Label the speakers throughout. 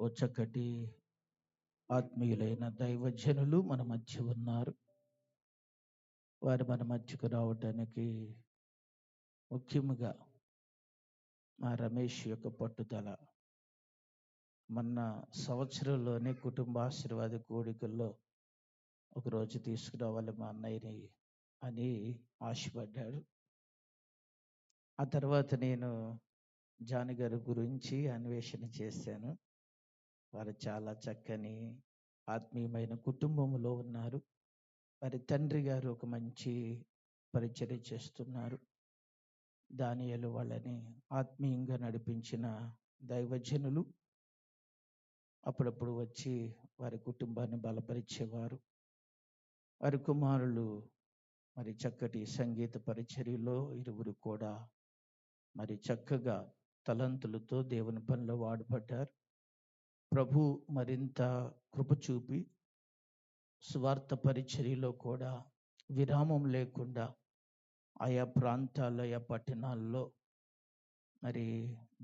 Speaker 1: ఓ చక్కటి ఆత్మీయులైన దైవజనులు మన మధ్య ఉన్నారు. వారు మన మధ్యకు రావటానికి ముఖ్యముగా మా రమేష్ యొక్క పట్టుదల. మొన్న సంవత్సరంలోనే కుటుంబ ఆశీర్వాద కూడికల్లో ఒకరోజు తీసుకురావాలి మా అన్నయ్యని అని ఆశపడ్డాడు. ఆ తర్వాత నేను జాని గారి గురించి అన్వేషణ చేశాను. వారు చాలా చక్కని ఆత్మీయమైన కుటుంబంలో ఉన్నారు. వారి తండ్రి గారు ఒక మంచి పరిచర్య చేస్తున్నారు. దానియేలు వాళ్ళని ఆత్మీయంగా నడిపించిన దైవజనులు అప్పుడప్పుడు వచ్చి వారి కుటుంబాన్ని బలపరిచేవారు. వారి కుమారులు మరి చక్కటి సంగీత పరిచర్యలో ఇరువురు కూడా మరి చక్కగా తలంతులతో దేవుని పనిలో వాడబడ్డారు. ప్రభు మరింత కృప చూపి స్వార్థ పరిచర్యలో కూడా విరామం లేకుండా ఆయా ప్రాంతాల్లో ఆయా పట్టణాల్లో మరి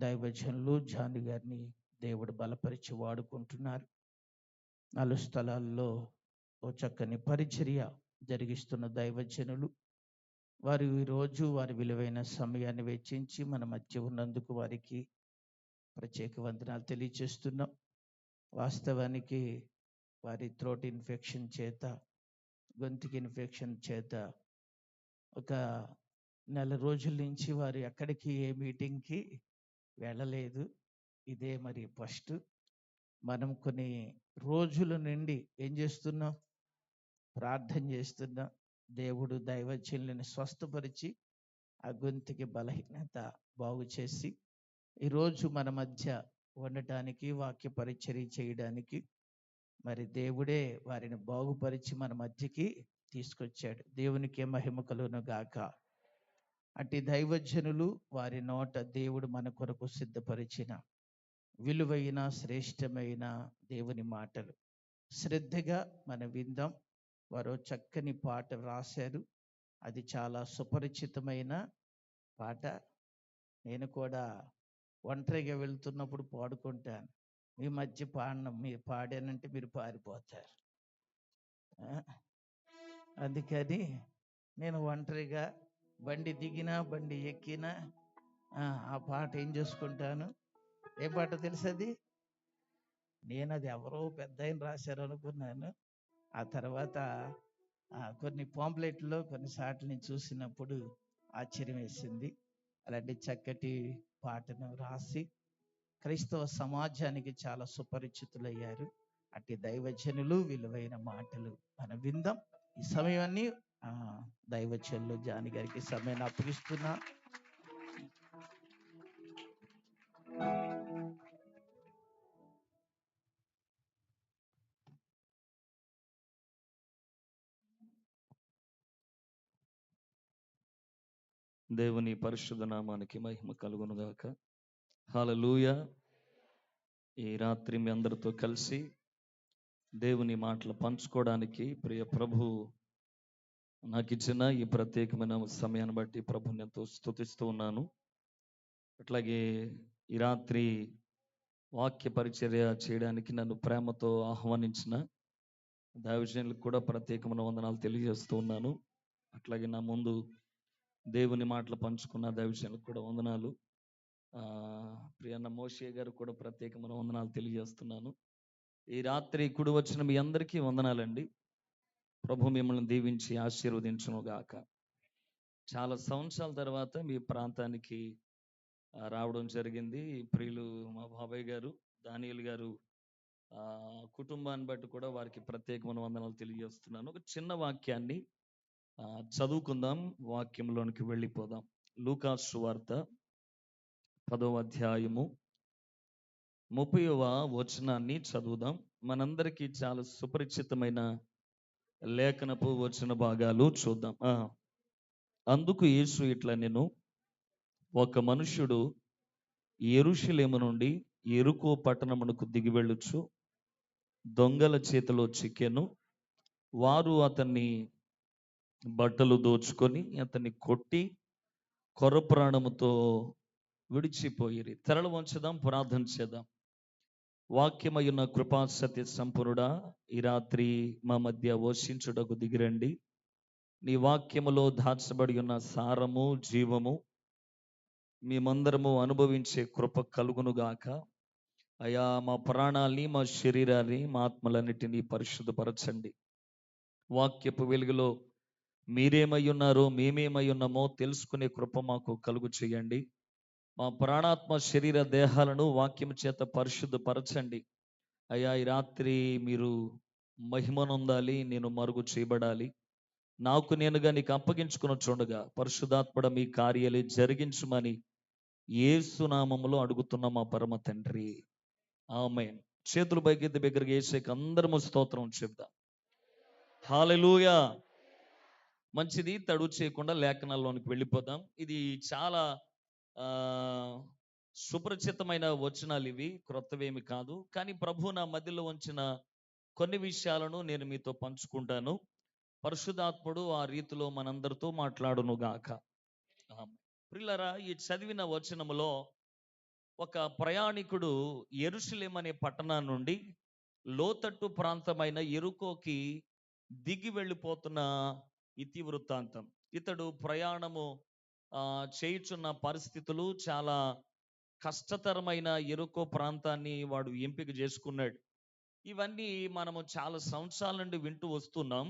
Speaker 1: దైవజనులు జాని గారిని దేవుడు బలపరిచి వాడుకుంటున్నారు. 4 స్థలాల్లో ఓ చక్కని పరిచర్య జరిగిస్తున్న దైవజనులు వారు ఈరోజు వారి విలువైన సమయాన్ని వెచ్చించి మన మధ్య ఉన్నందుకు వారికి ప్రత్యేక వందనాలు తెలియజేస్తున్నాం. వాస్తవానికి వారి థ్రోట్ ఇన్ఫెక్షన్ చేత, గొంతుకి ఇన్ఫెక్షన్ చేత ఒక నెల రోజుల నుంచి వారు ఎక్కడికి ఏ మీటింగ్కి వెళ్ళలేదు. ఇదే మరి ఫస్ట్. మనం కొన్ని రోజుల నుండి ఏం చేస్తున్నాం? ప్రార్థన చేస్తున్నాం. దేవుడు దైవజనులను స్వస్థపరిచి ఆ గొంతుకి బలహీనత బాగు చేసి ఈరోజు మన మధ్య ఉండటానికి, వాక్య పరిచర్య చేయడానికి మరి దేవుడే వారిని బాగుపరిచి మన మధ్యకి తీసుకొచ్చాడు. దేవునికి మహిమ కలుగును గాక. అట్టి దైవజనులు వారి నోట దేవుడు మన కొరకు సిద్ధపరిచిన విలువైన శ్రేష్టమైన దేవుని మాటలు శ్రద్ధగా మనం విందాం. వారు చక్కని పాట రాశారు. అది చాలా సుపరిచితమైన పాట. నేను కూడా ఒంటరిగా వెళ్తున్నప్పుడు పాడుకుంటాను. మీ మధ్య మీరు పాడానంటే మీరు పారిపోతారు. అందుకని నేను ఒంటరిగా బండి దిగినా బండి ఎక్కినా ఆ పాట ఏం చేసుకుంటాను. ఏ పాట తెలుసు అది? నేను అది ఎవరో పెద్ద ఆయన రాశారు అనుకున్నాను. ఆ తర్వాత కొన్ని పాంప్లెట్లో కొన్నిసార్లు నేను చూసినప్పుడు ఆశ్చర్యం వేసింది. అలాంటి చక్కటి పాటను రాసి క్రైస్తవ సమాజానికి చాలా సుపరిచితులయ్యారు. అట్టి దైవజనులు విలువైన మాటలు మనం విందాం. ఈ సమయాన్ని దైవజనులు జాని గారికి సమయాన్ని అప్పగిస్తున్నా.
Speaker 2: దేవుని పరిశుద్ధ నామానికి మహిమ కలుగును గాక. హల్లెలూయా. ఈ రాత్రి మీ అందరితో కలిసి దేవుని మాటలు పంచుకోవడానికి ప్రియ ప్రభు నాకు ఇచ్చిన ఈ ప్రత్యేకమైన సమయాన్ని బట్టి ప్రభుని ఎంతో స్తుతిస్తూ ఉన్నాను. అట్లాగే ఈ రాత్రి వాక్య పరిచర్య చేయడానికి నన్ను ప్రేమతో ఆహ్వానించిన దైవజనులకు కూడా ప్రత్యేకమైన వందనాలు తెలియజేస్తూ ఉన్నాను. అట్లాగే నా ముందు దేవుని మాటలు పంచుకున్న దైవజనులకు కూడా వందనాలు. ప్రియన్న మోషే గారు కూడా ప్రత్యేకమైన వందనాలు తెలియజేస్తున్నాను. ఈ రాత్రి కూడి వచ్చిన మీ అందరికీ వందనాలండి. ప్రభు మిమ్మల్ని దీవించి ఆశీర్వదించును గాక. చాలా సంవత్సరాల తర్వాత మీ ప్రాంతానికి రావడం జరిగింది. ప్రియులు మా బాబాయ్ గారు దానియేలు గారు కుటుంబాన్ని బట్టి కూడా వారికి ప్రత్యేకమైన వందనాలు తెలియజేస్తున్నాను. ఒక చిన్న వాక్యాన్ని చదువుకుందాం, వాక్యంలోనికి వెళ్ళిపోదాం. లూకా సువార్త 10వ అధ్యాయము 30వ వచనాన్ని చదువుదాం. మనందరికీ చాలా సుపరిచితమైన లేఖనపు వచన భాగాలు చూద్దాం. అందుకు యేసు ఇట్లా నేను ఒక మనుష్యుడు యెరూషలేము నుండి యెరికో పట్టణమునకు దిగి వెళ్ళుచు దొంగల చేతిలో చిక్కెను. వారు అతన్ని బట్టలు దోచుకొని అతన్ని కొట్టి కొర్ర ప్రాణముతో విడిచిపోయిరి. తెరలు వంచుదాం, ప్రార్థన చేద్దాం. వాక్యమయున్న కృపా సత్య సంపూర్ణుడా, ఈ రాత్రి మా మధ్య వర్షించుటకు దిగిరండి. నీ వాక్యములో దాచబడి ఉన్న సారము, జీవము మేమందరము అనుభవించే కృప కలుగునుగాక. అయా, మా ప్రాణాల్ని, మా శరీరాన్ని, మా ఆత్మలన్నిటినీ పరిశుద్ధపరచండి. వాక్యపు వెలుగులో మీరేమై ఉన్నారో, మేమేమై ఉన్నామో తెలుసుకునే కృప మాకు కలుగు చేయండి. మా ప్రాణాత్మ శరీర దేహాలను వాక్యము చేత పరిశుద్ధపరచండి. అయ్యా, ఈ రాత్రి మీరు మహిమనొందాలి, నేను మరుగు చేయబడాలి. నాకు నేనుగా నీకు అప్పగించుకుని చూడగా పరిశుద్ధాత్మడ మీ కార్యాలు జరిగించమని యేసు నామములో అడుగుతున్న మా పరమ తండ్రి, ఆమేన్. చేతులు పైకెత్తి దగ్గరికి వేసేకి అందరము స్తోత్రం చెప్దాం. హల్లెలూయా. మంచిది, తడువు చేయకుండా లేఖనాల్లోనికి వెళ్ళిపోదాం. ఇది చాలా ఆ సుపరిచితమైన వచనాలు, ఇవి క్రొత్తవేమి కాదు. కానీ ప్రభు నా మధ్యలో ఉంచిన కొన్ని విషయాలను నేను మీతో పంచుకుంటాను. పరిశుద్ధాత్ముడు ఆ రీతిలో మనందరితో మాట్లాడును గాక. ప్రియులారా, ఈ చదివిన వచనములో ఒక ప్రయాణికుడు యెరూషలేము అనే పట్టణం నుండి లోతట్టు ప్రాంతమైన యెరికోకి దిగి వెళ్ళిపోతున్న ఇతివృత్తాంతం. ఇతడు ప్రయాణము చేయుచున్న పరిస్థితులు చాలా కష్టతరమైన యెరికో ప్రాంతాన్ని వాడు ఎంపిక చేసుకున్నాడు. ఇవన్నీ మనము చాలా సంవత్సరాల నుండి వింటూ వస్తున్నాం.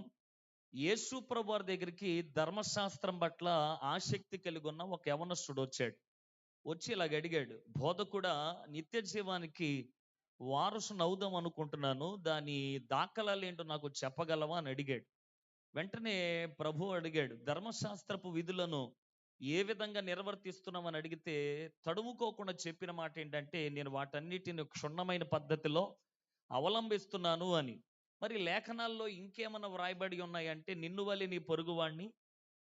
Speaker 2: యేసు ప్రభు వారి దగ్గరికి ధర్మశాస్త్రం పట్ల ఆసక్తి కలిగి ఉన్న ఒక యవనస్తుడు వచ్చాడు. వచ్చి ఇలాగ అడిగాడు, బోధకుడా, నిత్య జీవానికి వారసుని అవుదాం అనుకుంటున్నాను, దాని దాఖలాలు ఏంటో నాకు చెప్పగలవా అని అడిగాడు. వెంటనే ప్రభు అడిగాడు, ధర్మశాస్త్రపు విధులను ఏ విధంగా నిర్వర్తిస్తున్నామని అడిగితే తడుముకోకుండా చెప్పిన మాట ఏంటంటే, నేను వాటన్నిటిని క్షుణ్ణమైన పద్ధతిలో అవలంబిస్తున్నాను అని. మరి లేఖనాల్లో ఇంకేమన్నా వ్రాయబడి ఉన్నాయంటే, నిన్ను వలె నీ పొరుగువాణ్ణి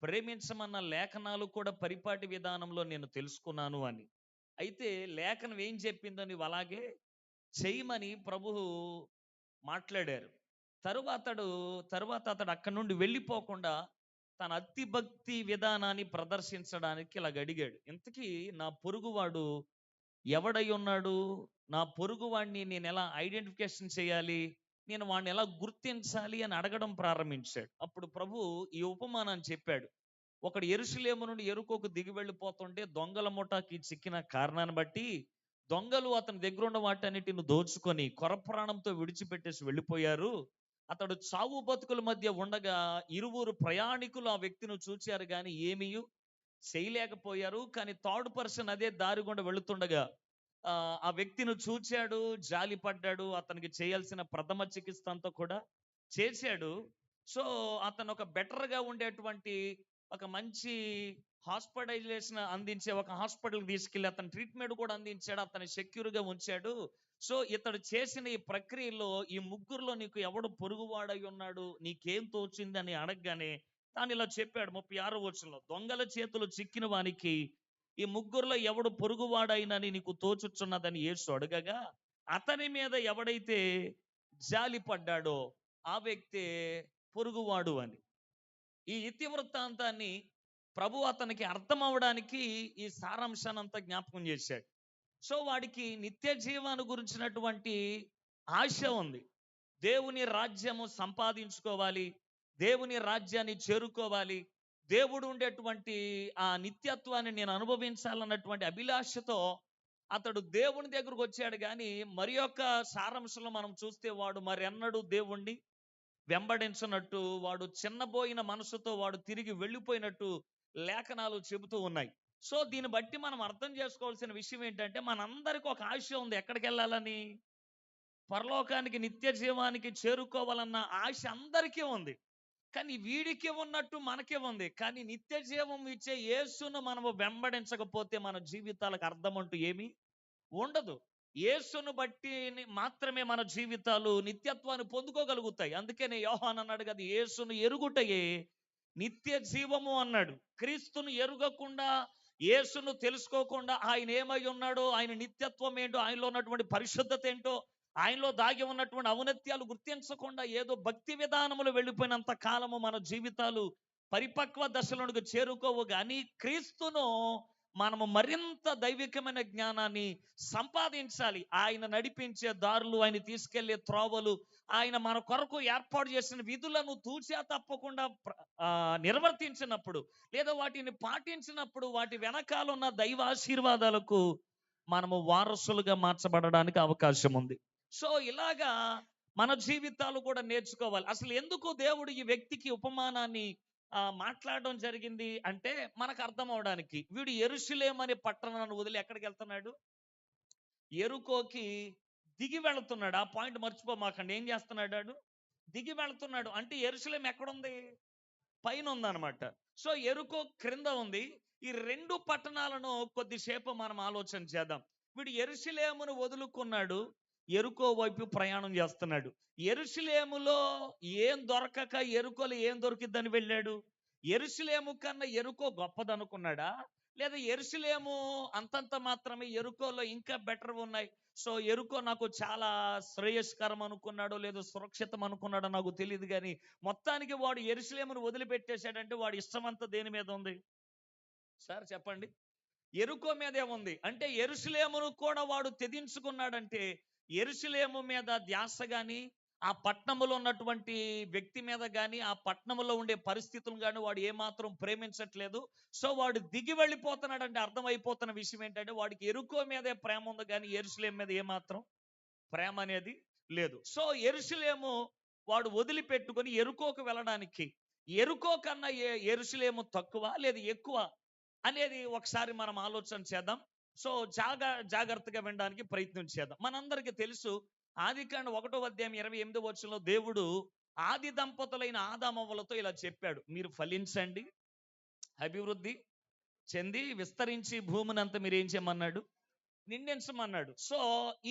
Speaker 2: ప్రేమించమన్న లేఖనాలు కూడా పరిపాటి విధానంలో నేను తెలుసుకున్నాను అని. అయితే లేఖనం ఏం చెప్పిందో నీవు అలాగే చేయమని ప్రభువు మాట్లాడారు. తరువాత అతడు అక్కడి నుండి వెళ్ళిపోకుండా తన అతి భక్తి విధానాన్ని ప్రదర్శించడానికి ఇలాగ అడిగాడు, ఇంతకీ నా పొరుగువాడు ఎవడై ఉన్నాడు? నా పొరుగువాడిని నేను ఎలా ఐడెంటిఫికేషన్ చేయాలి? నేను వాడిని ఎలా గుర్తించాలి అని అడగడం ప్రారంభించాడు. అప్పుడు ప్రభు ఈ ఉపమానాన్ని చెప్పాడు. ఒకడు యెరూషలేము నుండి యెరికోకు దిగి వెళ్ళిపోతుంటే దొంగల ముఠాకి చిక్కిన కారణాన్ని బట్టి దొంగలు అతని దగ్గర ఉన్న వాటన్నిటిని దోచుకొని కొరప్రాణంతో విడిచిపెట్టేసి వెళ్ళిపోయారు. అతడు చావు బతుకుల మధ్య ఉండగా ఇరువురు ప్రయాణికులు ఆ వ్యక్తిని చూచారు కానీ ఏమీ చేయలేకపోయారు. కానీ థర్డ్ పర్సన్ అదే దారి గుండా వెళుతుండగా ఆ వ్యక్తిని చూచాడు, జాలిపడ్డాడు, అతనికి చేయాల్సిన ప్రథమ చికిత్స అంతా కూడా చేశాడు. సో అతను ఒక బెటర్గా ఉండేటువంటి ఒక మంచి హాస్పిటలైజేషన్ అందించే ఒక హాస్పిటల్కి తీసుకెళ్ళి అతను ట్రీట్మెంట్ కూడా అందించాడు, అతన్ని సెక్యూర్గా ఉంచాడు. సో ఇతడు చేసిన ఈ ప్రక్రియలో ఈ ముగ్గురులో నీకు ఎవడు పొరుగువాడై ఉన్నాడు, నీకేం తోచింది అని అడగగానే తాను ఇలా చెప్పాడు. 36వ వచనంలో, దొంగల చేతులు చిక్కిన వానికి ఈ ముగ్గురులో ఎవడు పొరుగువాడైనని నీకు తోచుచున్నదని యేసు అడగగా, అతని మీద ఎవడైతే జాలి పడ్డాడో ఆ వ్యక్తే పొరుగువాడు అని. ఈ ఇతివృత్తాంతాన్ని ప్రభు అతనికి అర్థం అవడానికి ఈ సారాంశాన్ని అంతా జ్ఞాపకం చేశాడు. సో వాడికి నిత్య జీవాన్ని గురించినటువంటి ఆశ ఉంది. దేవుని రాజ్యము సంపాదించుకోవాలి, దేవుని రాజ్యాన్ని చేరుకోవాలి, దేవుడు ఉండేటువంటి ఆ నిత్యత్వాన్ని నేను అనుభవించాలన్నటువంటి అభిలాషతో అతడు దేవుని దగ్గరకు వచ్చాడు. కానీ మరి యొక్క సారాంశంలో మనం చూస్తే వాడు మరెన్నడూ దేవుణ్ణి వెంబడించినట్టు, వాడు చిన్నబోయిన మనసుతో వాడు తిరిగి వెళ్ళిపోయినట్టు లేఖనాలు చెబుతూ ఉన్నాయి. సో దీన్ని బట్టి మనం అర్థం చేసుకోవాల్సిన విషయం ఏంటంటే, మనందరికీ ఒక ఆశ ఉంది. ఎక్కడికి వెళ్ళాలని? పరలోకానికి, నిత్య జీవానికి చేరుకోవాలన్న ఆశ అందరికీ ఉంది. కానీ వీడికి ఉన్నట్టు మనకే ఉంది. కానీ నిత్య జీవం ఇచ్చే యేసును మనము వెంబడించకపోతే మన జీవితాలకు అర్థం అంటూ ఏమీ ఉండదు. యేసును బట్టి మాత్రమే మన జీవితాలు నిత్యత్వాన్ని పొందుకోగలుగుతాయి. అందుకనే యోహాను అన్నాడు కదా, యేసును ఎరుగుటయే నిత్య జీవము అన్నాడు. క్రీస్తును ఎరుగకుండా, యేసును తెలుసుకోకుండా, ఆయన ఏమై ఉన్నాడో, ఆయన నిత్యత్వం ఏంటో, ఆయనలో ఉన్నటువంటి పరిశుద్ధత ఏంటో, ఆయనలో దాగి ఉన్నటువంటి ఔన్నత్యాలు గుర్తించకుండా ఏదో భక్తి విధానములు వెళ్ళిపోయినంత కాలము మన జీవితాలు పరిపక్వ దశలోనికి చేరుకోవు. కానీ క్రీస్తును మనము మరింత దైవికమైన జ్ఞానాన్ని సంపాదించాలి. ఆయన నడిపించే దారులు, ఆయన తీసుకెళ్లే త్రోవలు, ఆయన మన కొరకు ఏర్పాటు చేసిన విధులను తూచా తప్పకుండా నిర్వర్తించినప్పుడు, లేదా వాటిని పాటించినప్పుడు, వాటి వెనకాల ఉన్న దైవ ఆశీర్వాదాలకు మనము వారసులుగా మార్చబడడానికి అవకాశం ఉంది. సో ఇలాగా మన జీవితాలు కూడా నేర్చుకోవాలి. అసలు ఎందుకు దేవుడు ఈ వ్యక్తికి ఉపమానాన్ని మాట్లాడడం జరిగింది అంటే మనకు అర్థం అవడానికి. వీడు యెరూషలేము అనే పట్టణాన్ని వదిలి ఎక్కడికి వెళ్తున్నాడు? యెరికోకి దిగి వెళుతున్నాడు. ఆ పాయింట్ మర్చిపోమాకండి. ఏం చేస్తున్నాడు? దిగి వెళుతున్నాడు. అంటే యెరూషలేము ఎక్కడుంది? పైన ఉందన్నమాట. సో యెరికో క్రింద ఉంది. ఈ రెండు పట్టణాలను కొద్దిసేపు మనం ఆలోచన చేద్దాం. వీడు యెరూషలేమును వదులుకున్నాడు, యెరికో వైపు ప్రయాణం చేస్తున్నాడు. యెరూషలేములో ఏం దొరకక యెరికోలో ఏం దొరికిద్దని వెళ్ళాడు? యెరూషలేము కన్నా యెరికో గొప్పదనుకున్నాడా? లేదా యెరూషలేము అంతంత మాత్రమే, యెరికోలో ఇంకా బెటర్ ఉన్నాయి, సో యెరికో నాకు చాలా శ్రేయస్కరం అనుకున్నాడో లేదో సురక్షితం అనుకున్నాడో నాకు తెలియదు, కానీ మొత్తానికి వాడు యెరూషలేమును వదిలిపెట్టేశాడంటే వాడి ఇష్టం అంతా దేని మీద ఉంది సార్ చెప్పండి? యెరికో మీదే ఉంది. అంటే యెరూషలేమును కూడా వాడు త్యజించుకున్నాడంటే యెరూషలేము మీద ధ్యాస గాని, ఆ పట్టణములో ఉన్నటువంటి వ్యక్తి మీద గాని, ఆ పట్టణములో ఉండే పరిస్థితులు గాని వాడు ఏమాత్రం ప్రేమించట్లేదు. సో వాడు దిగి వెళ్ళిపోతున్నాడంటే అర్థమైపోతున్న విషయం ఏంటంటే వాడికి యెరికో మీదే ప్రేమ ఉంది, కానీ యెరూషలేము మీద ఏమాత్రం ప్రేమ అనేది లేదు. సో యెరూషలేము వాడు వదిలిపెట్టుకొని యెరికోకు వెళ్ళడానికి, యెరికో కన్నా యెరూషలేము తక్కువ లేదా ఎక్కువ అనేది ఒకసారి మనం ఆలోచన చేద్దాం. సో జాగ్రత్తగా వినడానికి ప్రయత్నం చేద్దాం. మనందరికీ తెలుసు, ఆదికాండం 1వ అధ్యాయం 28వ వచనంలో దేవుడు ఆది దంపతులైన ఆదామవ్వలతో ఇలా చెప్పాడు, మీరు ఫలించండి, అభివృద్ధి చెంది విస్తరించి భూమిని అంతా మీరు ఏం చేయమన్నాడు? నిందించమన్నాడు. సో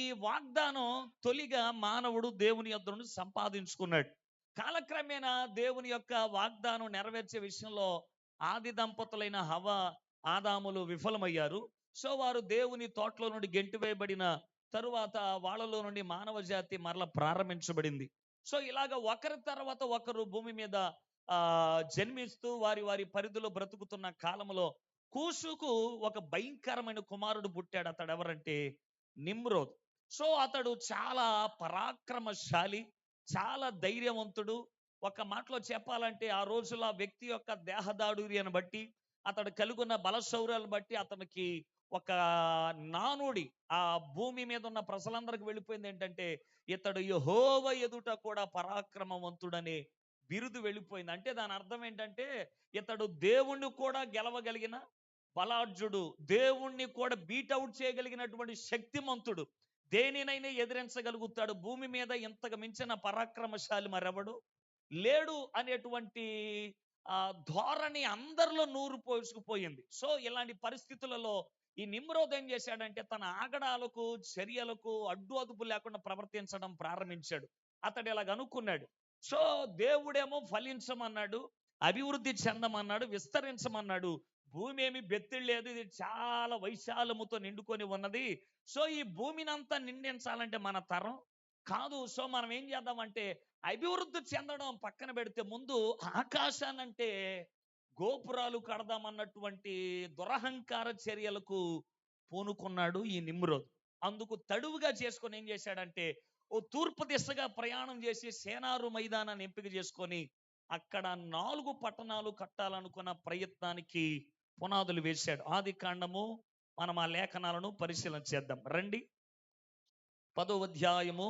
Speaker 2: ఈ వాగ్దానం తొలిగా మానవుడు దేవుని యొద్ద నుండి సంపాదించుకున్నాడు. కాలక్రమేణా దేవుని యొక్క వాగ్దానం నెరవేర్చే విషయంలో ఆది దంపతులైన హవ్వ, ఆదాములు విఫలమయ్యారు. సో వారు దేవుని తోటలో నుండి గెంటివేయబడిన తరువాత వాళ్ళలో నుండి మానవ జాతి మరల ప్రారంభించబడింది. సో ఇలాగ ఒకరి తర్వాత ఒకరు భూమి మీద జన్మిస్తూ వారి వారి పరిధిలో బ్రతుకుతున్న కాలంలో కూషుకు ఒక భయంకరమైన కుమారుడు పుట్టాడు. అతడు ఎవరంటే నిమ్రోద్. సో అతడు చాలా పరాక్రమశాలి, చాలా ధైర్యవంతుడు. ఒక మాటలో చెప్పాలంటే ఆ రోజుల వ్యక్తి యొక్క దేహదాడుర్యాన్ని బట్టి, అతడు కలుగున్న బలశౌర్యాలను బట్టి అతనికి ఒక నానుడి ఆ భూమి మీద ఉన్న ప్రజలందరికి వెళ్ళిపోయింది ఏంటంటే ఇతడు యెహోవా ఎదుట కూడా పరాక్రమవంతుడనే బిరుదు వెళ్ళిపోయింది. అంటే దాని అర్థం ఏంటంటే ఇతడు దేవుణ్ణి కూడా గెలవగలిగిన బలాఢ్యుడు, దేవుణ్ణి కూడా బీట్అవుట్ చేయగలిగినటువంటి శక్తిమంతుడు, దేనినైనా ఎదిరించగలుగుతాడు. భూమి మీద ఇంతకు మించిన పరాక్రమశాలి మరెవడు లేడు అనేటువంటి ధోరణి అందరిలో నూరు పోసుకుపోయింది. సో ఇలాంటి పరిస్థితులలో ఈ నిమ్రోద్ ఏం చేశాడంటే తన ఆగడాలకు, చర్యలకు అడ్డు అదుపు లేకుండా ప్రవర్తించడం ప్రారంభించాడు. అతడు ఇలాగ అనుకున్నాడు, సో దేవుడేమో ఫలించమన్నాడు, అభివృద్ధి చెందమన్నాడు, విస్తరించమన్నాడు. భూమి ఏమి బెత్తిలేదు, ఇది చాలా వైశాలముతో నిండుకొని ఉన్నది. సో ఈ భూమిని అంతా నిండించాలంటే మన తరం కాదు. సో మనం ఏం చేద్దామంటే అభివృద్ధి చెందడం పక్కన పెడితే ముందు ఆకాశానంటే గోపురాలు కడదామన్నటువంటి దురహంకార చర్యలకు పూనుకున్నాడు ఈ నిమ్రోద్. అందుకు తడువుగా చేసుకొని ఏం చేశాడంటే ఓ తూర్పు దిశగా ప్రయాణం చేసి సేనారు మైదానాన్ని ఎంపిక చేసుకొని అక్కడ 4 పట్టణాలు కట్టాలనుకున్న ప్రయత్నానికి పునాదులు వేశాడు. ఆది కాండము మనం ఆ లేఖనాలను పరిశీలన చేద్దాం రండి. 10వ అధ్యాయము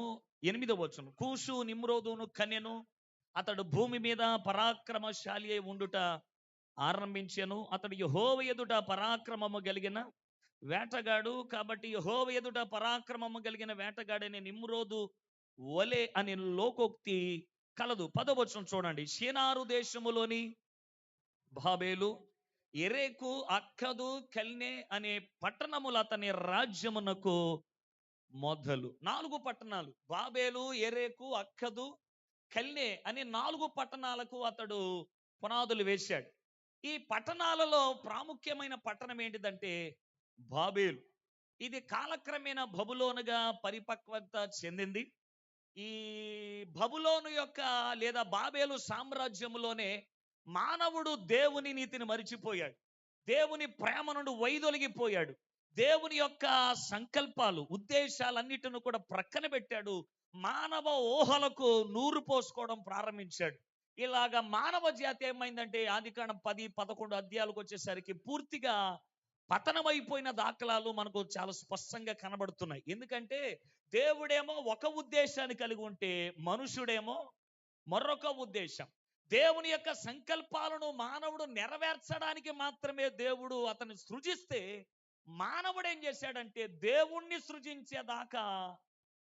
Speaker 2: 8వ వచనం. కూషు నిమ్రోదును కన్యను, అతడు భూమి మీద పరాక్రమశాలి అయి ఉండుట ఆరంభించెను. అతడు యెహోవా ఎదుట పరాక్రమము కలిగిన వేటగాడు, కాబట్టి యెహోవా ఎదుట పరాక్రమము కలిగిన వేటగాడనే నిమ్రోదు వలె అని లోకోక్తి కలదు. 10వ వచనం చూడండి. షీనారు దేశములోని బాబేలు, ఎరేకు, అక్కదు, కల్నే అనే పట్టణములు అతని రాజ్యమునకు మొదలు. 4 పట్టణాలు, బాబేలు, ఎరేకు, అక్కదు, కల్నే అనే 4 పట్టణాలకు అతడు పునాదులు వేశాడు. ఈ పట్టణాలలో ప్రాముఖ్యమైన పట్టణం ఏంటిదంటే బాబేలు. ఇది కాలక్రమేణా బబులోనుగా పరిపక్వత చెందింది. ఈ బబులోను యొక్క లేదా బాబేలు సామ్రాజ్యములోనే మానవుడు దేవుని నీతిని మరిచిపోయాడు. దేవుని ప్రేమ నుండి వైదొలిగిపోయాడు. దేవుని యొక్క సంకల్పాలు, ఉద్దేశాలన్నిటిని కూడా ప్రక్కన పెట్టాడు. మానవ ఊహలకు నూరు పోసుకోవడం ప్రారంభించాడు. ఇలాగా మానవ జాతి ఏమైందంటే ఆదికాండం 10, 11 అధ్యాయాలకు వచ్చేసరికి పూర్తిగా పతనమైపోయిన దాఖలాలు మనకు చాలా స్పష్టంగా కనబడుతున్నాయి. ఎందుకంటే దేవుడేమో ఒక ఉద్దేశాన్ని కలిగి ఉంటే మనుషుడేమో మరొక ఉద్దేశం. దేవుని యొక్క సంకల్పాలను మానవుడు నెరవేర్చడానికి మాత్రమే దేవుడు అతన్ని సృజిస్తే, మానవుడు ఏం చేశాడంటే దేవుణ్ణి సృజించేదాకా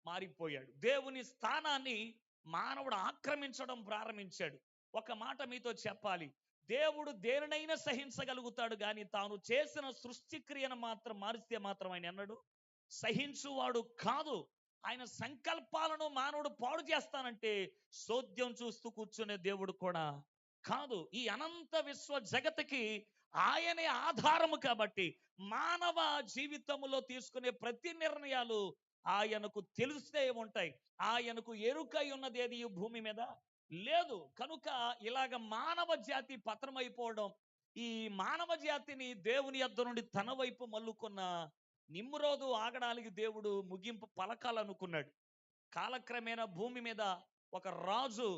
Speaker 2: మారిపోయాడు. దేవుని స్థానాన్ని మానవుడు ఆక్రమించడం ప్రారంభించాడు. ఒక మాట మీతో చెప్పాలి, దేవుడు దేనినైనా సహించగలుగుతాడు, కానీ తాను చేసిన సృష్టి క్రియను మాత్రం మారిస్తే మాత్రం ఆయన ఎన్నడు సహించువాడు కాదు. ఆయన సంకల్పాలను మానవుడు పాడు చేస్తానంటే సోద్యం చూస్తూ కూర్చునే దేవుడు కూడా కాదు. ఈ అనంత విశ్వ జగతికి ఆయనే ఆధారము కాబట్టి మానవ జీవితంలో తీసుకునే ప్రతి నిర్ణయాలు ఆయనకు తెలిస్తే ఉంటాయి. ఆయనకు ఎరుకై ఉన్నది ఏది ఈ భూమి మీద లేదు. కనుక ఇలాగ మానవ జాతి పతనమైపోవడం, ఈ మానవ జాతిని దేవుని యొద్ద నుండి తన వైపు మల్లుకున్న నిమ్రోదు ఆగడానికి దేవుడు ముగింపు పలకాలనుకున్నాడు. కాలక్రమేణా భూమి మీద ఒక రాజు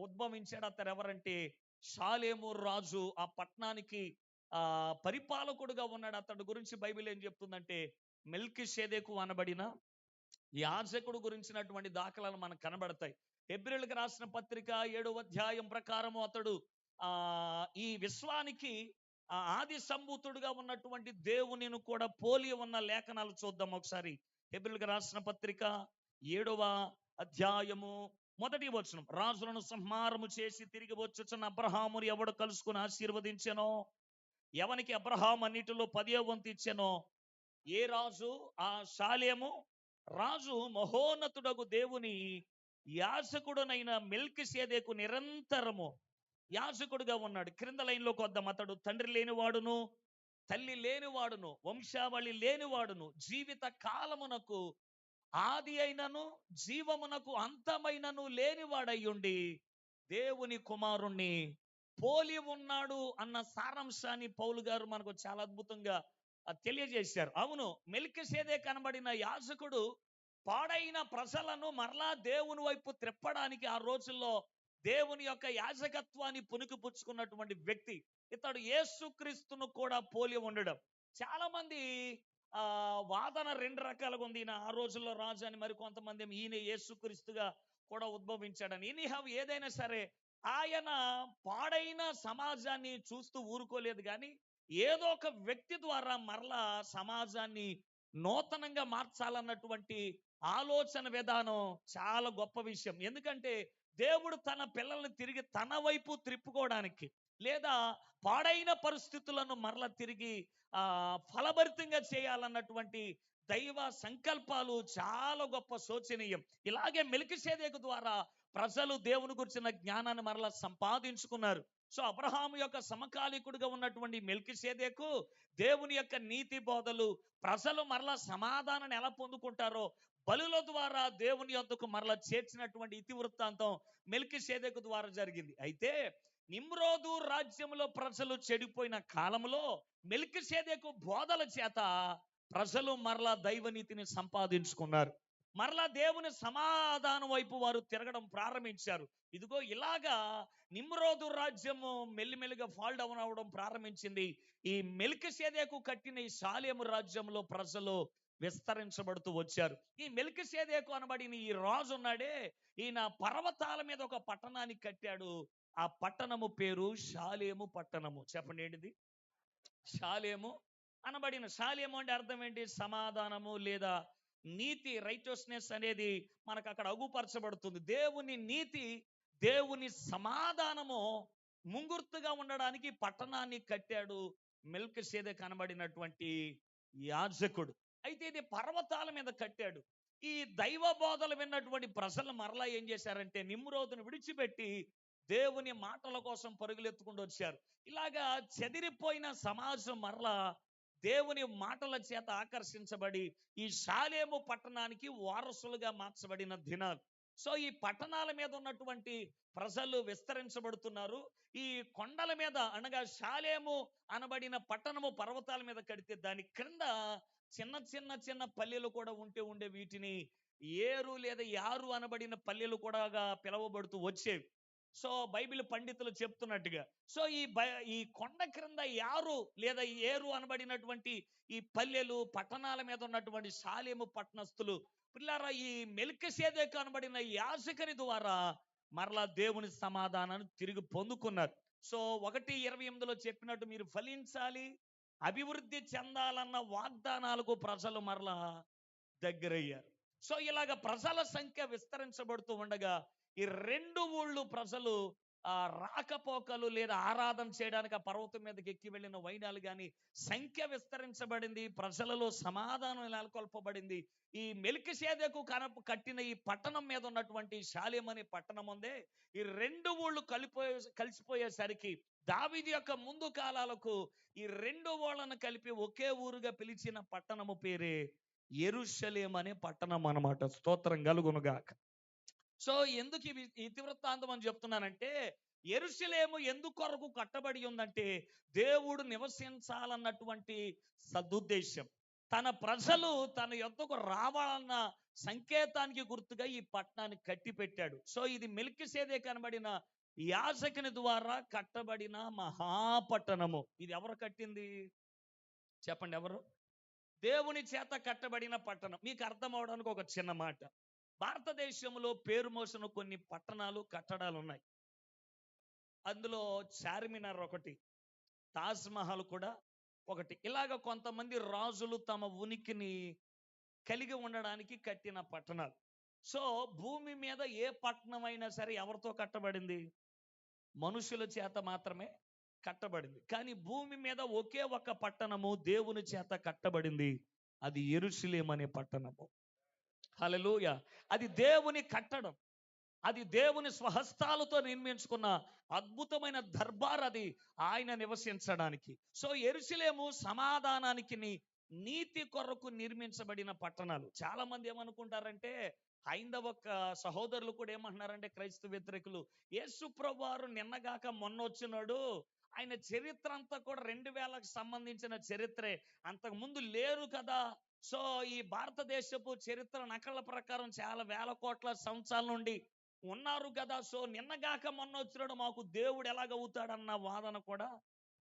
Speaker 2: ఉద్భవించాడు. అతను ఎవరంటే షాలేము రాజు. ఆ పట్టణానికి పరిపాలకుడుగా ఉన్నాడు. అతడి గురించి బైబిల్ ఏం చెప్తుందంటే మెల్కీషెదెకు అనబడిన యాజకుడు గురించినటువంటి దాఖలాలు మనకు కనబడతాయి. హెబ్రీయులకు రాసిన పత్రిక 7వ అధ్యాయం ప్రకారము అతడు ఈ విశ్వానికి ఆది సంభూతుడుగా ఉన్నటువంటి దేవునిని కూడా పోలి ఉన్న లేఖనాలు చూద్దాం ఒకసారి. హెబ్రీయులకు రాసిన పత్రిక 7వ అధ్యాయము 1వ వచనం. రాజులను సంహారము చేసి తిరిగి వచ్చుచున్న అబ్రహాముని ఎవడు కలుసుకుని ఆశీర్వదించెనో, ఎవనికి అబ్రహాం అన్నిటిలో 10వ వంతు ఇచ్చెనో, ఏ రాజు? ఆ షాలేము రాజు మహోన్నతుడగు దేవుని యాజకుడునైన మెల్కీషెదెకు నిరంతరము యాజకుడుగా ఉన్నాడు. క్రింద లైన్లోకి వద్దాం. అతడు తండ్రి లేనివాడును, తల్లి లేనివాడును, వంశావళి లేనివాడును, జీవిత కాలమునకు ఆది అయినను జీవమునకు అంతమైనను లేనివాడయ్యుండి దేవుని కుమారుణ్ణి పోలి ఉన్నాడు అన్న సారాంశాన్ని పౌలు గారు మనకు చాలా అద్భుతంగా తెలియజేశారు. అవును, మెల్కీషెదెకు కనబడిన యాజకుడు పాడైన ప్రజలను మరలా దేవుని వైపు త్రిప్పడానికి ఆ రోజుల్లో దేవుని యొక్క యాజకత్వాన్ని పుణికిపుచ్చుకున్నటువంటి వ్యక్తి. ఇతడు యేసుక్రీస్తును కూడా పోలి ఉండడం. చాలా మంది వాదన 2 రకాలుగా ఉంది. ఈయన ఆ రోజుల్లో రాజు అని, మరి కొంతమంది ఈయన యేసుక్రీస్తుగా కూడా ఉద్భవించాడని. ఎనీహౌ ఏదైనా సరే ఆయన పాడైన సమాజాన్ని చూస్తూ ఊరుకోలేదు, కానీ ఏదో ఒక వ్యక్తి ద్వారా మరలా సమాజాన్ని నూతనంగా మార్చాలన్నటువంటి ఆలోచన విధానం చాలా గొప్ప విషయం. ఎందుకంటే దేవుడు తన పిల్లల్ని తిరిగి తన వైపు త్రిప్పుకోవడానికి, లేదా పాడైన పరిస్థితులను మరల తిరిగి ఫలభరితంగా చేయాలన్నటువంటి దైవ సంకల్పాలు చాలా గొప్ప శోచనీయం. ఇలాగే మెల్కీషెదెకు ద్వారా ప్రజలు దేవుని గురించిన జ్ఞానాన్ని మరలా సంపాదించుకున్నారు. సో అబ్రహాము యొక్క సమకాలీకుడిగా ఉన్నటువంటి మెల్కీషెదెకు దేవుని యొక్క నీతి బోధలు, ప్రజలు మరలా సమాధానాన్ని ఎలా పొందుకుంటారో బలుల ద్వారా దేవుని యొద్దకు మరలా చేర్చినటువంటి ఇతివృత్తాంతం మెల్కీషెదెకు ద్వారా జరిగింది. అయితే నిమ్రోదు రాజ్యంలో ప్రజలు చెడిపోయిన కాలంలో మెల్కీషెదెకు బోధల చేత ప్రజలు మరలా దైవనీతిని సంపాదించుకున్నారు. మరలా దేవుని సమాధానం వైపు వారు తిరగడం ప్రారంభించారు. ఇదిగో ఇలాగా నిమ్రోదు రాజ్యము మెల్లిమెల్లిగా ఫాల్ డౌన్ అవడం ప్రారంభించింది. ఈ మెల్కీషెదెకు కట్టిన ఈ షాలేము రాజ్యంలో ప్రజలు విస్తరించబడుతూ వచ్చారు. ఈ మెల్కీషెదెకు అనబడిన ఈ రాజు ఉన్నాడే, ఈయన పర్వతాల మీద ఒక పట్టణాన్ని కట్టాడు. ఆ పట్టణము పేరు షాలేము పట్టణము. చెప్పండి ఏంటిది? షాలేము అనబడిన. షాలేము అంటే అర్థం ఏంటి? సమాధానము లేదా నీతి, రైటోస్నెస్ అనేది మనకు అక్కడ అగుపరచబడుతుంది. దేవుని నీతి, దేవుని సమాధానము ముంగుర్తుగా ఉండడానికి పట్టణాన్ని కట్టాడు మెల్కీషెదెకు అనబడినటువంటి యాజకుడు. అయితే ఇది పర్వతాల మీద కట్టాడు. ఈ దైవ బోధలు విన్నటువంటి ప్రజలు మరలా ఏం చేశారంటే నిమ్రోదును విడిచిపెట్టి దేవుని మాటల కోసం పరుగులెత్తుకుంటూ వచ్చారు. ఇలాగా చెదిరిపోయిన సమాజం మరలా దేవుని మాటల చేత ఆకర్షించబడి ఈ షాలేము పట్టణానికి వారసులుగా మార్చబడిన దినాలు. సో ఈ పట్టణాల మీద ఉన్నటువంటి ప్రజలు విస్తరించబడుతున్నారు. ఈ కొండల మీద అనగా షాలేము అనబడిన పట్టణము పర్వతాల మీద కడితే దాని క్రింద చిన్న చిన్న చిన్న పల్లెలు కూడా ఉండే వీటిని ఏరు లేదా యారు అనబడిన పల్లెలు కూడా పిలువబడుతూ వచ్చేవి. సో బైబిల్ పండితులు చెప్తున్నట్టుగా సో ఈ కొండ క్రింద యారు లేదా ఏరు అనబడినటువంటి ఈ పల్లెలు పట్టణాల మీద ఉన్నటువంటి షాలేము పట్టణస్థులు పిల్లారా ఈ మెల్కీషెదెకు అనబడిన యాజకుని ద్వారా మరలా దేవుని సమాధానాన్ని తిరిగి పొందుకున్నారు. సో 1:28లో చెప్పినట్టు మీరు ఫలించాలి, అభివృద్ధి చెందాలన్న వాగ్దానాలకు ప్రజలు మరలా దగ్గరయ్యారు. సో ఇలాగ ప్రజల సంఖ్య విస్తరించబడుతూ ఉండగా ఈ 2 ఊళ్ళు ప్రజలు రాకపోకలు లేదా ఆరాధన చేయడానికి ఆ పర్వతం మీదకి ఎక్కి వెళ్ళిన వైనాలు కానీ సంఖ్య విస్తరించబడింది, ప్రజలలో సమాధానం నెలకొల్పబడింది. ఈ మెల్కీషెదెకు కట్టిన ఈ పట్టణం మీద ఉన్నటువంటి షాలేం అనే పట్టణం ఉందే, ఈ 2 ఊళ్ళు కలిసిపోయేసరికి దావీదు యొక్క ముందు కాలాలకు ఈ 2 ఊళ్ళను కలిపి ఒకే ఊరుగా పిలిచిన పట్టణము పేరే యెరూషలేం అనే పట్టణం అన్నమాట. స్తోత్రం కలుగునుగాక. సో ఎందుకు ఈ ఇతివృత్తాంతం అని చెప్తున్నానంటే, యెరూషలేము ఎందుకొరకు కట్టబడి ఉందంటే దేవుడు నివసించాలన్నటువంటి సదుద్దేశం, తన ప్రజలు తన యొద్దకు రావాలన్న సంకేతానికి గుర్తుగా ఈ పట్టణాన్ని కట్టి పెట్టాడు. సో ఇది మెల్కీషెదెకు అనబడిన యాజకుని ద్వారా కట్టబడిన మహాపట్టణము. ఇది ఎవరు కట్టింది చెప్పండి? ఎవరు? దేవుని చేత కట్టబడిన పట్టణం. మీకు అర్థం అవడానికి ఒక చిన్న మాట. భారతదేశంలో పేరు మోసిన కొన్ని పట్టణాలు కట్టడాలు ఉన్నాయి. అందులో చార్మినార్ ఒకటి, తాజ్ మహల్ కూడా ఒకటి. ఇలాగ కొంతమంది రాజులు తమ ఉనికిని కలిగి ఉండడానికి కట్టిన పట్టణాలు. సో భూమి మీద ఏ పట్టణం అయినా సరే ఎవరితో కట్టబడింది? మనుషుల చేత మాత్రమే కట్టబడింది. కానీ భూమి మీద ఒకే ఒక పట్టణము దేవుని చేత కట్టబడింది, అది యెరూషలేం అనే పట్టణము. హల్లెలూయా. అది దేవుని కట్టడం, అది దేవుని స్వహస్తాలతో నిర్మించుకున్న అద్భుతమైన దర్బార్, అది ఆయన నివసించడానికి. సో యెరూషలేము సమాధానానికి నీతి కొరకు నిర్మించబడిన పట్టణాలు. చాలా మంది ఏమనుకుంటారంటే, హైందవ సహోదరులు కూడా ఏమంటున్నారంటే, క్రైస్తవ వ్యతిరేకులు, యేసు ప్రభువారు నిన్నగాక మొన్న వచ్చినాడు, ఆయన చరిత్ర అంతా కూడా 2000కు సంబంధించిన చరిత్రే, అంతకు ముందు లేరు కదా. సో ఈ భారతదేశపు చరిత్ర నకళ్ళ ప్రకారం చాలా వేల కోట్ల సంవత్సరాల నుండి ఉన్నారు కదా. సో నిన్నగాక మొన్న వచ్చినాడు, మాకు దేవుడు ఎలాగవుతాడన్న వాదన కూడా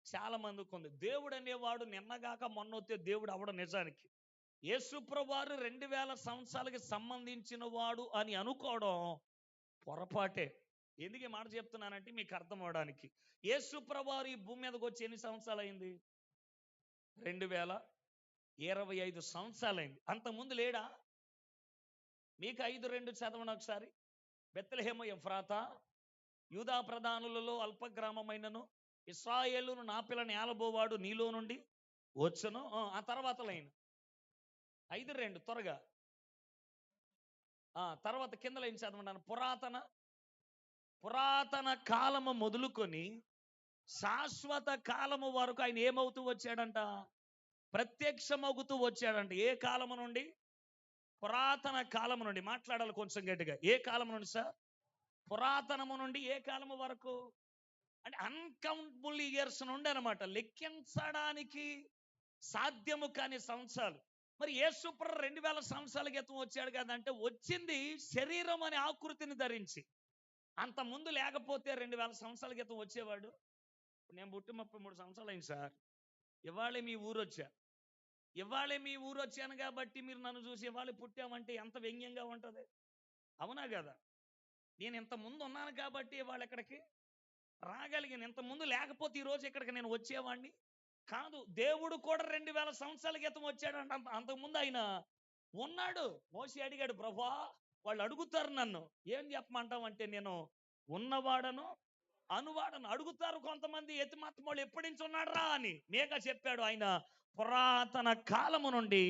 Speaker 2: చాలా మందికి ఉంది. దేవుడు అనేవాడు నిన్నగాక మొన్న వస్తే దేవుడు అవడం నిజానికి. యేసు ప్రభువారు 2000 సంవత్సరాలకి సంబంధించిన వాడు అని అనుకోవడం పొరపాటే. ఎందుకు ఈ మాట చెప్తున్నానంటే మీకు అర్థం అవడానికి. యేసు ప్రభువారు ఈ భూమి మీదకి వచ్చి ఎన్ని సంవత్సరాలు అయింది? 2025 సంవత్సరాలైంది. అంతకుముందు లేడా? మీకు 5:2 చదవండి ఒకసారి. బెత్లెహేము ఎఫ్రాతా యూదా ప్రధానులలో అల్ప గ్రామమైనను ఇశ్రాయేలును నా పిల్లని ఏలబోవాడు నీలో నుండి వచ్చును. ఆ తర్వాత లైన్ 5:2 త్వరగా. తర్వాత కింద లైన్ చదవండి. పురాతన కాలము మొదలుకొని శాశ్వత కాలము వరకు ఆయన ఏమవుతూ వచ్చాడంట? ప్రత్యక్షమవుతూ వచ్చాడంట. ఏ కాలము నుండి? పురాతన కాలము నుండి. మాట్లాడాలి కొంచెం గట్టిగా. ఏ కాలము నుండి సార్? పురాతనము నుండి ఏ కాలము వరకు అంటే అన్కౌంటబుల్ ఇయర్స్ నుండి అనమాట, లెక్కించడానికి సాధ్యము కాని సంవత్సరాలు. మరి యేసు ప్రభు 2000 సంవత్సరాల క్రితం వచ్చాడు కదంటే, వచ్చింది శరీరం అనే ఆకృతిని ధరించి. అంత ముందు లేకపోతే 2000 సంవత్సరాల క్రితం వచ్చేవాడు. నేను పుట్టి 33 సంవత్సరాలు అయింది సార్. ఇవాళే మీ ఊరు వచ్చాను కాబట్టి మీరు నన్ను చూసి ఇవాళ పుట్టామంటే ఎంత వ్యంగ్యంగా ఉంటుంది, అవునా కదా? నేను ఇంత ముందు ఉన్నాను కాబట్టి ఇవాళ ఇక్కడికి రాగలిగాను. ఇంత ముందు లేకపోతే ఈరోజు ఇక్కడికి నేను వచ్చేవాడిని కాదు. దేవుడు కూడా 2000 సంవత్సరాల క్రితం వచ్చాడంట. అంతకుముందు ఆయన ఉన్నాడు. మోషే అడిగాడు, ప్రభువా వాళ్ళు అడుగుతారు నన్ను ఏం చెప్పమంటావంటే, నేను ఉన్నవాడను అనువాడను. అడుగుతారు కొంతమంది, ఎతిమాత్మ వాళ్ళు ఎప్పటి నుంచి ఉన్నాడు రా అని. మేఘ చెప్పాడు, ఆయన పురాతన కాలము నుండి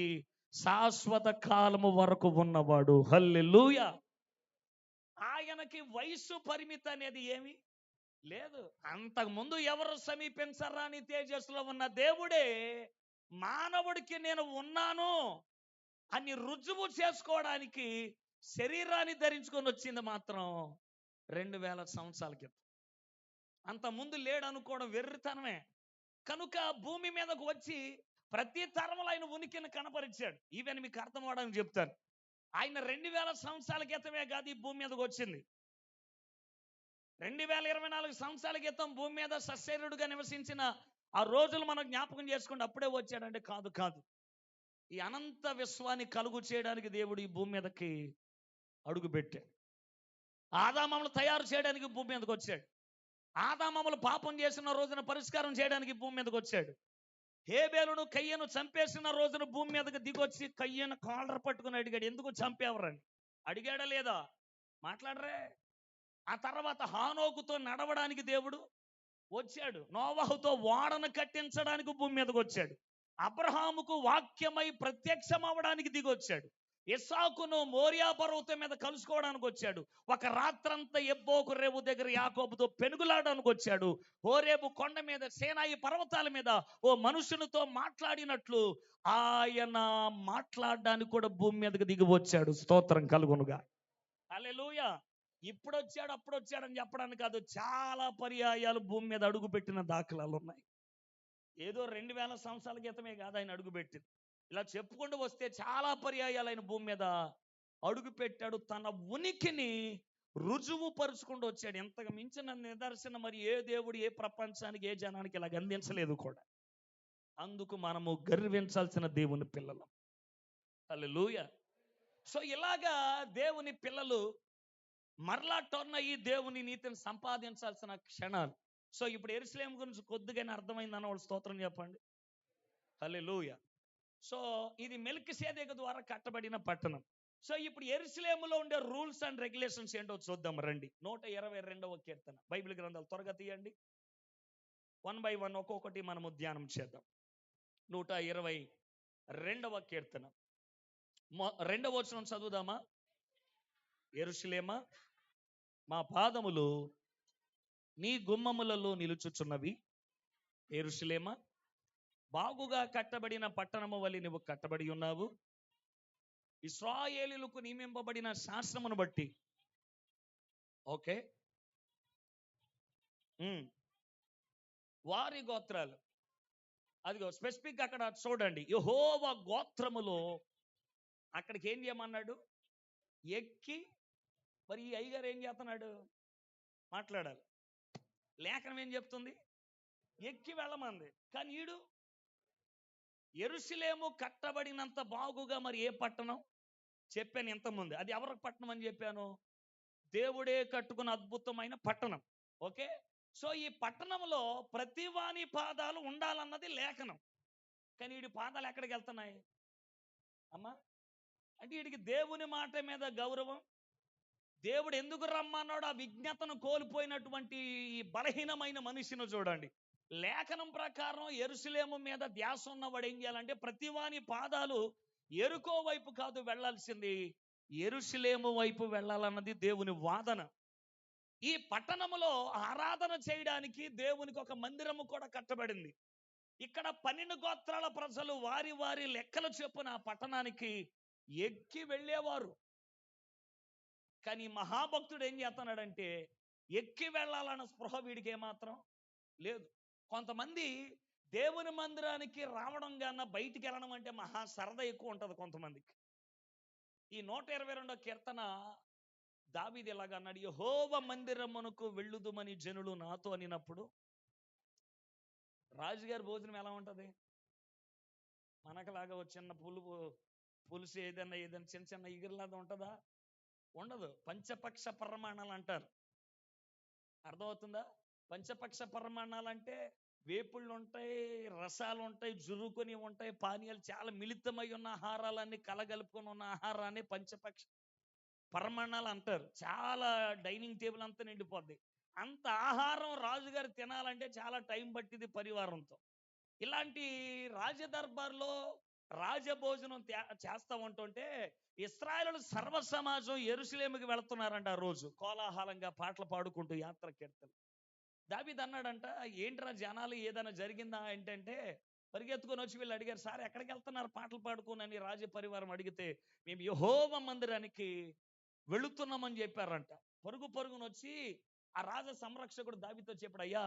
Speaker 2: శాశ్వత కాలము వరకు ఉన్నవాడు. హల్లెలూయా. ఆయనకి వయసు పరిమితి అనేది ఏమి లేదు. అంతకుముందు ఎవరు సమీపించరాని తేజస్సులో ఉన్న దేవుడే మానవుడికి నేను ఉన్నాను అని రుజువు చేసుకోవడానికి శరీరాన్ని ధరించుకొని వచ్చింది మాత్రం 2000 సంవత్సరాల క్రితం. అంత ముందు లేడు అనుకోవడం వెర్రితనమే. కనుక భూమి మీదకు వచ్చి ప్రతి తరంలో ఆయన ఉనికిని కనపరిచాడు. ఈవెన్ మీకు అర్థం అవడానికి చెప్తాను. ఆయన 2000 సంవత్సరాల క్రితమే కాదు ఈ భూమి మీదకి వచ్చింది. 2024 సంవత్సరాల క్రితం భూమి మీద సశరీరుడుగా నివసించిన ఆ రోజులు మనం జ్ఞాపకం చేసుకుంటే అప్పుడే వచ్చాడంటే కాదు కాదు. ఈ అనంత విశ్వాన్ని కలుగు చేయడానికి దేవుడు ఈ భూమి మీదకి అడుగు పెట్టాడు. ఆదామములు తయారు చేయడానికి భూమి మీదకి వచ్చాడు. ఆదామములు పాపం చేసిన రోజున పరిష్కారం చేయడానికి భూమి మీదకి వచ్చాడు. హేబేలును కయ్యను చంపేసిన రోజున భూమి మీదకి దిగొచ్చి కయ్యను కాలర్ పట్టుకుని అడిగాడు, ఎందుకు చంపేవరని. అడిగాడా లేదా? మాట్లాడరే. ఆ తర్వాత హానోకుతో నడవడానికి దేవుడు వచ్చాడు. నోవహుతో ఓడను కట్టించడానికి భూమి మీదకి వచ్చాడు. అబ్రహాముకు వాక్యమై ప్రత్యక్షం అవ్వడానికి దిగొచ్చాడు. ఇస్సాకును మోరియా పర్వతం మీద కలుసుకోవడానికి వచ్చాడు. ఒక రాత్రంతా ఎబ్బోకు రేవు దగ్గర యాకోబుతో పెనుగులాడడానికి వచ్చాడు. హోరేబు కొండ మీద, సేనాయి పర్వతాల మీద ఓ మనుషునితో మాట్లాడినట్లు ఆయన మాట్లాడడానికి కూడా భూమి మీదకి దిగి వచ్చాడు. స్తోత్రం కలుగునుగా. హల్లెలూయా. ఇప్పుడు వచ్చాడు అప్పుడు వచ్చాడని చెప్పడానికి కాదు, చాలా పర్యాయాలు భూమి మీద అడుగు పెట్టిన దాఖలాలు ఉన్నాయి. ఏదో 2000 సంవత్సరాల క్రితమే కాదు ఆయన అడుగు పెట్టింది. ఇలా చెప్పుకుంటూ వస్తే చాలా పర్యాయాలు ఆయన భూమి మీద అడుగు పెట్టాడు. తన ఉనికిని రుజువు పరుచుకుంటూ వచ్చాడు. ఎంతగా మించిన నిదర్శనం మరి ఏ దేవుడు ఏ ప్రపంచానికి ఏ జనానికి ఇలాగ అందించలేదు కూడా. అందుకు మనము గర్వించాల్సిన దేవుని పిల్లలు. హల్లెలూయా. సో ఇలాగా దేవుని పిల్లలు మరలా టర్న్ అయ్యి దేవుని నీతిని సంపాదించాల్సిన క్షణాలు. సో ఇప్పుడు యెరూషలేము గురించి కొద్దిగానే అర్థమైంది అన్న వాళ్ళు స్తోత్రం చెప్పండి. హల్లెలూయా. సో ఇది మెల్కీసెదెకు ద్వారా కట్టబడిన పట్టణం. సో ఇప్పుడు యెరూషలేములో ఉండే రూల్స్ అండ్ రెగ్యులేషన్స్ ఏంటో చూద్దాం రండి. 122వ కీర్తన. బైబిల్ గ్రంథాలు త్వరగా తీయండి. 1 by 1 ఒక్కొక్కటి మనము ధ్యానం చేద్దాం. 122వ కీర్తన 2వ వచనం చదువుదామా? యెరూషలేమా, మా పాదములు నీ గుమ్మములలో నిలుచుచున్నవి. యెరూషలేమా, బాగుగా కట్టబడిన పట్టణము వలె నువ్వు కట్టబడి ఉన్నావు. ఇశ్రాయేలీయులకు నియమింపబడిన శాసనమును బట్టి. ఓకే, వారి గోత్రాలు, అదిగో స్పెసిఫిక్ అక్కడ చూడండి. యెహోవా గోత్రములో అక్కడికి ఏం చేయమన్నాడు? ఎక్కి. మరి ఈ అయ్యగారు ఏం చేస్తున్నాడు? మాట్లాడాలి. లేఖనం ఏం చెప్తుంది? ఎక్కి వెళ్ళమంది. కానీ ఈడు యెరూషలేము కట్టబడినంత బాగుగా మరి ఏ పట్టణం చెప్పాను ఇంతకుముందు. అది ఎవరి పట్టణం అని చెప్పాను? దేవుడే కట్టుకున్న అద్భుతమైన పట్టణం. ఓకే. సో ఈ పట్టణంలో ప్రతి వాని పాదాలు ఉండాలన్నది లేఖనం. కానీ వీడి పాదాలు ఎక్కడికి వెళ్తున్నాయి అమ్మా? అంటే వీడికి దేవుని మాట మీద గౌరవం, దేవుడు ఎందుకు రమ్మన్నాడు ఆ విజ్ఞతను కోల్పోయినటువంటి ఈ బలహీనమైన మనిషిని చూడండి. లేఖనం ప్రకారం యెరూషలేము మీద ధ్యాస ఉన్నవాడు ఏం చేయాలంటే ప్రతివాని పాదాలు యెరికో వైపు కాదు వెళ్ళాల్సింది, యెరూషలేము వైపు వెళ్ళాలన్నది దేవుని వాదన. ఈ పట్టణములో ఆరాధన చేయడానికి దేవునికి ఒక మందిరము కూడా కట్టబడింది. ఇక్కడ 12 గోత్రాల ప్రజలు వారి వారి లెక్కల చొప్పున ఆ పట్టణానికి ఎక్కి వెళ్ళేవారు. కానీ మహాభక్తుడు ఏం చేస్తున్నాడంటే ఎక్కి వెళ్ళాలన్న స్పృహ వీడికి ఏమాత్రం లేదు. కొంతమంది దేవుని మందిరానికి రావడం కన్నా బయటికి వెళ్ళడం అంటే మహా సరదా ఎక్కువ ఉంటుంది కొంతమందికి. ఈ 122వ కీర్తన దావీదు ఇలాగ అన్నాడు, యెహోవా మందిరమునకు వెళ్ళుదుమని జనులు నాతో అనినప్పుడు. రాజుగారి భోజనం ఎలా ఉంటుంది? మనకులాగా చిన్న పులుసు ఏదైనా చిన్న చిన్న ఇగురులాగా ఉంటుందా? ఉండదు. పంచపక్ష పరమాణాలు అంటారు. అర్థమవుతుందా? పంచపక్ష పరమాణాలు అంటే వేపుళ్ళు ఉంటాయి, రసాలు ఉంటాయి, జురుకొని ఉంటాయి, పానీయాలు, చాలా మిళితమై ఉన్న ఆహారాలన్నీ కలగలుపుకొని ఉన్న ఆహారాన్ని పంచపక్ష పరమాణాలు అంటారు. చాలా డైనింగ్ టేబుల్ అంతా నిండిపోద్ది. అంత ఆహారం రాజుగారు తినాలంటే చాలా టైం పట్టింది పరివారంతో. ఇలాంటి రాజదర్బార్లో రాజభోజనం చేస్తా ఉంటుంటే ఇశ్రాయేలు సర్వ సమాజం యెరూషలేముకి వెళుతున్నారంట. ఆ రోజు కోలాహలంగా పాటలు పాడుకుంటూ యాత్ర కీర్తన. దావీదు అన్నాడంట, ఏంట్రా జనాలు ఏదైనా జరిగిందా ఏంటంటే పరిగెత్తుకొని వచ్చి వీళ్ళు అడిగారు, సార్ ఎక్కడికి వెళ్తున్నారు పాటలు పాడుకోనని రాజ పరివారం అడిగితే మేము యెహోవా మందిరానికి వెళుతున్నామని చెప్పారంట. పరుగు పరుగున వచ్చి ఆ రాజ సంరక్షకుడు దావీదుతో చెప్పాడు, అయ్యా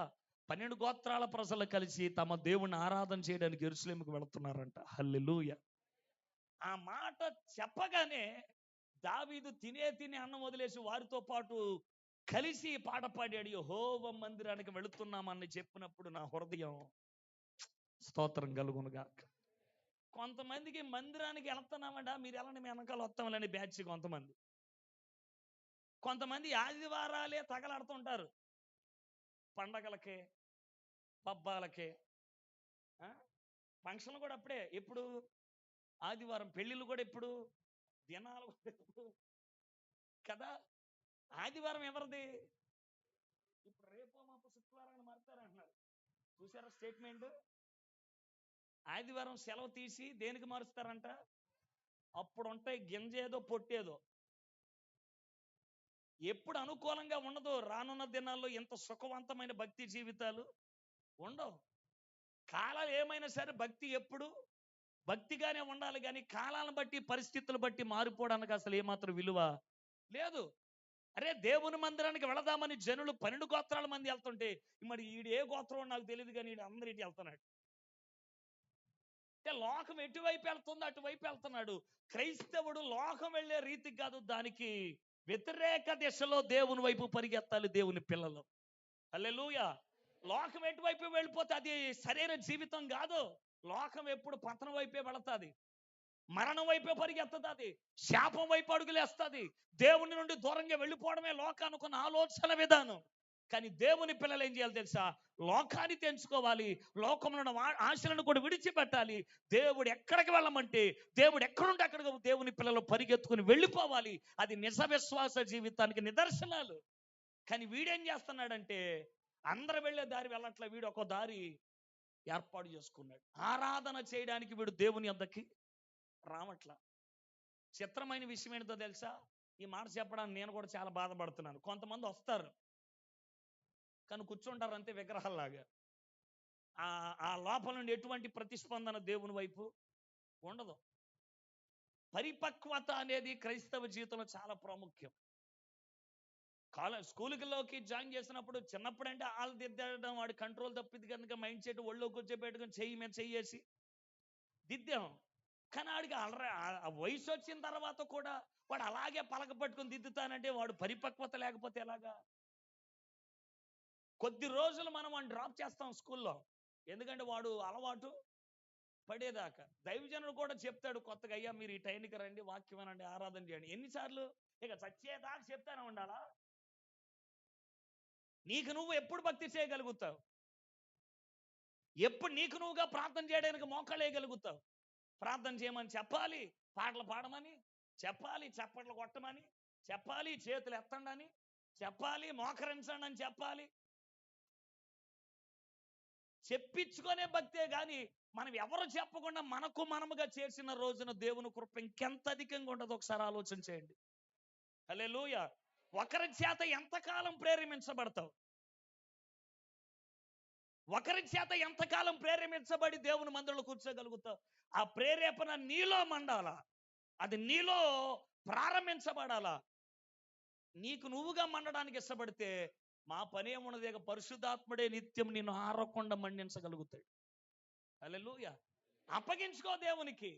Speaker 2: 12 గోత్రాల ప్రజలు కలిసి తమ దేవుణ్ణి ఆరాధన చేయడానికి యెరూషలేముకు వెళుతున్నారంట. హల్లెలూయా. ఆ మాట చెప్పగానే దావీదు తిని అన్నం వదిలేసి వారితో పాటు కలిసి పాట పాడాడు. యెహోవా మందిరానికి వెళుతున్నామని చెప్పినప్పుడు నా హృదయం స్తోత్రం కలుగునుగాక. కొంతమందికి మందిరానికి వెళ్తున్నామంట, మీరు వెళ్ళండి మీ వెనకాల వస్తామని బ్యాచ్. కొంతమంది ఆదివారాలే తగలాడుతుంటారు, పండగలకే పబ్బాలకే. ఫంక్షన్లు కూడా అప్పుడే, ఎప్పుడు ఆదివారం. పెళ్ళిళ్ళు కూడా ఎప్పుడు, దినాలు కూడా ఎప్పుడు కదా. ఆదివారం ఎవరిది? ఇప్పుడు రేపో మాపు శుక్రవారాన్ని మారుతారంటున్నారు, చూసారా స్టేట్మెంట్? ఆదివారం సెలవు తీసి దేనికి మారుస్తారంట? అప్పుడు ఉంటాయి గింజేదో పొట్టేదో. ఎప్పుడు అనుకూలంగా ఉండదు. రానున్న దినాల్లో ఎంత సుఖవంతమైన భక్తి జీవితాలు ఉండవు. కాలాలు ఏమైనా సరే భక్తి ఎప్పుడు భక్తిగానే ఉండాలి, కానీ కాలాలను బట్టి పరిస్థితులు బట్టి మారిపోవడానికి అసలు ఏమాత్రం విలువ లేదు. అరే దేవుని మందిరానికి వెళదామని జనులు 12 గోత్రాల మంది వెళ్తుంటే, మరి ఈడు ఏ గోత్రం నాకు తెలియదు కానీ ఈడు అందరి ఇటు వెళ్తున్నాడు. అంటే లోకం ఎటువైపు వెళ్తుందో అటువైపు వెళ్తున్నాడు. క్రైస్తవుడు లోకం వెళ్ళే రీతికి కాదు, దానికి వ్యతిరేక దిశలో దేవుని వైపు పరిగెత్తాలి దేవుని పిల్లలు. హల్లెలూయా. లోకం ఎటువైపు వెళ్ళిపోతే అది సరైన జీవితం కాదు. లోకం ఎప్పుడు పతనం వైపే వెళతాది, మరణం వైపే పరిగెత్తది, శాపం వైపు అడుగులేస్తుంది. దేవుని నుండి దూరంగా వెళ్ళిపోవడమే లోకానుకున్న ఆలోచన విధానం. కానీ దేవుని పిల్లలు ఏం చేయాలి తెలుసా? లోకాన్ని తెంచుకోవాలి, లోకంలో ఆశలను కూడా విడిచిపెట్టాలి. దేవుడు ఎక్కడికి వెళ్ళమంటే, దేవుడు ఎక్కడుంటే అక్కడికి దేవుని పిల్లలు పరిగెత్తుకుని వెళ్ళిపోవాలి. అది నిజ విశ్వాస జీవితానికి నిదర్శనాలు. కానీ వీడేం చేస్తున్నాడంటే, అందరూ వెళ్ళే దారి వెళ్ళట్లే, వీడు ఒక దారి ఏర్పాటు చేసుకున్నాడు. ఆరాధన చేయడానికి వీడు దేవుని వద్దకి రావట్లా. చిత్రమైన విషయం ఏంటో తెలుసా? ఈ మాట చెప్పడానికి నేను కూడా చాలా బాధపడుతున్నాను. కొంతమంది వస్తారు కానీ కూర్చుంటారు అంతే విగ్రహాల్లాగా. ఆ లోపల నుండి ఎటువంటి ప్రతిస్పందన దేవుని వైపు ఉండదు. పరిపక్వత అనేది క్రైస్తవ జీవితంలో చాలా ప్రాముఖ్యం. స్కూల్లోకి జాయిన్ చేసినప్పుడు, చిన్నప్పుడు అంటే వాళ్ళు దిద్దడం, వాడి కంట్రోల్ తప్పిద్ది కనుక మైండ్ సెట్ ఒళ్ళో కూర్చోబెట్టుకుని చెయ్యి మీద చెయ్యేసి దిద్దాం. కానీ వాడికి ఆ వయసు వచ్చిన తర్వాత కూడా వాడు అలాగే పలక పట్టుకుని దిద్దుతానంటే వాడు పరిపక్వత లేకపోతే ఎలాగా? కొద్ది రోజులు మనం వాడిని డ్రాప్ చేస్తాం స్కూల్లో, ఎందుకంటే వాడు అలవాటు పడేదాకా. దైవజనుడు కూడా చెప్తాడు కొత్తగా, అయ్యా మీరు ఈ టైంకి రండి, వాక్యం అనండి, ఆరాధన చేయండి. ఎన్నిసార్లు? ఇక చచ్చేదాకా చెప్తానే ఉండాలా? నీకు నువ్వు ఎప్పుడు భక్తి చేయగలుగుతావు? ఎప్పుడు నీకు నువ్వుగా ప్రార్థన చేయడానికి మోకాళ్ళు వేయగలుగుతావు? ప్రార్థన చేయమని చెప్పాలి, పాటలు పాడమని చెప్పాలి, చప్పట్లు కొట్టమని చెప్పాలి, చేతులు ఎత్తండి అని చెప్పాలి, మోకరించండి అని చెప్పాలి. చెప్పించుకునే భక్తే గాని మనం ఎవరు చెప్పకుండా మనకు మనముగా చేసిన రోజున దేవుని కృప ఇంకెంత అధికంగా ఉండదు ఒకసారి ఆలోచన చేయండి. హల్లెలూయా. ఒకరి చేత ఎంతకాలం ప్రేరేపించబడతావు? ఒకరి చేత ఎంతకాలం ప్రేరేపించబడి దేవుని మందిరంలో కూర్చోగలుగుతావు? ఆ ప్రేరేపణ నీలో మండాలా, అది నీలో ప్రారంభించబడాలా. నీకు నువ్వుగా మండడానికి ఇష్టపడితే మా పని ఏమున్నది? పరిశుద్ధాత్ముడే నిత్యం నిన్ను ఆరకుండా మండించగలుగుతాడు. హల్లెలూయా. అప్పగించుకో దేవునికి.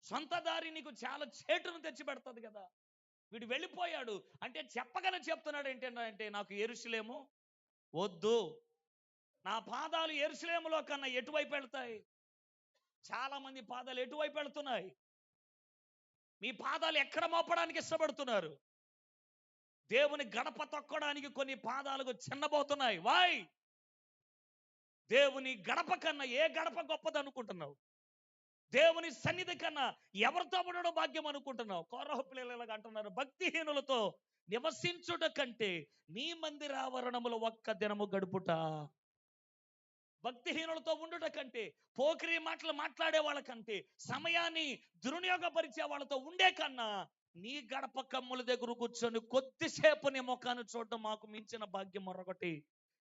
Speaker 2: సొంత దారి నీకు చాలా చేటును తెచ్చి పెడుతుంది కదా. వీడు వెళ్ళిపోయాడు అంటే చెప్పగల చెప్తున్నాడు ఏంటంటే, నాకు యెరూషలేము వద్దు, నా పాదాలు యెరూషలేములో కన్నా ఎటువైపు వెళ్తాయి? చాలా మంది పాదాలు ఎటువైపు వెళ్తున్నాయి? మీ పాదాలు ఎక్కడ మోపడానికి ఇష్టపడుతున్నారు? దేవుని గడప తొక్కడానికి కొన్ని పాదాలకు చిన్నబోతున్నాయి. వాయ్, దేవుని గడప కన్నా ఏ గడప గొప్పది అనుకుంటున్నావు? దేవుని సన్నిధి కన్నా ఎవరితో ఉండడం భాగ్యం అనుకుంటున్నావు? కోరహ పిల్లలుగా అంటున్నారు, భక్తిహీనులతో నివసించుట కంటే నీ మందిరావరణములో ఒక్క దినము గడుపుట. భక్తిహీనులతో ఉండుట కంటే, పోకిరి మాటలు మాట్లాడే వాళ్ళకంటే, సమయాన్ని దుర్వినియోగపరిచే వాళ్ళతో ఉండే కన్నా నీ గడప కమ్ముల దగ్గర కూర్చొని కొద్దిసేపు నీ ముఖాన్ని చూడటం మాకు మించిన భాగ్యం మరొకటి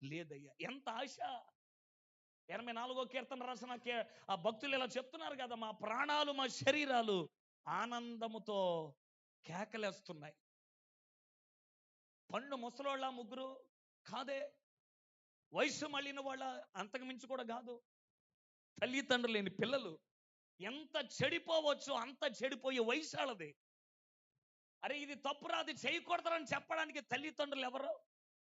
Speaker 2: లేదయ్యా. ఎంత ఆశ! 84వ కీర్తన రాసిన ఆ భక్తులు ఇలా చెప్తున్నారు కదా, మా ప్రాణాలు మా శరీరాలు ఆనందముతో కేకలేస్తున్నాయి. పండు ముసలోళ్ళ ముగ్గురు కాదే, వయసు మళ్ళిన వాళ్ళ అంతకు మించి కూడా కాదు. తల్లిదండ్రులు లేని పిల్లలు ఎంత చెడిపోవచ్చు అంత చెడిపోయే వయసు వాళ్ళది. అరే ఇది తప్పురా, అది చేయకూడదని చెప్పడానికి తల్లిదండ్రులు ఎవరు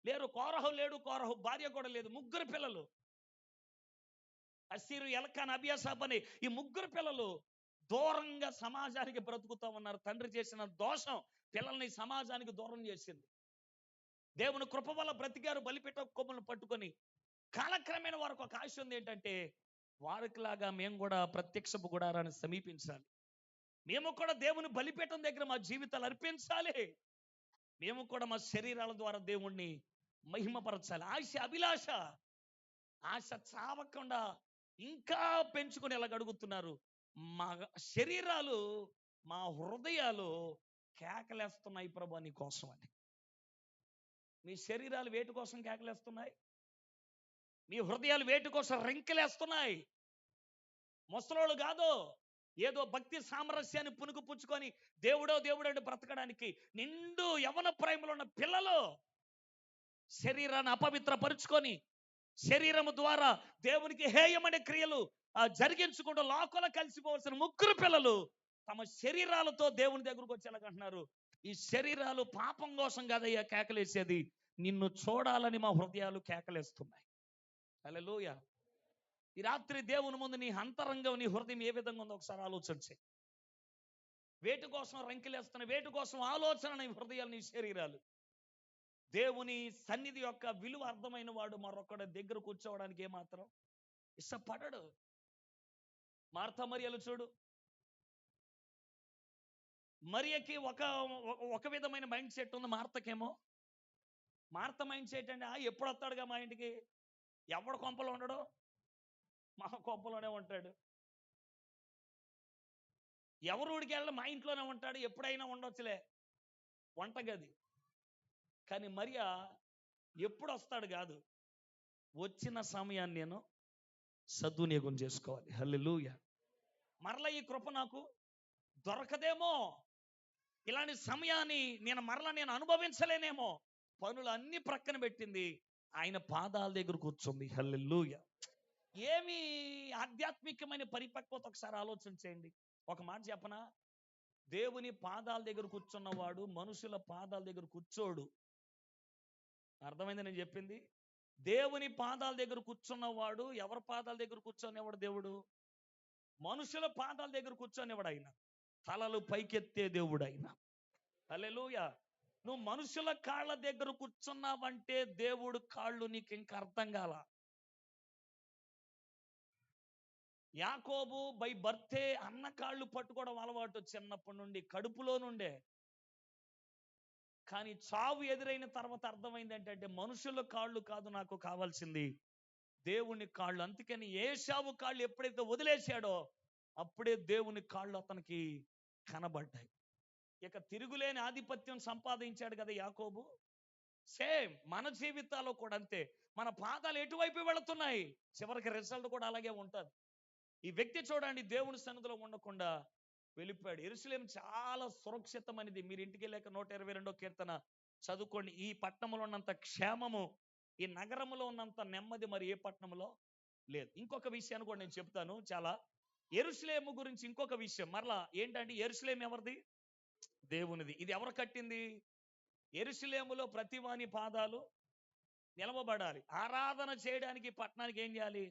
Speaker 2: లేరు. కోరహు లేడు, కోరహు భార్య కూడా లేదు. ముగ్గురు పిల్లలు, అసీరు, ఎల్కాన్, అబియాసాబ్ అని ఈ ముగ్గురు పిల్లలు దూరంగా సమాజానికి బ్రతుకుతా ఉన్నారు. తండ్రి చేసిన దోషం పిల్లల్ని సమాజానికి దూరం చేసింది. దేవుని కృప వల్ల బ్రతికారు, బలిపీఠ కొమ్ములను పట్టుకొని. కాలక్రమేణ వారికి ఒక ఆశ ఉంది, ఏంటంటే వారికిలాగా మేము కూడా ప్రత్యక్షపు గుడారాన్ని సమీపించాలి, మేము కూడా దేవుని బలిపీఠం దగ్గర మా జీవితాలు అర్పించాలి, మేము కూడా మా శరీరాల ద్వారా దేవుణ్ణి మహిమపరచాలి. ఆశ, అభిలాష, ఆశ చావకుండా ఇంకా పెంచుకొని ఎలా గడుగుతున్నారు. మా శరీరాలు, మా హృదయాలు కేకలేస్తున్నాయి ప్రభు నీ కోసం అని. మీ శరీరాలు వేటి కోసం కేకలేస్తున్నాయి? మీ హృదయాలు వేటి కోసం రెంకెలేస్తున్నాయి? ముసలోళ్ళు కాదు, ఏదో భక్తి సామరస్యాన్ని పునుకు పుచ్చుకొని దేవుడో దేవుడు బ్రతకడానికి నిండు యవన ప్రేమలో ఉన్న పిల్లలు శరీరాన్ని అపవిత్రపరుచుకొని శరీరము ద్వారా దేవునికి హేయమైన క్రియలు జరిగించుకుంటూ లోకంలో కలిసిపోవలసిన ముగ్గురు పిల్లలు తమ శరీరాలతో దేవుని దగ్గరకు వచ్చేలాగంటున్నారు. ఈ శరీరాలు పాపం కోసం కాదయ్యా కేకలేసేది, నిన్ను చూడాలని మా హృదయాలు కేకలేస్తున్నాయి. హల్లెలూయా. ఈ రాత్రి దేవుని ముందు నీ అంతరంగం, నీ హృదయం ఏ విధంగా ఉందో ఒకసారి ఆలోచించే. వేటి కోసం రంకిలేస్తున్న, వేటి కోసం ఆలోచన నీ హృదయాలు, నీ శరీరాలు. దేవుని సన్నిధి యొక్క విలువ అర్థమైన వాడు మరొకటి దగ్గర కూర్చోవడానికి ఏమాత్రం ఇష్టపడడు. మార్తా మరియలు చూడు, మరియకి ఒక విధమైన మైండ్ సెట్ ఉంది, మార్తకేమో మార్త మైండ్ సెట్ అంటే ఎప్పుడు వస్తాడుగా మా ఇంటికి, ఎవడు కొంపలో ఉండడు, మా కొంపలోనే ఉంటాడు. ఎవరు ఊడికి వెళ్ళి మా ఇంట్లోనే ఉంటాడు, ఎప్పుడైనా ఉండొచ్చులే వంటగది. కానీ మరియా ఎప్పుడు వస్తాడు కాదు, వచ్చిన సమయాన్ని నేను సద్వినియోగం చేసుకోవాలి. హల్లెలూయా. మరలా ఈ కృప నాకు దొరకదేమో, ఇలాంటి సమయాన్ని నేను అనుభవించలేనేమో, పనులు అన్ని ప్రక్కన పెట్టింది, ఆయన పాదాల దగ్గర కూర్చుంది. హల్లెలూయా. ఏమి ఆధ్యాత్మికమైన పరిపక్వత ఒకసారి ఆలోచన చేయండి. ఒక మాట చెప్పనా, దేవుని పాదాల దగ్గర కూర్చున్నవాడు మనుషుల పాదాల దగ్గర కూర్చోడు. అర్థమైంది నేను చెప్పింది? దేవుని పాదాల దగ్గర కూర్చున్నవాడు ఎవరి పాదాల దగ్గర కూర్చొనేవాడు? దేవుడు మనుషుల పాదాల దగ్గర కూర్చొనేవాడు. ఆయన తలలు పైకెత్తే దేవుడు ఆయన. హల్లెలూయా. నువ్వు మనుషుల కాళ్ళ దగ్గర కూర్చున్నావంటే దేవుడు కాళ్ళు నీకు ఇంకా అర్థం కాల. యాకోబు బై బర్తే అన్న కాళ్ళు పట్టుకోవడం అలవాటు చిన్నప్పటి నుండి, కడుపులో నుండే. కానీ చావు ఎదురైన తర్వాత అర్థమైంది ఏంటంటే మనుషుల కాళ్ళు కాదు నాకు కావాల్సింది, దేవుని కాళ్ళు. అందుకని ఏశావు కాళ్ళు ఎప్పుడైతే వదిలేశాడో అప్పుడే దేవుని కాళ్ళు అతనికి కనబడ్డాయి. ఇక తిరుగులేని ఆధిపత్యం సంపాదించాడు కదా యాకోబు. సేమ్ మన జీవితాల్లో కూడా అంతే. మన పాదాలు ఎటువైపు వెళుతున్నాయి, చివరికి రిజల్ట్ కూడా అలాగే ఉంటుంది. ఈ వ్యక్తి చూడండి, దేవుని సన్నిధిలో ఉండకుండా వెళ్ళిపోయాడు. యెరూషలేము చాలా సురక్షితమైనది. మీరు ఇంటికి వెళ్ళాక 122వ కీర్తన చదువుకోండి. ఈ పట్టణంలో ఉన్నంత క్షేమము, ఈ నగరంలో ఉన్నంత నెమ్మది మరి ఏ పట్టణంలో లేదు. ఇంకొక విషయాన్ని కూడా నేను చెప్తాను. చాలా యెరూషలేము గురించి ఇంకొక విషయం మరలా ఏంటంటే, యెరూషలేము ఎవరిది? దేవునిది. ఇది ఎవరు కట్టింది? యెరూషలేములో ప్రతివాని పాదాలు నిలవబడాలి. ఆరాధన చేయడానికి పట్టణానికి ఏం చేయాలి?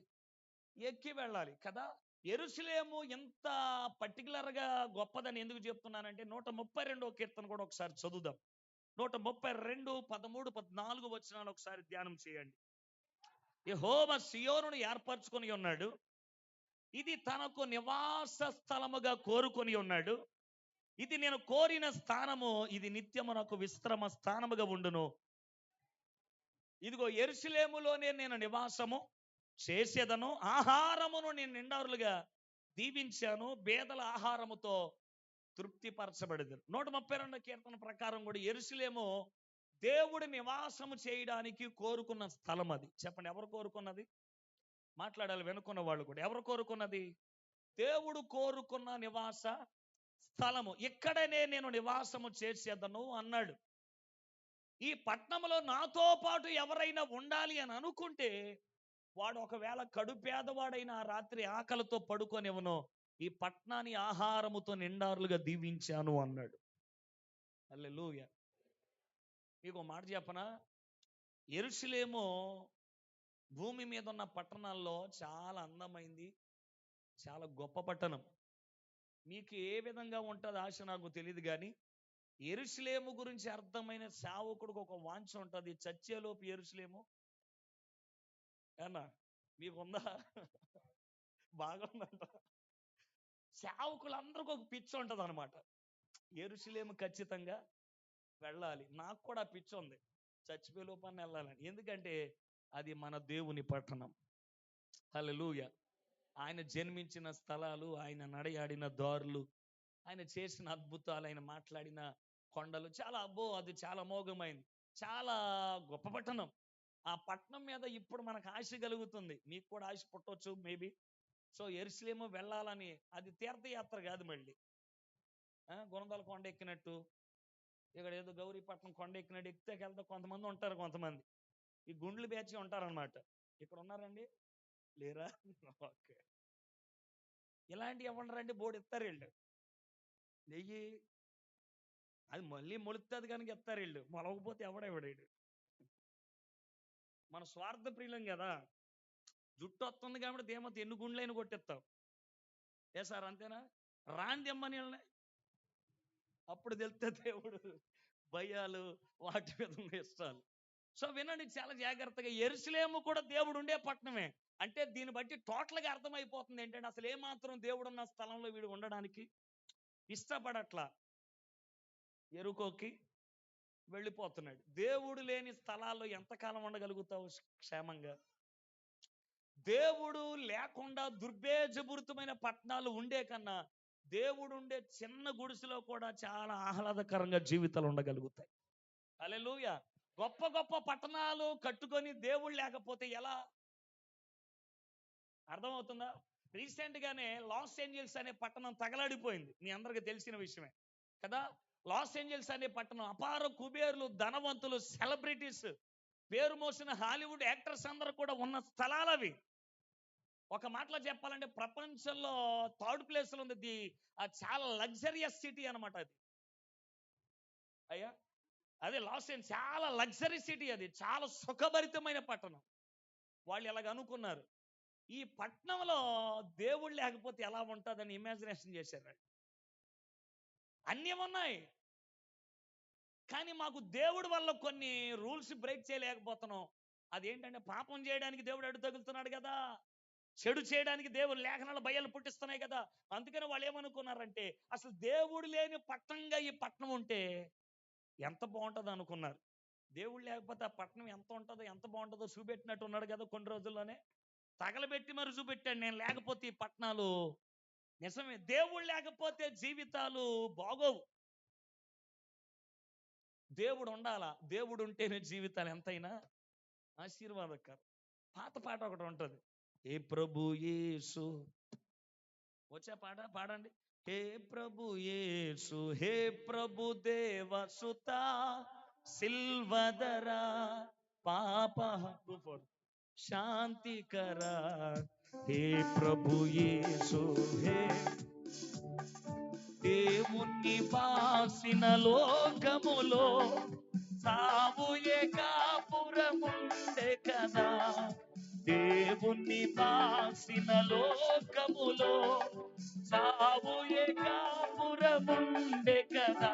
Speaker 2: ఎక్కి వెళ్ళాలి కదా. యెరూషలేము ఎంత పర్టికులర్గా గొప్పదని ఎందుకు చెప్తున్నానంటే 132వ కీర్తన కూడా ఒకసారి చదువుదాం. 132, 13, 14 వచనాలు ఒకసారి ధ్యానం చేయండి. యెహోవా సియోనును ఏర్పరచుకొని ఉన్నాడు, ఇది తనకు నివాస స్థలముగా కోరుకొని ఉన్నాడు. ఇది నేను కోరిన స్థానము, ఇది నిత్యము నాకు విశ్రమ స్థానముగా ఉండును. ఇదిగో యెరూషలేములోనే నేను నివాసము చేసేదను, ఆహారమును నేను నిండారులుగా దీవించాను, బేదల ఆహారముతో తృప్తిపరచబడేది. 132వ కీర్తన ప్రకారం కూడా యెరూషలేము దేవుడి నివాసము చేయడానికి కోరుకున్న స్థలం అది. చెప్పండి, ఎవరు కోరుకున్నది? మాట్లాడాలి వెనుకున్న వాళ్ళు కూడా. ఎవరు కోరుకున్నది? దేవుడు కోరుకున్న నివాస స్థలము. ఇక్కడనే నేను నివాసము చేసేదను అన్నాడు. ఈ పట్టణంలో నాతో పాటు ఎవరైనా ఉండాలి అని అనుకుంటే వాడు ఒకవేళ కడు పేదవాడైన ఆ రాత్రి ఆకలితో పడుకొనివ్వను, ఈ పట్టణాన్ని ఆహారముతో నిండారులుగా దీవించాను అన్నాడు. హల్లెలూయా. మీకు మాట చెప్పనా, యెరూషలేము భూమి మీద ఉన్న పట్టణాల్లో చాలా అందమైంది, చాలా గొప్ప పట్టణం. మీకు ఏ విధంగా ఉంటుంది ఆశ నాకు తెలియదు, కానీ యెరూషలేము గురించి అర్థమైన సేవకుడికి ఒక వాంఛ ఉంటుంది, చచ్చేలోపు యెరూషలేము ఏనా మీకుందా? బాగుందంట. సేవకులందరికీ ఒక పిచ్చి ఉంటుంది అనమాట, యెరూషలేము ఖచ్చితంగా వెళ్ళాలి. నాకు కూడా పిచ్చి ఉంది, చచ్చిపోయే లోపాన్ని వెళ్ళాలని. ఎందుకంటే అది మన దేవుని పట్టణం. హల్లెలూయా. ఆయన జన్మించిన స్థలాలు, ఆయన నడయాడిన దారులు, ఆయన చేసిన అద్భుతాలు, ఆయన మాట్లాడిన కొండలు, చాలా అది చాలా అమోఘమైంది, చాలా గొప్ప పట్టణం. ఆ పట్టణం మీద ఇప్పుడు మనకు ఆశ కలుగుతుంది, మీకు కూడా ఆశ పుట్టవచ్చు మేబీ. సో యెరూషలేము వెళ్ళాలని, అది తీర్థయాత్ర కాదు మళ్ళీ. గుణదల కొండ ఎక్కినట్టు, ఇక్కడ ఏదో గౌరీపట్నం కొండ ఎక్కినట్టు ఎక్కితే వెళ్తే కొంతమంది ఉంటారు, కొంతమంది ఈ గుండ్లు బ్యాచి ఉంటారనమాట. ఇక్కడ ఉన్నారండి, లేరా? ఓకే. ఇలాంటి ఎవరండి, బోర్డు ఇస్తారు వీళ్ళు, నెయ్యి అది మళ్ళీ మొలుస్తుంది కనుక ఇస్తారు వీళ్ళు, మొలవకపోతే ఎవడేవాడు. మన స్వార్థ ప్రియులం కదా, జుట్టు వస్తుంది కాబట్టి దేమతో ఎన్ని గుండ్లైన కొట్టిస్తాం. ఏ సార్ అంతేనా? రాంది అమ్మని అప్పుడు తెలుస్తే దేవుడు భయాలు, వాటి విధంగా ఇష్టాలు. సో వినండి చాలా జాగ్రత్తగా, యెరూషలేము కూడా దేవుడు ఉండే పట్టణమే. అంటే దీన్ని బట్టి టోటల్గా అర్థమైపోతుంది ఏంటంటే, అసలు ఏమాత్రం దేవుడు ఉన్న స్థలంలో వీడు ఉండడానికి ఇష్టపడట్లా, ఎరుకోకి వెళ్ళిపోతున్నాడు. దేవుడు లేని స్థలాల్లో ఎంతకాలం ఉండగలుగుతావు క్షేమంగా? దేవుడు లేకుండా దుర్భేజపూరితమైన పట్టణాలు ఉండే కన్నా దేవుడు ఉండే చిన్న గుడిసెలో కూడా చాలా ఆహ్లాదకరంగా జీవితాలు ఉండగలుగుతాయి. హల్లెలూయా. గొప్ప గొప్ప పట్టణాలు కట్టుకొని దేవుడు లేకపోతే ఎలా? అర్థమవుతుందా? రీసెంట్ గానే లాస్ ఏంజల్స్ అనే పట్టణం తగలాడిపోయింది, మీ అందరికి తెలిసిన విషయమే కదా. లాస్ ఏంజల్స్ అనే పట్టణం అపార కుబేర్లు, ధనవంతులు, సెలబ్రిటీస్, పేరు మోసిన హాలీవుడ్ యాక్టర్స్ అందరూ కూడా ఉన్న స్థలాలు అవి. ఒక మాటలో చెప్పాలంటే ప్రపంచంలో థర్డ్ ప్లేస్ లో ఉంది. చాలా లగ్జరియస్ సిటీ అనమాట అది. అయ్యా అదే లాస్ ఏంజల్స్ చాలా లగ్జరీ సిటీ, అది చాలా సుఖభరితమైన పట్టణం. వాళ్ళు ఎలాగ అనుకున్నారు, ఈ పట్టణంలో దేవుడు లేకపోతే ఎలా ఉంటుందని ఇమాజినేషన్ చేశారు. అన్నీ ఉన్నాయి, కానీ మాకు దేవుడి వల్ల కొన్ని రూల్స్ బ్రేక్ చేయలేకపోతున్నాం. అదేంటంటే పాపం చేయడానికి దేవుడు అడ్డు తగులుతున్నాడు కదా, చెడు చేయడానికి దేవుడు లేఖనాలు భయాలు పుట్టిస్తున్నాయి కదా. అందుకని వాళ్ళు ఏమనుకున్నారంటే, అసలు దేవుడు లేని పట్టణంగా ఈ పట్టణం ఉంటే ఎంత బాగుంటుందో అనుకున్నారు. దేవుడు లేకపోతే ఆ పట్టణం ఎంత ఉంటుందో, ఎంత బాగుంటుందో చూపెట్టినట్టు ఉన్నాడు కదా. కొన్ని రోజుల్లోనే తగలబెట్టి మరి చూపెట్టాడు, నేను లేకపోతే ఈ పట్టణాలు. నిజమే, దేవుడు లేకపోతే జీవితాలు బాగోవు, దేవుడు ఉండాలా. దేవుడు ఉంటేనే జీవితాలు ఎంతైనా ఆశీర్వాదకరం. పాత పాట ఒకటి ఉంటుంది, హే ప్రభు యేసు, వచ్చే పాట పాడండి. హే ప్రభు యేసు, హే ప్రభు దేవ సుత, సిల్వదరా పాప శాంతికర. హే ప్రభు యేసు, హే దేవుణ్ణి బాసిన లోకములో సావు ఏకాపురముండే కదా. దేవుణ్ణి బాసిన లోకములో సావు ఏకాపురముండే కదా.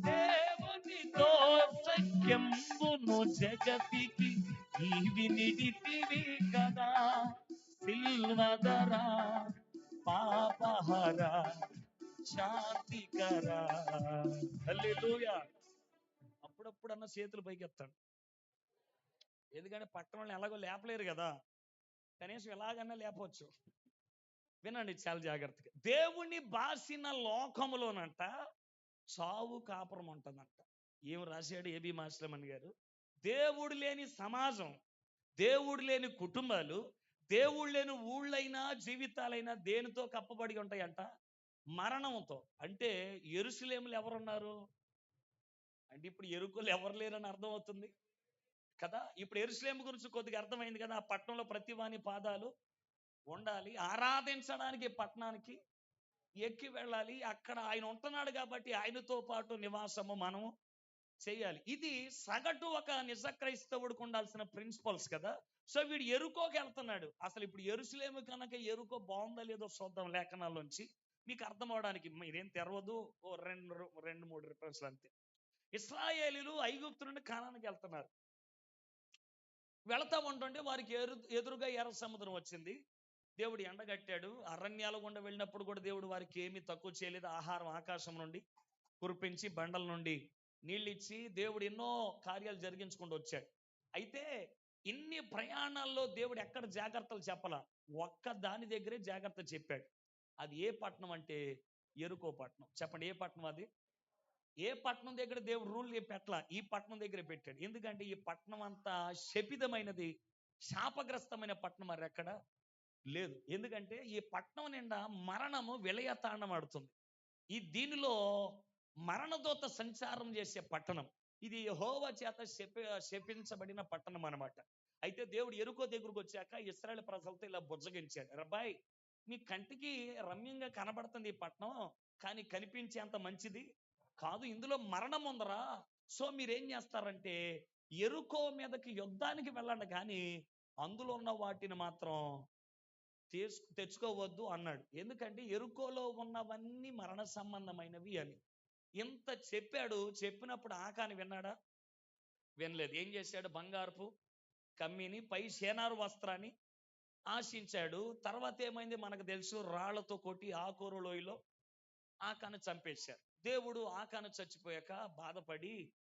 Speaker 2: దేవునితో సఖ్యంబును జగతికి నీవి నిడితివి కదా. సిల్వదరా పాపహర శాంతికర. హల్లెలూయా. అప్పుడప్పుడన్నా చేతులు పైకి ఎత్తాడు, ఎందుకంటే పట్టణంలో ఎలాగో లేపలేరు కదా, కనీసం ఎలాగన్నా లేపవచ్చు. వినండి చాలా జాగ్రత్తగా, దేవుణ్ణి బాసిన లోకములోనంట చావు కాపురం ఉంటుందంట. ఏం రాశాడు ఏబి మాస్లమన్ గారు? దేవుడు లేని సమాజం, దేవుడు లేని కుటుంబాలు, దేవుడు లేని ఊళ్ళైనా జీవితాలైనా దేనితో కప్పబడి ఉంటాయంట? మరణంతో. అంటే యెరూషలేములో ఎవరున్నారు? అంటే ఇప్పుడు ఎరుకోలు ఎవరు లేరని అర్థం అవుతుంది కదా. ఇప్పుడు యెరూషలేము గురించి కొద్దిగా అర్థమైంది కదా. ఆ పట్టణంలో ప్రతి వాని పాదాలు ఉండాలి, ఆరాధించడానికి పట్టణానికి ఎక్కి వెళ్ళాలి. అక్కడ ఆయన ఉంటున్నాడు కాబట్టి ఆయనతో పాటు నివాసము మనం చేయాలి. ఇది సగటు ఒక నిజ క్రైస్తవుడికి ఉండాల్సిన ప్రిన్సిపల్స్ కదా. సో వీడు ఎరుకోకి వెళ్తున్నాడు. అసలు ఇప్పుడు యెరూషలేము కనుక ఎరుకో బాగుందా లేదో చూద్దాం లేఖనాల్లోంచి, మీకు అర్థం అవడానికి. మీరేం తెరవదు, ఓ రెండు మూడు రిఫరెన్స్లు అంతే. ఇశ్రాయేలీయులు ఐగుప్తు నుండి కానానికి వెళ్తున్నారు. వెళతా ఉంటుంటే వారికి ఎదురుగా ఎర్ర సముద్రం వచ్చింది. దేవుడు ఎండగట్టాడు. అరణ్యాల గుండా వెళ్ళినప్పుడు కూడా దేవుడు వారికి ఏమీ తక్కువ చేయలేదు. ఆహారం ఆకాశం నుండి కురిపించి బండల నుండి నీళ్ళిచ్చి దేవుడు ఎన్నో కార్యాలు జరిగించుకుంటూ వచ్చాడు. అయితే ఇన్ని ప్రయాణాల్లో దేవుడు ఎక్కడ జాగ్రత్తలు చెప్పాల, ఒక్క దాని దగ్గరే జాగ్రత్త చెప్పాడు. అది ఏ పట్టణం అంటే ఎరుకో పట్టణం. చెప్పండి, ఏ పట్టణం అది? ఏ పట్టణం దగ్గర దేవుడు రూల్ పెట్టలా, ఈ పట్టణం దగ్గర పెట్టాడు. ఎందుకంటే ఈ పట్టణం అంతా శపితమైనది, శాపగ్రస్తమైన పట్టణం మరి ఎక్కడ లేదు. ఎందుకంటే ఈ పట్టణం నిండా మరణము విలయతాండం ఆడుతుంది. దీనిలో మరణదూత సంచారం చేసే పట్టణం ఇది. యెహోవా చేత శపించబడిన పట్టణం అన్నమాట. అయితే దేవుడు ఎరుకో దగ్గరకు వచ్చాక ఇశ్రాయేలు ప్రజలతో ఇలా బుజ్జగించాడు. రబ్బాయ్, మీ కంటికి రమ్యంగా కనబడుతుంది ఈ పట్టణం, కానీ కనిపించేంత మంచిది కాదు, ఇందులో మరణం ఉందరా. సో మీరేం చేస్తారంటే ఎరుకో మీదకి యుద్ధానికి వెళ్ళండి, కానీ అందులో ఉన్న వాటిని మాత్రం తెచ్చుకోవద్దు అన్నాడు. ఎందుకంటే ఎరుకోలో ఉన్నవన్నీ మరణ సంబంధమైనవి అని ఇంత చెప్పాడు. చెప్పినప్పుడు ఆకాని విన్నాడా? వినలేదు. ఏం చేశాడు? బంగారపు కమ్మిని, పై సేనారు వస్త్రాన్ని ఆశించాడు. తర్వాత ఏమైంది మనకు తెలుసు. రాళ్లతో కొట్టి ఆకోరు లోయలో ఆకాను చంపేశారు. దేవుడు ఆకాను చచ్చిపోయాక బాధపడి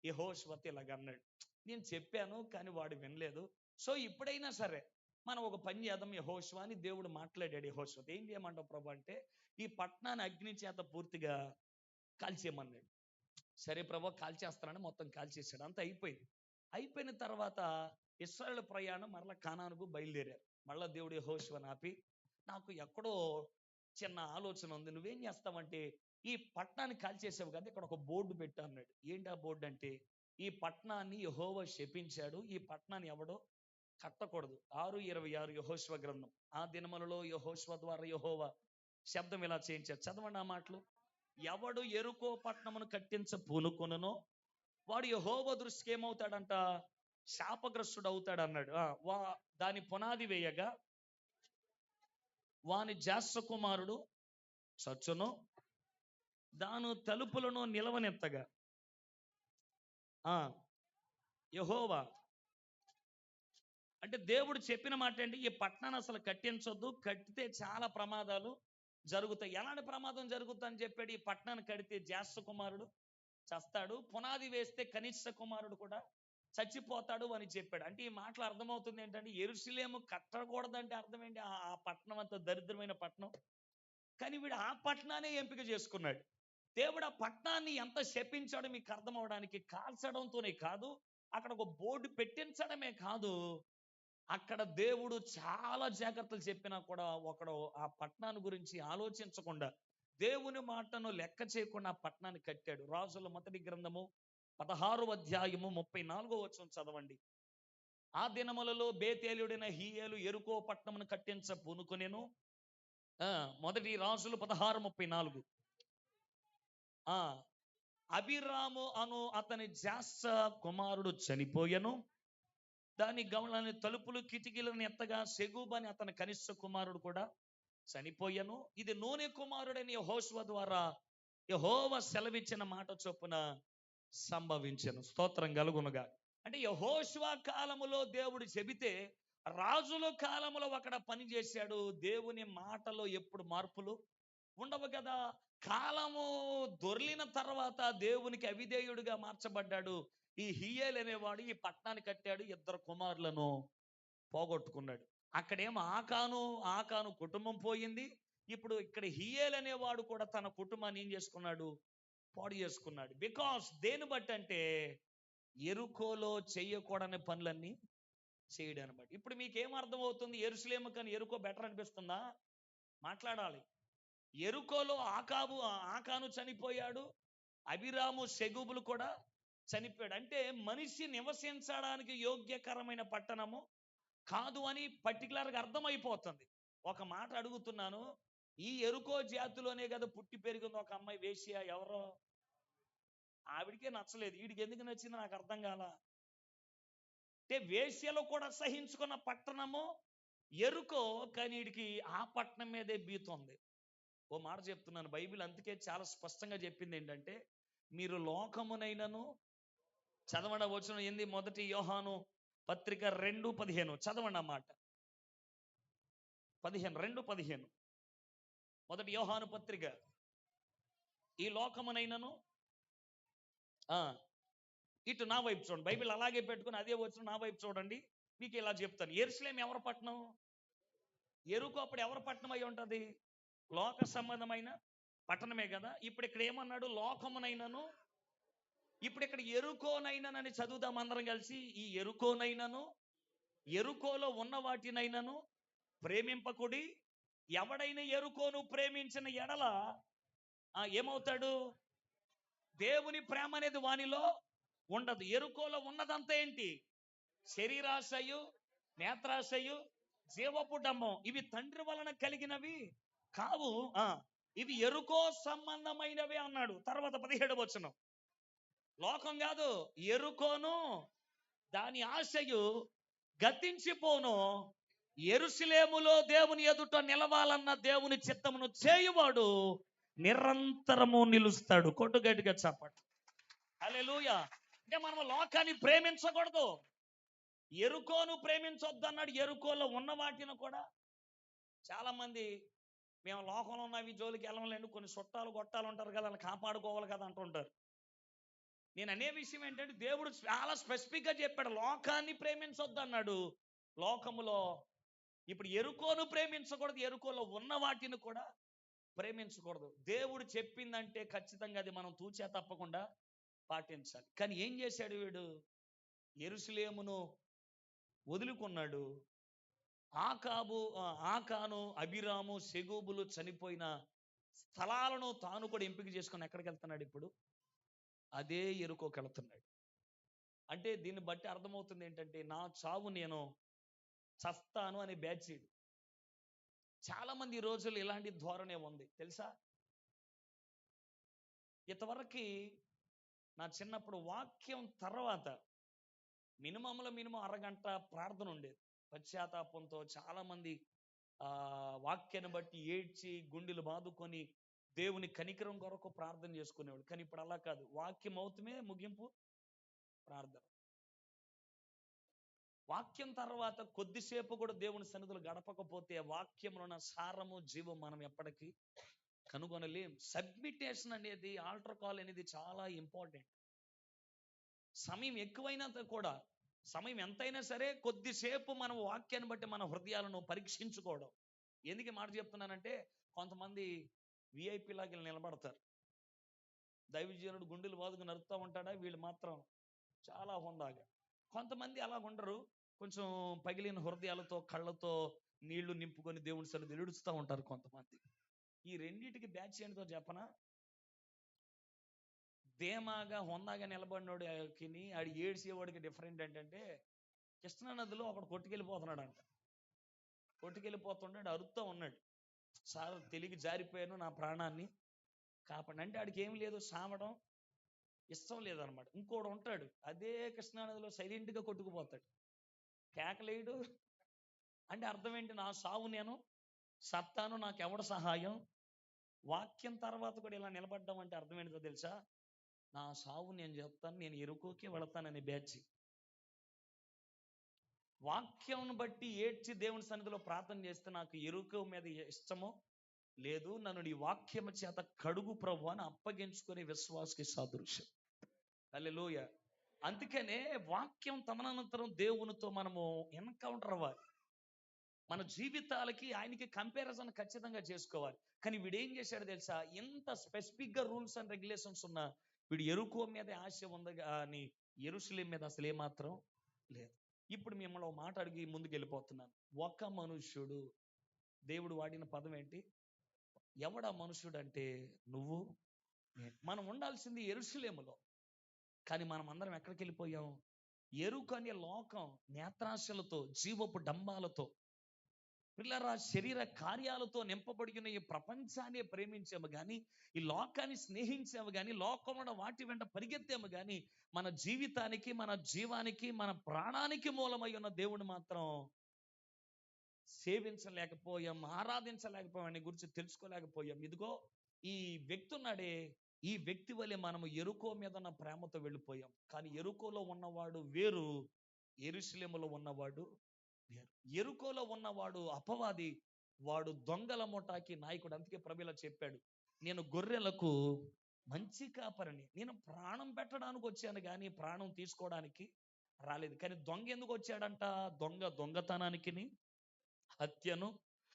Speaker 2: యెహోషువతో ఇలాగన్నాడు, నేను చెప్పాను కానీ వాడు వినలేదు. సో ఇప్పుడైనా సరే మనం ఒక పని చేద్దాం యెహోషువ అని దేవుడు మాట్లాడాడు. యెహోషువతో ఏం చేయమంటావు ప్రభు అంటే, ఈ పట్టణాన్ని అగ్ని చేత పూర్తిగా కాల్చేయమన్నాడు. సరే ప్రభు కాల్చేస్తానని మొత్తం కాల్చేసాడు. అంతా అయిపోయింది. అయిపోయిన తర్వాత ఇశ్రాయేలు ప్రయాణం మరలా కానానుకు బయలుదేరారు. మళ్ళా దేవుడు యెహోషువని ఆపి, నాకు ఎక్కడో చిన్న ఆలోచన ఉంది, నువ్వేం చేస్తావంటే ఈ పట్టణాన్ని కాల్చేసావు కదా, ఇక్కడ ఒక బోర్డు పెట్టు అన్నాడు. ఏంటి ఆ బోర్డు అంటే, ఈ పట్టణాన్ని యెహోవా శపించాడు, ఈ పట్టణాన్ని ఎవడో కట్టకూడదు. 6:26 యెహోషువ గ్రంథం. ఆ దినములలో యెహోషువ ద్వారా యెహోవా శబ్దం ఇలా చేయించారు. చదవండి ఆ మాటలు. ఎవడు ఎరుకో పట్టణమును కట్టించ పూనుకొనునో వాడు యెహోవా దృష్టికి ఏమవుతాడంట? శాపగ్రస్తుడు అవుతాడు అన్నాడు. దాని పునాది వేయగా వాని జ్యేష్ఠ కుమారుడు చచ్చును, దాని తలుపులను నిలవనెత్తగా యెహోవా అంటే దేవుడు చెప్పిన మాట ఏంటి? ఈ పట్టణాన్ని అసలు కట్టించొద్దు, కట్టితే చాలా ప్రమాదాలు జరుగుతాయి. ఎలాంటి ప్రమాదం జరుగుతుందని చెప్పాడు? ఈ పట్టణాన్ని కడితే జ్యేష్ఠ కుమారుడు చస్తాడు, పునాది వేస్తే కనిష్ఠ కుమారుడు కూడా చచ్చిపోతాడు అని చెప్పాడు. అంటే ఈ మాటలు అర్థమవుతుంది ఏంటంటే, యెరూషలేము కట్టకూడదంటే అర్థం ఏంటి? ఆ పట్టణం అంత దరిద్రమైన పట్టణం, కానీ వీడు ఆ పట్టణాన్ని ఎంపిక చేసుకున్నాడు. దేవుడు ఆ పట్టణాన్ని ఎంత శపించాడో మీకు అర్థం అవడానికి, కాల్చడంతోనే కాదు, అక్కడ ఒక బోర్డు పెట్టించడమే కాదు, అక్కడ దేవుడు చాలా జాగ్రత్తలు చెప్పినా కూడా ఒకడు ఆ పట్టణాన్ని గురించి ఆలోచించకుండా, దేవుని మాటను లెక్క చేయకుండా ఆ పట్టణాన్ని కట్టాడు. రాజుల మొదటి గ్రంథము 16వ అధ్యాయము 34వ వచనం చదవండి. ఆ దినములలో బేతేలుడైన హీయేలు ఎరుకో పట్టణమును కట్టించ పూనుకొనెను. మొదటి రాజులు 16:34. అబీరాము అను అతని జ్యేష్ఠ కుమారుడు చనిపోయెను, దాని గమలని తలుపులు కిటికీలను ఎత్తగా సెగూబు అని అతని కనిష్ఠ కుమారుడు కూడా చనిపోయెను. ఇది నూనె కుమారుడైన యెహోషువ ద్వారా యెహోవా సెలవిచ్చిన మాట చొప్పున సంభవించెను. స్తోత్రం కలుగునుగా. అంటే యెహోషువ కాలములో దేవుడు చెబితే, రాజుల కాలములో అక్కడ పని చేశాడు. దేవుని మాటలో ఎప్పుడు మార్పులు ఉండవు కదా. కాలము దొర్లిన తర్వాత దేవునికి అవిధేయుడిగా మార్చబడ్డాడు. ఈ హీయేలు అనేవాడు ఈ పట్టణాన్ని కట్టాడు, 2 కుమారులను పోగొట్టుకున్నాడు. అక్కడేమో ఆకాను కుటుంబం పోయింది. ఇప్పుడు ఇక్కడ హీయేలు అనేవాడు కూడా తన కుటుంబాన్ని ఏం చేసుకున్నాడు? పాడు చేసుకున్నాడు. బికాస్ దేని బట్టి అంటే, ఎరుకోలో చేయకూడని పనులన్నీ చేయడాన్ని బట్టి. ఇప్పుడు మీకేం అర్థం అవుతుంది? యెరూషలేము కన్నా ఎరుకో బెటర్ అనిపిస్తుందా? మాట్లాడాలి. ఎరుకోలో ఆకాను చనిపోయాడు, అబీరాము సెగూబులు కూడా చనిపోయాడు. అంటే మనిషి నివసించడానికి యోగ్యకరమైన పట్టణము కాదు అని పర్టికులర్గా అర్థమైపోతుంది. ఒక మాట అడుగుతున్నాను, ఈ ఎరుకో జాతిలోనే కదా పుట్టి పెరిగింది ఒక అమ్మాయి వేశ్య, ఎవరో ఆవిడికే నచ్చలేదు, వీడికి ఎందుకు నచ్చింది నాకు అర్థం కాల. అంటే వేశ్యలో కూడా సహించుకున్న పట్టణము ఎరుకో, కానీ వీడికి ఆ పట్టణం మీదే బీతుంది. ఓ మాట చెప్తున్నాను, బైబిల్ అందుకే చాలా స్పష్టంగా చెప్పింది ఏంటంటే, మీరు లోకమునైనను, చదవడం వచ్చిన ఏంది, మొదటి యోహాను పత్రిక 2:15 చదవండి అన్నమాట. 2:15 మొదటి యోహాను పత్రిక. ఈ లోకమునైనను, ఇటు నా వైపు చూడండి, బైబిల్ అలాగే పెట్టుకుని అదే వచ్చిన నా వైపు చూడండి, మీకు ఇలా చెప్తాను. యెరూషలేము ఎవరి పట్టణం? ఎరుకో అప్పుడు ఎవరి పట్టణం అయి ఉంటది? లోక సంబంధమైన పట్టణమే కదా. ఇప్పుడు ఇక్కడ ఏమన్నాడు? లోకమునైనను. ఇప్పుడు ఇక్కడ ఎరుకోనైనని చదువుదాం అందరం కలిసి. ఈ ఎరుకోనైనను, ఎరుకోలో ఉన్న వాటినైనను ప్రేమింపకుడి. ఎవడైనా ఎరుకోను ప్రేమించిన ఎడల ఏమవుతాడు? దేవుని ప్రేమ అనేది వానిలో ఉండదు. ఎరుకోలో ఉన్నదంతా ఏంటి? శరీరాశయు, నేత్రాశయు, జీవపు డమ్మం. ఇవి తండ్రి వలన కలిగినవి కావు, ఇవి ఎరుకో సంబంధమైనవి అన్నాడు. తర్వాత 17వ వచనం, లోకం కాదు, ఎరుకోను దాని ఆశయు గతించిపోను, యెరూషలేములో దేవుని ఎదుట నిలవాలన్న దేవుని చిత్తమును చేయువాడు నిరంతరము నిలుస్తాడు. కొట్టుగట్టిగా చెప్పండి హల్లెలూయా. అంటే మనం లోకాన్ని ప్రేమించకూడదు, ఎరుకోను ప్రేమించొద్దు అన్నాడు. ఎరుకోలో ఉన్న వాటిని కూడా. చాలా మంది మేము లోకంలో ఉన్నవి జోలికి వెళ్ళలేండి, కొన్ని చుట్టాలు గొట్టాలు ఉంటారు కదా, వాళ్ళని కాపాడుకోవాలి కదా అంటుంటారు. నేను అనే విషయం ఏంటంటే, దేవుడు చాలా స్పెసిఫిక్గా చెప్పాడు, లోకాన్ని ప్రేమించొద్దు అన్నాడు. లోకములో ఇప్పుడు ఎరుకోను ప్రేమించకూడదు, ఎరుకోలో ఉన్న వాటిని కూడా ప్రేమించకూడదు. దేవుడు చెప్పిందంటే ఖచ్చితంగా అది మనం తూచా తప్పకుండా పాటించాలి. కానీ ఏం చేశాడు వీడు? యెరూషలేమును వదులుకున్నాడు. ఆకాను, అబీరాము, సెగూబులు చనిపోయిన స్థలాలను తాను కూడా ఎంపిక చేసుకుని ఎక్కడికి వెళ్తున్నాడు? ఇప్పుడు అదే ఎరుకోకి వెళ్తున్నాడు. అంటే దీన్ని బట్టి అర్థమవుతుంది ఏంటంటే, నా చావు నేను చస్తాను అనే బ్యాచ్. చాలా మంది ఈ రోజుల్లో ఇలాంటి ధోరణే ఉంది తెలుసా. ఇంతవరకు నా చిన్నప్పుడు వాక్యం తర్వాత మినిమం అరగంట ప్రార్థన ఉండేది. పశ్చాత్తాపంతో చాలా మంది వాక్యాన్ని బట్టి ఏడ్చి గుండెలు బాదుకొని దేవుని కనికరం కొరకు ప్రార్థన చేసుకునేవాడు. కానీ ఇప్పుడు అలా కాదు, వాక్యం అవుతమే ముగింపు ప్రార్థన. వాక్యం తర్వాత కొద్దిసేపు కూడా దేవుని సన్నిధిలో గడపకపోతే వాక్యంలో ఉన్న సారము, జీవం మనం ఎప్పటికీ కనుగొనలేం. సబ్మిటేషన్ అనేది, ఆల్టర్ కాల్ అనేది చాలా ఇంపార్టెంట్. సమయం ఎక్కువైనంత కూడా, సమయం ఎంతైనా సరే కొద్దిసేపు మనం వాక్యాన్ని బట్టి మన హృదయాలను పరీక్షించుకోవడం. ఎందుకు మాట చెప్తున్నానంటే, కొంతమంది విఐపి లాగా నిలబడతారు, దైవజనుడు గుండెలు బాదుకు నరుపుతూ ఉంటాడా, వీళ్ళు మాత్రం చాలా హుందాగా. కొంతమంది అలా ఉండరు, కొంచెం పగిలిన హృదయాలతో కళ్ళతో నీళ్లు నింపుకొని దేవుని సన్నిధిలో ఏడుస్తూ ఉంటారు కొంతమంది. ఈ రెండింటికి బ్యాచ్ ఏంటో చెప్పనా? ధీమాగా హుందాగా నిలబడినోడికి ఆడి ఏడ్చేవాడికి డిఫరెంట్ ఏంటంటే, కృష్ణానదిలో ఒకడు కొట్టుకెళ్ళిపోతున్నాడు అంట. కొట్టుకెళ్ళిపోతున్నాడు, అరుస్తూ ఉన్నాడు, సార్ తెలిగి జారిపోయాను, నా ప్రాణాన్ని కాపాడు అంటే. ఆడికి ఏమి లేదు, సావడం ఇష్టం లేదనమాట. ఇంకోడు ఉంటాడు, అదే కృష్ణానదిలో సైలెంట్గా కొట్టుకుపోతాడు, కేకలేడు. అంటే అర్థం ఏంటి? నా సావు నేను సత్తాను, నాకెవడ సహాయం. వాక్యం తర్వాత కూడా ఇలా నిలబడ్డం అంటే అర్థం ఏంటో తెలుసా? నా సావు నేను చెప్తాను, నేను ఎరుకోకే వెళతానని బ్యాచ్. వాక్యం బట్టి ఏడ్చి దేవుని సన్నిధిలో ప్రార్థన చేస్తే నాకు ఎరుక మీద ఇష్టమో లేదు, నన్ను నీ వాక్యము చేత కడుగు ప్రభు అని అప్పగించుకునే విశ్వాసకి సాదృశ్యం. హల్లెలూయా. అందుకనే వాక్యం తమనంతరం దేవునితో మనము ఎన్కౌంటర్ అవ్వాలి. మన జీవితాలకి ఆయనకి కంపారిజన్ ఖచ్చితంగా చేసుకోవాలి. కానీ వీడేం చేశాడు తెలుసా? ఎంత స్పెసిఫిక్గా రూల్స్ అండ్ రెగ్యులేషన్స్ ఉన్నా వీడు ఎరుకో మీద ఆశ ఉంది కానీ యెరూషలేము మీద అసలు ఏమాత్రం లేదు. ఇప్పుడు మిమ్మల్ని ఒక మాట అడిగి ముందుకు వెళ్ళిపోతున్నాను. ఒక మనుష్యుడు, దేవుడు వాడిన పదం ఏంటి? ఎవడా మనుషుడు అంటే నువ్వు, మనం ఉండాల్సింది యెరూషలేములో. కానీ మనం అందరం ఎక్కడికి వెళ్ళిపోయాం? ఎరుక అనే లోకం నేత్రాశలతో, జీవపు డంబాలతో, పిల్లరా శరీర కార్యాలతో నింపబడి ఉన్న ఈ ప్రపంచాన్ని ప్రేమించాము కానీ, ఈ లోకాన్ని స్నేహించాము కానీ, లోకంలో వాటి వెంట పరిగెత్తాము కానీ, మన జీవితానికి, మన జీవానికి, మన ప్రాణానికి మూలమై ఉన్న దేవుని మాత్రం సేవించలేకపోయాం, ఆరాధించలేకపోయాం, అని గురించి తెలుసుకోలేకపోయాం. ఇదిగో ఈ వ్యక్తి ఉన్నాడే, ఈ వ్యక్తి వల్లే మనము ఎరుకో మీద ఉన్న ప్రేమతో వెళ్ళిపోయాం. కానీ ఎరుకోలో ఉన్నవాడు వేరు, యెరూషలేములో ఉన్నవాడు వేరు. ఎరుకోలో ఉన్నవాడు అపవాది, వాడు దొంగల ముఠాకి నాయకుడు. అందుకే ప్రభువు ఇలా చెప్పాడు, నేను గొర్రెలకు మంచి కాపరిని, నేను ప్రాణం పెట్టడానికి వచ్చాను కానీ ప్రాణం తీసుకోవడానికి రాలేదు. కానీ దొంగ ఎందుకు వచ్చాడంట? దొంగతనానికి, హత్యను,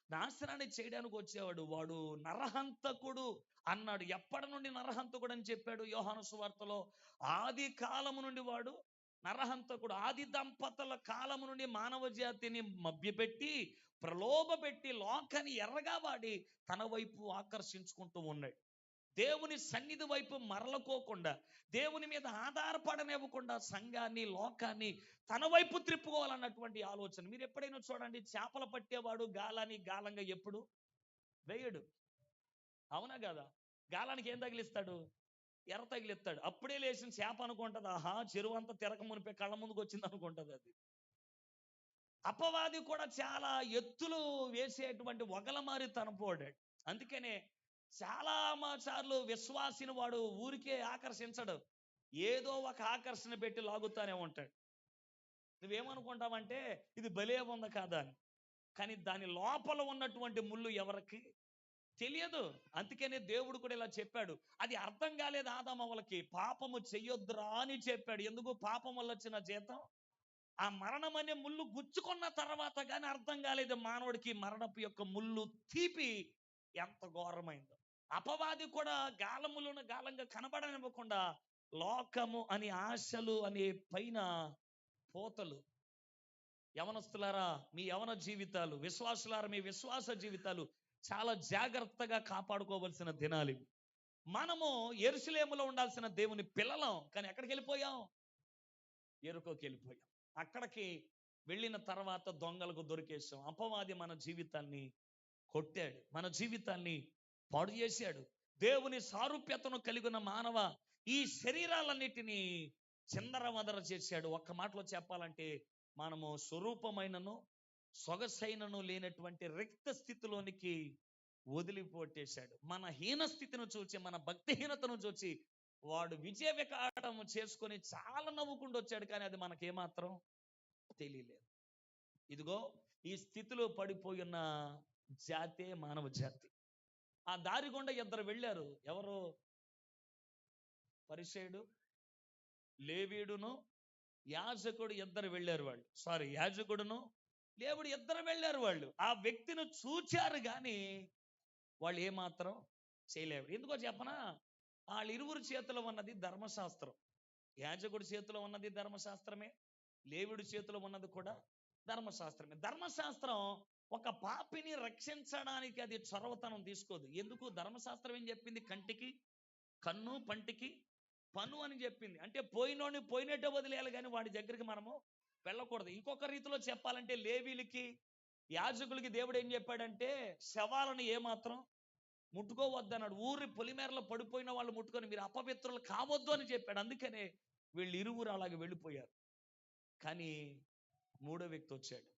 Speaker 2: నాశనాన్ని చేయడానికి వచ్చేవాడు. వాడు నరహంతకుడు అన్నాడు. ఎప్పటి నుండి నరహంతకుడు అని చెప్పాడు యోహాను సువార్తలో? ఆది కాలము నుండి వాడు నరహంతకుడు. ఆది దంపతుల కాలము నుండి మానవ జాతిని మభ్యపెట్టి, ప్రలోభపెట్టి, లోకాన్ని ఎర్రగా వాడి తన వైపు ఆకర్షించుకుంటూ ఉన్నాడు. దేవుని సన్నిధి వైపు మరలకోకుండా, దేవుని మీద ఆధారపడనివ్వకుండా సంఘాన్ని, లోకాన్ని తన వైపు త్రిప్పుకోవాలన్నటువంటి ఆలోచన. మీరు ఎప్పుడైనా చూడండి, చేపలు పట్టేవాడు గాలంగా ఎప్పుడు వేయడు, అవునా కదా? గాలానికి ఏం తగిలిస్తాడు? ఎర్ర తగిలిస్తాడు. అప్పుడే లేచిన చేప అనుకుంటది, ఆహా చెరువు అంతా తిరక మునిపే కళ్ళ ముందుకు వచ్చింది అనుకుంటది అది. అపవాది కూడా చాలా ఎత్తులు వేసేటువంటి వగలమారి తనపోడాడు. అందుకనే చాలా సార్లు విశ్వాసిని వాడు ఊరికే ఆకర్షించడు, ఏదో ఒక ఆకర్షణ పెట్టి లాగుతానే ఉంటాడు. నువ్వేమనుకుంటావంటే ఇది భలే ఉంది కాదా అని, కానీ దాని లోపల ఉన్నటువంటి ముళ్ళు ఎవరికి తెలియదు. అందుకనే దేవుడు కూడా ఇలా చెప్పాడు. అది అర్థం కాలేదు ఆదామవ్వలకి, పాపము చెయ్యొద్దురా అని చెప్పాడు. ఎందుకు? పాపం వల్ల వచ్చిన జీతం ఆ మరణం అనే ముళ్ళు గుచ్చుకున్న తర్వాత కానీ అర్థం కాలేదు మానవుడికి మరణపు యొక్క ముళ్ళు తీపి ఎంత ఘోరమైందో. అపవాది కూడా గాలంగా కనబడనివ్వకుండా లోకము అని ఆశలు అనే పైన పోతలు. యవనస్తులారా, మీ యవన జీవితాలు, విశ్వాసులారా మీ విశ్వాస జీవితాలు చాలా జాగ్రత్తగా కాపాడుకోవలసిన దినాలు ఇవి. మనము యెరూషలేములో ఉండాల్సిన దేవుని పిల్లలం, కానీ ఎక్కడికి వెళ్ళిపోయాం? ఎరుకోకి వెళ్ళిపోయాం. అక్కడికి వెళ్ళిన తర్వాత దొంగలకు దొరికేసాం. అపవాది మన జీవితాన్ని కొట్టాడు, మన జీవితాన్ని పాడు చేశాడు. దేవుని సారూప్యతను కలిగిన మానవ ఈ శరీరాలన్నిటినీ చిందరవందర చేశాడు. ఒక్క మాటలో చెప్పాలంటే మనము స్వరూపమైనను సొగసైనను లేనటువంటి రిక్త స్థితిలోనికి వదిలిపోటేశాడు. మన హీన స్థితిని చూచి, మన భక్తిహీనతను చూచి వాడు విజయ వికాటము చేసుకొని చాలా నవ్వుకుంటూ వచ్చాడు. కానీ అది మనకేమాత్రం తెలియలేదు. ఇదిగో ఈ స్థితిలో పడిపోయి ఉన్న జాతే మానవ జాతి. ఆ దారి గుండా ఇద్దరు వెళ్ళారు. ఎవరు? పరిసయ్యుడు, లేవీయుడును, యాజకుడు ఇద్దరు వెళ్ళారు. యాజకుడును లేవుడు ఇద్దరు వెళ్ళారు. వాళ్ళు ఆ వ్యక్తిని చూచారు కానీ వాళ్ళు ఏమాత్రం చేయలేరు. ఎందుకో చెప్పనా? వాళ్ళ ఇరువురు చేతిలో ఉన్నది ధర్మశాస్త్రం. యాజకుడి చేతిలో ఉన్నది ధర్మశాస్త్రమే, లేవీయుడి చేతిలో ఉన్నది కూడా ధర్మశాస్త్రమే. ధర్మశాస్త్రం ఒక పాపిని రక్షించడానికి అది చొరవతనం తీసుకోదు. ఎందుకు? ధర్మశాస్త్రం ఏం చెప్పింది? కంటికి కన్ను, పంటికి పన్ను అని చెప్పింది. అంటే పోయినోడిని పోయినట్టే వదిలేయాలి కానీ వాడి దగ్గరికి మనము వెళ్ళకూడదు. ఇంకొక రీతిలో చెప్పాలంటే లేవీలకి, యాజకులకి దేవుడు ఏం చెప్పాడంటే శవాలను ఏమాత్రం ముట్టుకోవద్దన్నాడు. ఊరి పొలిమేరలో పడిపోయిన వాళ్ళు ముట్టుకొని మీరు అపవిత్రులు కావద్దు అని చెప్పాడు. అందుకనే వీళ్ళు ఇరువురు అలాగే వెళ్ళిపోయారు. కానీ మూడో వ్యక్తి వచ్చాడు.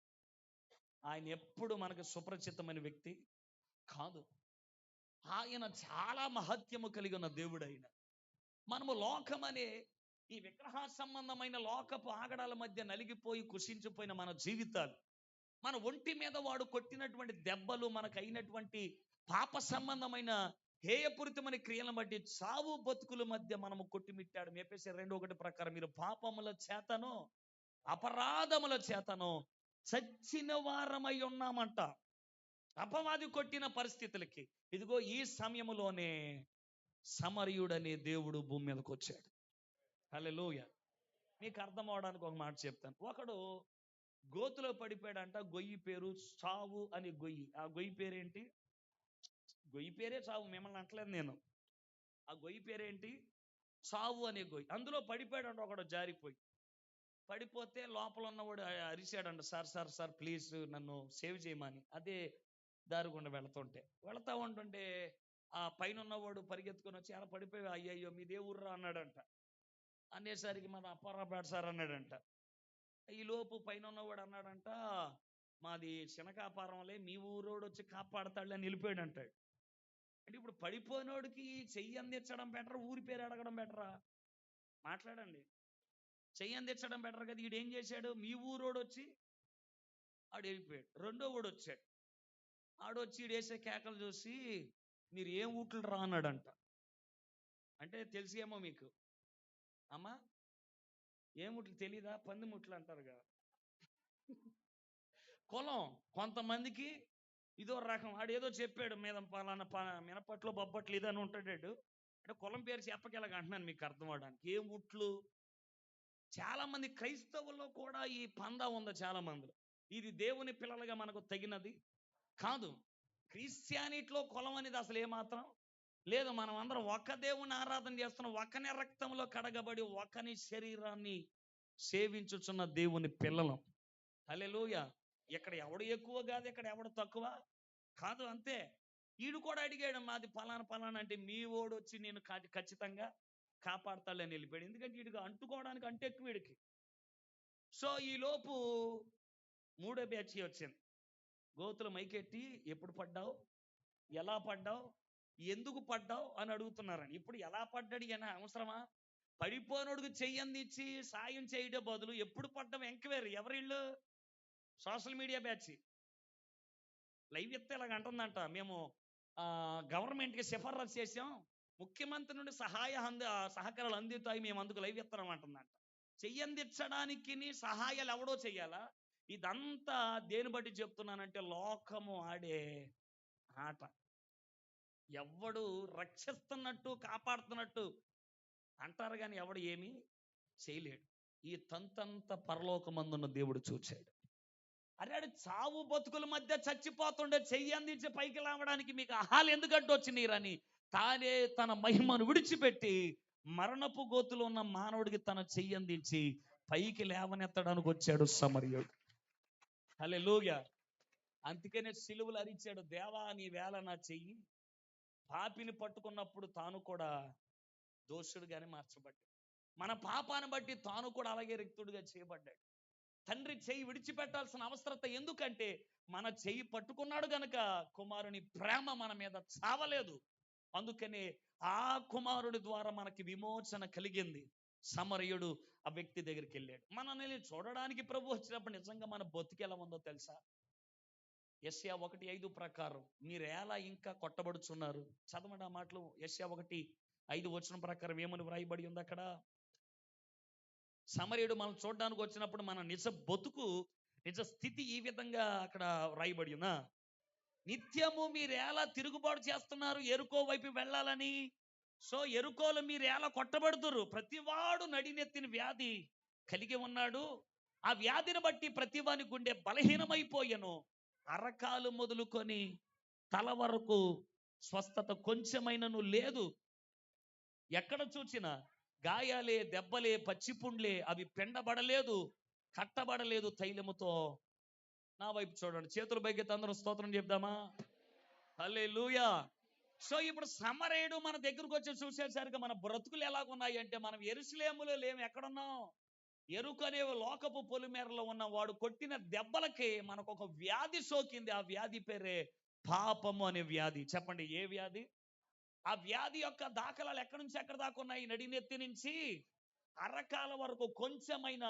Speaker 2: ఆయన ఎప్పుడు మనకు సుపరిచితమైన వ్యక్తి కాదు. ఆయన చాలా మహత్యము కలిగి ఉన్న దేవుడు. ఆయన మనము లోకమనే ఈ విగ్రహ సంబంధమైన లోకపు ఆగడాల మధ్య నలిగిపోయి కుషించిపోయిన మన జీవితాలు, మన ఒంటి మీద వాడు కొట్టినటువంటి దెబ్బలు, మనకు అయినటువంటి పాప సంబంధమైన హేయపూరితమైన క్రియలను బట్టి చావు బతుకుల మధ్య మనము కొట్టిమిట్టాడు. ఎఫెసీయుల 2:1 ప్రకారం మీరు పాపముల చేతను అపరాధముల చేతను చచ్చిన వారమై ఉన్నామంట. అపవాది కొట్టిన పరిస్థితులకి ఇదిగో ఈ సమయములోనే సమరయుడనే దేవుడు భూమి మీదకి వచ్చాడు. హల్లెలూయా. మీకు అర్థం అవడానికి ఒక మాట చెప్తాను. ఒకడు గోతులో పడిపోయాడంట. గొయ్యి పేరు చావు అని గొయ్యి. ఆ గొయ్యి పేరేంటి? గొయ్యి పేరే చావు. మిమ్మల్ని అంటలేదు నేను. ఆ గొయ్యి పేరేంటి? చావు అనే గొయ్యి. అందులో పడిపోయాడంట ఒకడు జారిపోయి. పడిపోతే లోపల ఉన్నవాడు అరిశాడంట, సార్ సార్ సార్ ప్లీజ్ నన్ను సేవ్ చేయమని. అదే దారి గుండా వెళ్తా ఉంటుంటే ఆ పైన ఉన్నవాడు పరిగెత్తుకొని వచ్చి అలా పడిపోయి, అయ్యయ్యో మీదే ఊర్రా అన్నాడంట. అనేసరికి మన అప్పారాపేట సార్ అన్నాడంట. ఈ లోపు పైన ఉన్నవాడు అన్నాడంట, మాది శనకాపారంలే, మీ ఊరోడు వచ్చి కాపాడతాడులే అని వెళ్ళిపోయాడు అంటాడు. అంటే ఇప్పుడు పడిపోయినోడికి చెయ్యి అందించడం బెటర్, ఊరి పేరు అడగడం బెటరా? మాట్లాడండి. చెయ్యి అందించడం బెటర్ కదా. ఈడు ఏం చేశాడు, మీ ఊరోడు వచ్చి ఆడు వెళ్ళిపోయాడు. రెండో వాడు వచ్చాడు. ఆడొచ్చి ఈడు వేసే కేకలు చూసి, మీరు ఏం ఊట్లు రా అన్నాడంట. అంటే తెలిసేమో మీకు, అమ్మా ఏం ముట్లు తెలీదా, పంది ముట్లు అంటారుగా. కులం కొంతమందికి ఇదో రకం. ఆడు ఏదో చెప్పాడు, మీద పలానా మినపట్లు బొబ్బట్లు ఇదని ఉంటాడాడు. అంటే కులం పేరు చెప్పకేలాగ అంటున్నాను మీకు అర్థం అవడానికి. ఏ ముట్లు. చాలా మంది క్రైస్తవుల్లో కూడా ఈ పందా ఉంది చాలా మందిలో. ఇది దేవుని పిల్లలుగా మనకు తగినది కాదు. క్రిస్టియానిటీలో కులం అనేది అసలు ఏమాత్రం లేదు. మనం అందరం ఒక్క దేవుని ఆరాధన చేస్తున్నాం, ఒక్కనే రక్తంలో కడగబడి ఒక్కని శరీరాన్ని సేవించుచున్న దేవుని పిల్లలం. హల్లెలూయా. ఇక్కడ ఎవడు ఎక్కువ కాదు, ఇక్కడ ఎవడు తక్కువ కాదు, అంతే. వీడు కూడా అడిగాడు, మాది పలానా పలానా అంటే, మీ ఓడు వచ్చి నేను ఖచ్చితంగా కాపాడతాడని వెళ్ళిపోయాడు. ఎందుకంటే వీడికి అంటుకోవడానికి అంటే ఎక్కువ వీడికి. సో ఈ లోపు మూడో బ్యాచ్ వచ్చింది. గోతులు మైకెట్టి, ఎప్పుడు పడ్డావు, ఎలా పడ్డావు, ఎందుకు పడ్డావు అని అడుగుతున్నారని. ఇప్పుడు ఎలా పడ్డాడు అని అవసరమా? పడిపోయినోడికి చెయ్యందిచ్చి సాయం చేయడం బదులు ఎప్పుడు పడ్డాం ఎంక్వైరీ. ఎవరిళ్ళు? Social media batch. లైవ్ ఎత్తే ఇలాగ అంటుందంట, మేము గవర్నమెంట్కి సిఫారసు చేసాం, ముఖ్యమంత్రి నుండి సహకారాలు అందుతాయి, మేము అందుకు లైవ్ ఎత్తనం అంటుందంట. చెయ్యందించడానికి సహాయాలు ఎవడో చెయ్యాలా? ఇదంతా దేని బట్టి చెప్తున్నానంటే, లోకము ఆడే ఆట. ఎవడు రక్షిస్తున్నట్టు కాపాడుతున్నట్టు అంటారు కానీ ఎవడు ఏమీ చేయలేడు. ఈ తంతంత పరలోకమందున్న దేవుడు చూచాడు. అరే చావు బతుకుల మధ్య చచ్చిపోతుండే చెయ్యి అందించి పైకి లేవడానికి మీకు అహాలు ఎందుకంటూ వచ్చినారని తానే తన మహిమను విడిచిపెట్టి మరణపు గోతులో ఉన్న మానవుడికి తన చెయ్యి అందించి పైకి లేవనెత్తడానికి వచ్చాడు సమరయుడు. హల్లెలూయా. అందుకనే సిలువలు అరిచాడు, దేవా నీ వేళ నా చెయ్యి. పాపిని పట్టుకున్నప్పుడు తాను కూడా దోషుడుగానే మార్చబడ్డాడు. మన పాపాన్ని బట్టి తాను కూడా అలాగే రిక్తుడుగా చేయబడ్డాడు. తండ్రి చెయ్యి విడిచిపెట్టాల్సిన అవసరత ఎందుకంటే మన చెయ్యి పట్టుకున్నాడు గనక కుమారుని ప్రేమ మన మీద చావలేదు. అందుకనే ఆ కుమారుడి ద్వారా మనకి విమోచన కలిగింది. సమరయుడు ఆ వ్యక్తి దగ్గరికి వెళ్ళాడు. మనల్ని చూడడానికి ప్రభు వచ్చినప్పుడు నిజంగా మన బతుకు ఎలా ఉందో తెలుసా? యెషయా 1:5 ప్రకారం మీరు ఎలా ఇంకా కొట్టబడుచున్నారు. చదవండి ఆ మాటలు. యెషయా 1:5 వచనం ప్రకారం ఏమని వ్రాయబడి ఉంది అక్కడ? సమరయుడు మనం చూడడానికి వచ్చినప్పుడు మన నిజ బతుకు, నిజ స్థితి ఈ విధంగా అక్కడ వ్రాయబడి ఉన్నా, నిత్యము మీరు ఎలా తిరుగుబాటు చేస్తున్నారు ఎరుకో వైపు వెళ్ళాలని. సో ఎరుకోలు మీరు ఎలా కొట్టబడుతురు. ప్రతివాడు నడినెత్తిన వ్యాధి కలిగి ఉన్నాడు. ఆ వ్యాధిని బట్టి ప్రతివాని గుండె బలహీనమైపోయెను. అరకాలు మొదలుకొని తల వరకు స్వస్థత కొంచెమైనను లేదు. ఎక్కడ చూచినా గాయాలే, దెబ్బలే, పచ్చిపుండ్లే, అవి పెండబడలేదు, కట్టబడలేదు తైలముతో. నా వైపు చూడండి, చేతులు పైకెత్తి అందరం స్తోత్రం చెప్దామా? హల్లెలూయా. సో ఇప్పుడు సమరయుడు మన దగ్గరకు వచ్చి చూసేసరికి మన బ్రతుకులు ఎలాగున్నాయి అంటే, మనం యెరూషలేములో లేము. ఎక్కడున్నాం? ఎరుకు అనే లోకపు పొలిమేరలో ఉన్న వాడు కొట్టిన దెబ్బలకి మనకు ఒక వ్యాధి సోకింది. ఆ వ్యాధి పేరే పాపము అనే వ్యాధి. చెప్పండి, ఏ వ్యాధి? ఆ వ్యాధి యొక్క దాఖలాలు ఎక్కడి నుంచి ఎక్కడ దాకా ఉన్నాయి? నడినెత్తి నుంచి అరకాల వరకు కొంచెమైన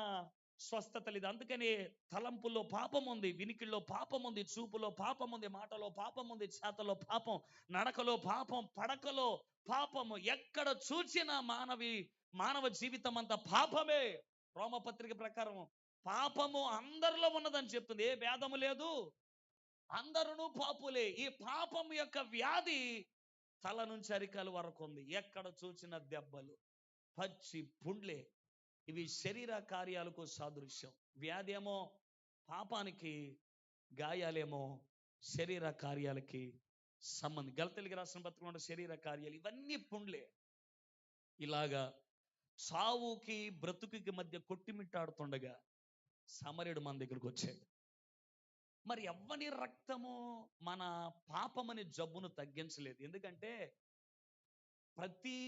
Speaker 2: స్వస్థత లేదు. అందుకని తలంపుల్లో పాపం ఉంది, వినికిల్లో పాపం ఉంది, చూపులో పాపం ఉంది, మాటలో పాపం ఉంది, చేతలో పాపం, నడకలో పాపం, పడకలో పాపము. ఎక్కడ చూసినా మానవ జీవితం అంతా పాపమే. రోమపత్రిక ప్రకారం పాపము అందరిలో ఉన్నదని చెప్తుంది. ఏ భేదము లేదు, అందరూ పాపులే. ఈ పాపం యొక్క వ్యాధి తల నుంచి అరికాల వరకు ఉంది. ఎక్కడ చూసిన దెబ్బలు, పచ్చి పుండ్లే. ఇవి శరీర కార్యాలకు సాదృశ్యం. వ్యాధి ఏమో పాపానికి, గాయాలేమో శరీర కార్యాలకి సంబంధం. గలతీయులకు రాసిన పత్రికలో శరీర కార్యాలు ఇవన్నీ పుండ్లే. ఇలాగా సావుకి బ్రతుకుకి మధ్య కొట్టిమిట్టాడుతుండగా సమరయుడు మన దగ్గరకు వచ్చాడు. మరి ఎవ్వని రక్తము మన పాపమని జబ్బును తగ్గించలేదు. ఎందుకంటే ప్రతి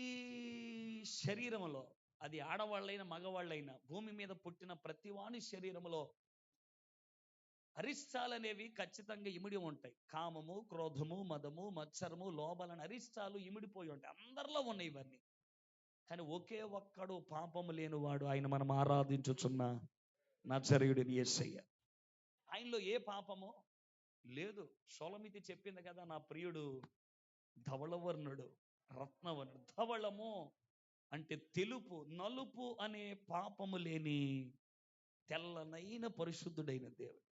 Speaker 2: శరీరంలో, అది ఆడవాళ్ళైనా మగవాళ్ళైనా, భూమి మీద పుట్టిన ప్రతి వాని శరీరంలో అరిష్టాలనేవి ఖచ్చితంగా ఇమిడి ఉంటాయి. కామము, క్రోధము, మదము, మత్సరము, లోభాలని అరిష్టాలు ఇమిడిపోయి ఉంటాయి. అందరిలో ఉన్నాయి ఇవన్నీ. కానీ ఒకే ఒక్కడు పాపము లేనివాడు, ఆయన మనం ఆరాధించుచున్న నజరేయుడిని యేసయ్య. ఆయనలో ఏ పాపము లేదు. షోలమితి చెప్పింది కదా, నా ప్రియుడు ధవళవర్ణుడు, రత్నవర్ణుడు. ధవళము అంటే తెలుపు, నలుపు అనే పాపము లేని తెల్లనైన పరిశుద్ధుడైన దేవుడు.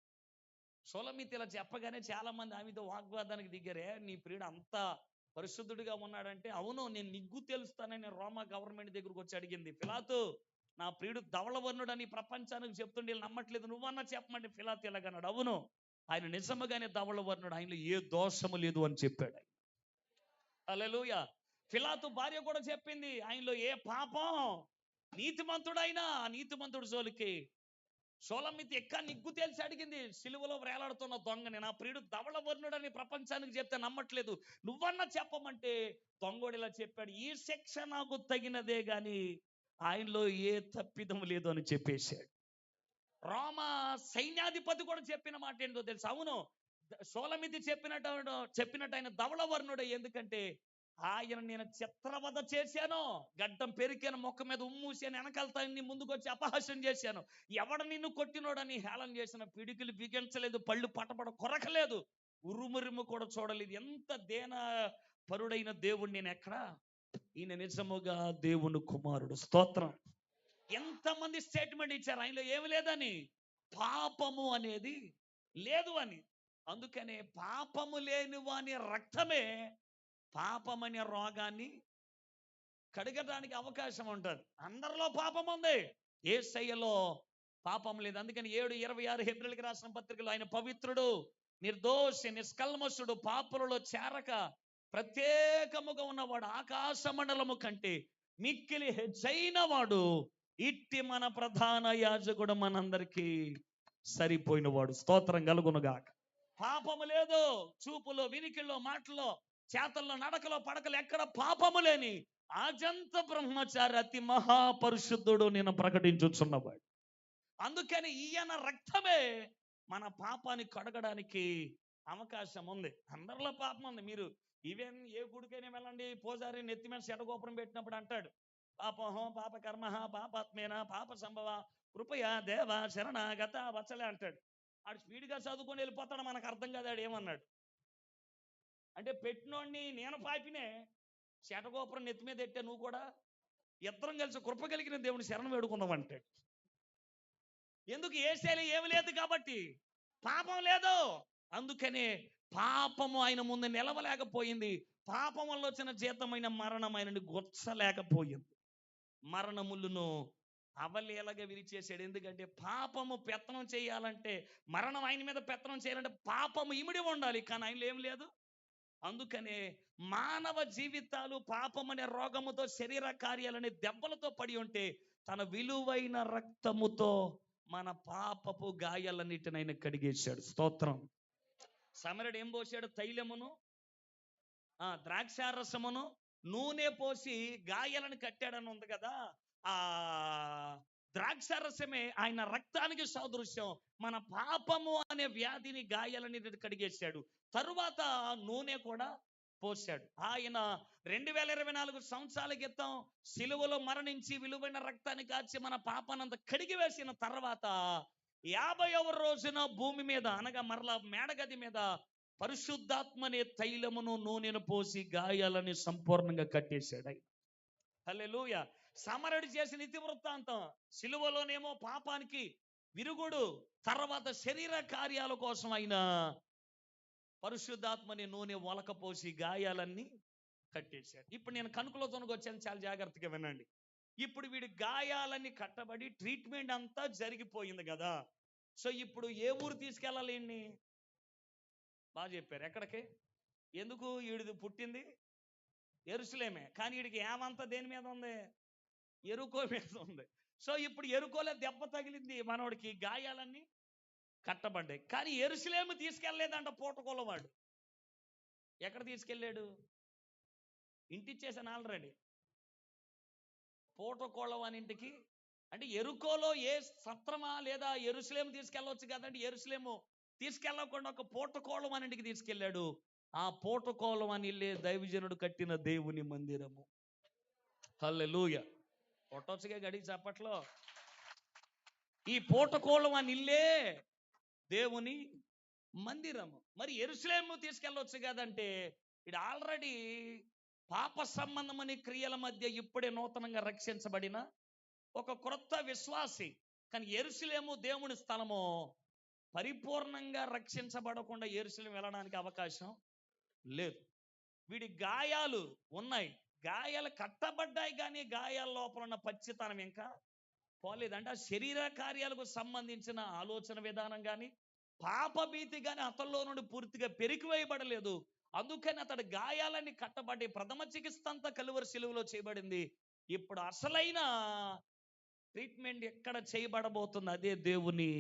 Speaker 2: షోలమితి ఇలా చెప్పగానే చాలా మంది ఆమెతో వాగ్వాదానికి దిగారే, నీ ప్రియుడు అంత పరిశుద్ధుడిగా ఉన్నాడంటే, అవును నేను నిగ్గు తెలుస్తానని రోమా గవర్నమెంట్ దగ్గరకు వచ్చి అడిగింది. పిలాతు, నా ప్రియుడు ధవళవర్ణుడు అని ప్రపంచానికి చెప్తుండే వీళ్ళు నమ్మట్లేదు, నువ్వన్నా చెప్పమంటే పిలాతు ఎలాగన్నాడు, అవును ఆయన నిజముగానే ధవళవర్ణుడు, ఆయనలో ఏ దోషము లేదు అని చెప్పాడు. హల్లెలూయా. పిలాతు భార్య కూడా చెప్పింది, ఆయనలో ఏ పాపం, నీతిమంతుడైనా నీతిమంతుడు జోలికి. షోలమితి ఎక్క నిగ్గు తెలిసి అడిగింది, సిలువలో వేలాడుతున్న దొంగని, నా ప్రియుడు ధవళవర్ణుడని ప్రపంచానికి చెప్తే నమ్మట్లేదు, నువ్వన్నా చెప్పమంటే దొంగోడిలా చెప్పాడు, ఈ శిక్ష నాకు తగినదే గాని ఆయనలో ఏ తప్పిదం లేదు అని చెప్పేశాడు. రోమా సైన్యాధిపతి కూడా చెప్పిన మాట ఏంటో తెలుసు, అవును షోలమితి చెప్పినట్టు ఆయన ధవళవర్ణుడే, ఎందుకంటే ఆయన నేను చిత్రవద చేశాను, గడ్డం పెరికాను, మొక్క మీద ఉమ్మూసాను, వెనకాల ముందుకు వచ్చి అపహాస్యం చేశాను, ఎవడ నిన్ను కొట్టినోడని హేళన చేసిన, పిడికిలు బిగించలేదు, పళ్ళు పటపడ కొరకలేదు, ఉరుమురుము కూడా చూడలేదు. ఎంత దేన పరుడైన దేవుడు నేను ఎక్కడా, ఈయన నిజముగా దేవుని కుమారుడు. స్తోత్రం. ఎంతమంది స్టేట్మెంట్ ఇచ్చారు ఆయనలో ఏమి లేదని, పాపము అనేది లేదు అని. అందుకనే పాపము లేని వాని రక్తమే పాపమనే రోగాన్ని కడగడానికి అవకాశం ఉంటుంది. అందరిలో పాపం ఉంది, యేసయ్యలో పాపం లేదు. అందుకని 7:26 హెబ్రీయులకు రాసిన పత్రికలో ఆయన పవిత్రుడు, నిర్దోషి, నిష్కల్మషుడు, పాపులలో చేరక ప్రత్యేకముగా ఉన్నవాడు, ఆకాశ మండలము కంటే మిక్కిలి హెచ్చైన వాడు, ఇట్టి మన ప్రధాన యాజకుడు మనందరికీ సరిపోయినవాడు. స్తోత్రం కలుగునుగాక. పాపము లేదు, చూపులో, వినికిల్లో, మాటలో, చేతల్లో, నడకలో, పడకలు ఎక్కడ పాపము లేని ఆజంత బ్రహ్మచారి, అతి మహాపరిశుద్ధుడు నేను ప్రకటించుచున్నవాడు. అందుకని ఈయన రక్తమే మన పాపాన్ని కడగడానికి అవకాశం ఉంది. అందరిలో పాపం ఉంది. మీరు ఈవెన్ ఏ గుడికైనా వెళ్ళండి, పూజారి నెత్తి మీద శటగోపురం పెట్టినప్పుడు అంటాడు, పాపహం పాప కర్మ పాపాత్మేన పాప సంభవ కృపయా దేవ శరణాగత వత్సలే అంటాడు. ఆడు స్పీడ్గా చదువుకొని వెళ్ళిపోతాడు, మనకు అర్థం కాదు ఆడు ఏమన్నాడు. అంటే పెట్టినోడిని నేను పాపినే, శటగోపురం నెత్తి మీద ఎట్టే, నువ్వు కూడా ఇద్దరం కలిసి కృప కలిగిన దేవుని శరణం వేడుకుందాం అంటాడు. ఎందుకు? యేసయ్యలో ఏమి లేదు కాబట్టి, పాపం లేదు. అందుకనే పాపము ఆయన ముందు నిలవలేకపోయింది. పాపం వల్ల వచ్చిన జీతమైన మరణం ఆయనని గొచ్చలేకపోయింది. మరణములను అవలీలగా విరిచేసాడు. ఎందుకంటే పాపము పెత్తనం చేయాలంటే, మరణం ఆయన మీద పెత్తనం చేయాలంటే పాపము ఇమిడి ఉండాలి, కానీ ఆయనలో ఏం లేదు. అందుకనే మానవ జీవితాలు పాపమనే రోగముతో, శరీర కార్యాలనే దెబ్బలతో పడి ఉంటే, తన విలువైన రక్తముతో మన పాపపు గాయాలన్నిటిని ఆయన కడిగేశాడు. స్తోత్రం. సమరుడు ఏం పోసాడు? తైలమును, ద్రాక్షారసమును, నూనె పోసి గాయాలను కట్టాడని ఉంది కదా, ఆ ద్రాక్షారసమే ఆయన రక్తానికి సాదృశ్యం. మన పాపము అనే వ్యాధిని, గాయాలని కడిగేశాడు. తరువాత నూనె కూడా పోసాడు. ఆయన 2024 సంవత్సరాల క్రితం సిలువలో మరణించి విలువైన రక్తాన్ని కాచి మన పాపానంత కడిగి వేసిన తర్వాత 50వ రోజున భూమి మీద, అనగా మరలా మేడగది మీద పరిశుద్ధాత్మనే తైలమును, నూనెను పోసి గాయాలని సంపూర్ణంగా కట్టేశాడు. హల్లెలూయా. సమరుడు చేసిన ఇతి వృత్తాంతం, సిలువలోనేమో పాపానికి విరుగుడు, తర్వాత శరీర కార్యాల కోసం అయిన పరిశుద్ధాత్మని నూనె ఒలకపోసి గాయాలన్నీ కట్టేశాడు. ఇప్పుడు నేను కనుకలో తొనగొచ్చాను, చాలా జాగ్రత్తగా వినండి. ఇప్పుడు వీడి గాయాలన్నీ కట్టబడి ట్రీట్మెంట్ అంతా జరిగిపోయింది కదా. సో ఇప్పుడు ఏ ఊరు తీసుకెళ్ళాలి? బాగా చెప్పారు. ఎక్కడికి? ఎందుకు? వీడిది పుట్టింది యెరూషలేమే. కానీ వీడికి ఏమంతా దేని మీద ఉంది? ఎరుకో మీద ఉంది. సో ఇప్పుడు ఎరుకోలో దెబ్బ తగిలింది, మనోడికి గాయాలన్నీ కట్టబడ్డాయి. కానీ యెరూషలేము తీసుకెళ్ళలేదంట పూటకోలవాడు. ఎక్కడ తీసుకెళ్ళాడు? ఇంటిచ్చేసాను ఆల్రెడీ. పూటకోళ్ళవాని ఇంటికి. అంటే ఎరుకోలో ఏ సత్రమా లేదా యెరూషలేము తీసుకెళ్ళవచ్చు కదండి. యెరూషలేము తీసుకెళ్ళకుండా ఒక పూటకోళ్ళవాని ఇంటికి తీసుకెళ్ళాడు. ఆ పూటకోళ్ళవాని ఇల్లే దైవజనుడు కట్టిన దేవుని మందిరము. హల్లెలూయా. కొట్టొచ్చుగా గడికి చప్పట్లో. ఈ పూటకోళ్ళవాని ఇల్లే దేవుని మందిరము. మరి యెరూషలేము తీసుకెళ్ళవచ్చు కదంటే ఇది ఆల్రెడీ పాప సంబంధమని క్రియల మధ్య ఇప్పుడే నూతనంగా రక్షించబడిన ఒక క్రొత్త విశ్వాసి. కానీ యెరూషలేము దేవుని స్థలము. పరిపూర్ణంగా రక్షించబడకుండా యెరూషలేము వెళ్ళడానికి అవకాశం లేదు. వీడి గాయాలు ఉన్నాయి, గాయాలు కట్టబడ్డాయి, కానీ గాయాల లోపల ఉన్న పచ్చితనం ఇంకా పోలేదంటే ఆ శరీర కార్యాలకు సంబంధించిన ఆలోచన విధానం కానీ పాపభీతి కానీ అతనిలో నుండి పూర్తిగా పెరిగివేయబడలేదు. అందుకని అతడి గాయాలన్నీ కట్టబడి ప్రథమ చికిత్స అంతా కలువరి సిలువలో చేయబడింది. ఇప్పుడు అసలైన ట్రీట్మెంట్ ఎక్కడ చేయబడబోతుంది? అదే దేవుని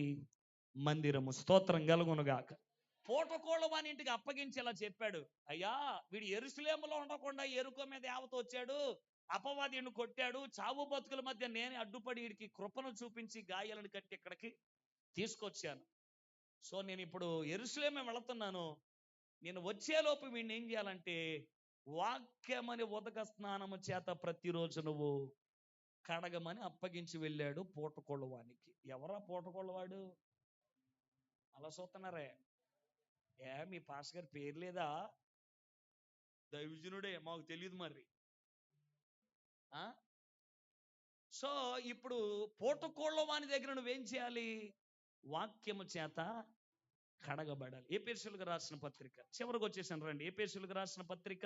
Speaker 2: మందిరము. స్తోత్రం కలుగునుగాక. పూటకోళ్ళవాని ఇంటికి అప్పగించి ఇలా చెప్పాడు, అయ్యా వీడు యెరూషలేములో ఉండకుండా ఎరుకో మీద యావతో వచ్చాడు, అపవాదిని కొట్టాడు, చావు బతుకుల మధ్య నేనే అడ్డుపడి వీడికి కృపను చూపించి గాయాలను కట్టి ఇక్కడికి తీసుకొచ్చాను. సో నేను ఇప్పుడు యెరూషలేమే వెళుతున్నాను. నేను వచ్చేలోపు వీడిని ఏం చేయాలంటే వాక్యమని ఉదక స్నానము చేత ప్రతిరోజు నువ్వు కడగమని అప్పగించి వెళ్ళాడు పూటకోళ్ళవానికి. ఎవరా పూటకోళ్ళవాడు? అలా చూస్తున్నారే. మీ పాస్ గారి పేరు లేదా? దైవజనుడే, మాకు తెలియదు మరి. సో ఇప్పుడు పూటకోళ్ళవాని దగ్గర నువ్వేం చేయాలి? వాక్యము చేత కడగబడాలి. ఎఫెసీయులకు రాసిన పత్రిక చివరికి వచ్చేసాను రండి. ఎఫెసీయులకు రాసిన పత్రిక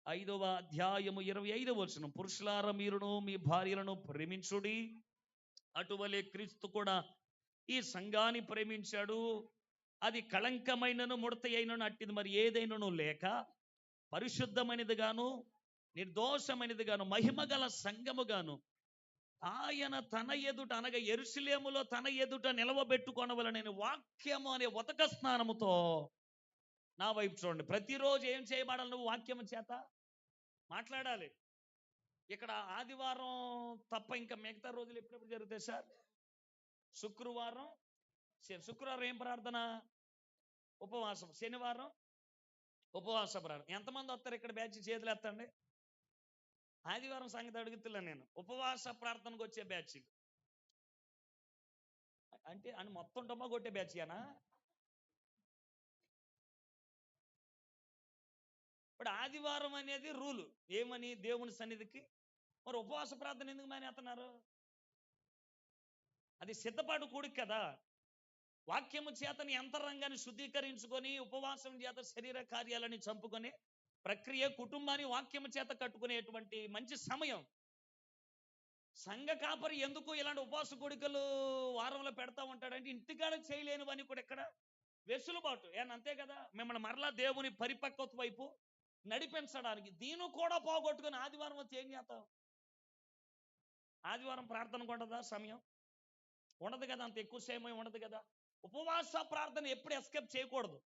Speaker 2: 5వ అధ్యాయము 25వ వచనం. పురుషులారా మీరును మీ భార్యలను ప్రేమించుడి, అటువలే క్రీస్తు కూడా ఈ సంఘాన్ని ప్రేమించాడు. అది కళంకమైనను ముడత అయినను అట్టిది మరి ఏదైనను లేక పరిశుద్ధమైనది గాను నిర్దోషమైనది గాను మహిమగల సంఘముగాను ఆయన తన ఎదుట అనగా యెరూషలేములో తన ఎదుట నిలవబెట్టుకొనవలెనని వాక్యము అనే ఉదక స్నానముతో. నా వైపు చూడండి. ప్రతిరోజు ఏం చేయబడాలి? నువ్వు వాక్యము చేత మాట్లాడాలి. ఇక్కడ ఆదివారం తప్ప ఇంకా మిగతా రోజులు ఎప్పుడెప్పుడు జరుగుతాయి సార్? శుక్రవారం ఏం ప్రార్థన? ఉపవాసం. శనివారం ఉపవాస ప్రార్థన. ఎంతమంది వస్తారు ఇక్కడ బ్యాచ్? చేతులు ఎత్తండి. ఆదివారం సంగతి అడుగుతున్నా నేను. ఉపవాస ప్రార్థనకు వచ్చే బ్యాచ్ అంటే అని మొత్తం డబ్బా కొట్టే బ్యాచ్ అనా? ఇప్పుడు ఆదివారం అనేది రూలు ఏమని? దేవుని సన్నిధికి. మరి ఉపవాస ప్రార్థన ఎందుకు మానేస్తున్నారు? అది సిద్ధపాటు కూడిక కదా. వాక్యము చేతని అంతరంగాన్ని శుద్ధీకరించుకొని ఉపవాసం చేత శరీర కార్యాలని చంపుకొని ప్రక్రియ కుటుంబాన్ని వాక్యము చేత కట్టుకునేటువంటి మంచి సమయం. సంఘ కాపరి ఎందుకు ఇలాంటి ఉపవాస కోడికలు వారంలో పెడతా ఉంటాడంటే ఇంటికాడ చేయలేనివని కూడా ఇక్కడ వెసులుబాటు అంతే కదా. మిమ్మల్ని మరలా దేవుని పరిపక్వత వైపు నడిపించడానికి. దీన్ని కూడా పోగొట్టుకుని ఆదివారం వచ్చి ఏం చేస్తాం? ఆదివారం ప్రార్థనకు ఉండదా సమయం? ఉండదు కదా, అంత ఎక్కువ సమయం ఉండదు కదా. ఉపవాస ప్రార్థన ఎప్పుడు ఎస్కేప్ చేయకూడదు.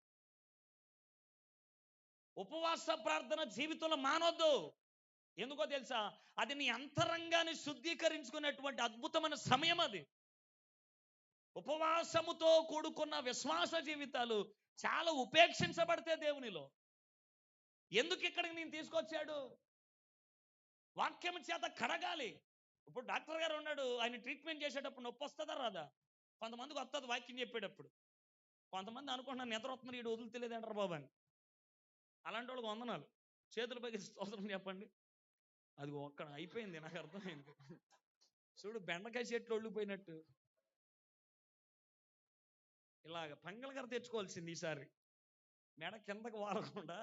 Speaker 2: ఉపవాస ప్రార్థన జీవితంలో మానొద్దు. ఎందుకో తెలుసా? అది నీ అంతరంగాన్ని శుద్ధీకరించుకునేటువంటి అద్భుతమైన సమయం అది. ఉపవాసముతో కూడుకున్న విశ్వాస జీవితాలు చాలా ఉపేక్షించబడితే దేవునిలో. ఎందుకు ఇక్కడికి నేను తీసుకొచ్చాడు? వాక్యం చేత కడగాలి. ఇప్పుడు డాక్టర్ గారు ఉన్నాడు, ఆయన ట్రీట్మెంట్ చేసేటప్పుడు నొప్పి వస్తుందా రాదా? కొంతమందికి వస్తుంది వాక్యం చెప్పేటప్పుడు. కొంతమంది అనుకుంటున్నాను నిద్ర వస్తుంది, వీడు వదులుతలేదంటారు బాబు అని. అలాంటి వాళ్ళకి వందనాలు. చేతులు పైకి స్తోత్రం చెప్పండి. అది ఒక్కడ అయిపోయింది, నాకు అర్థమైంది. చూడు బెండకాయ చెట్లు ఒళ్ళిపోయినట్టు ఇలాగ పంగల గారు తెచ్చుకోవాల్సింది ఈసారి, మెడ కిందకు వారకుండా.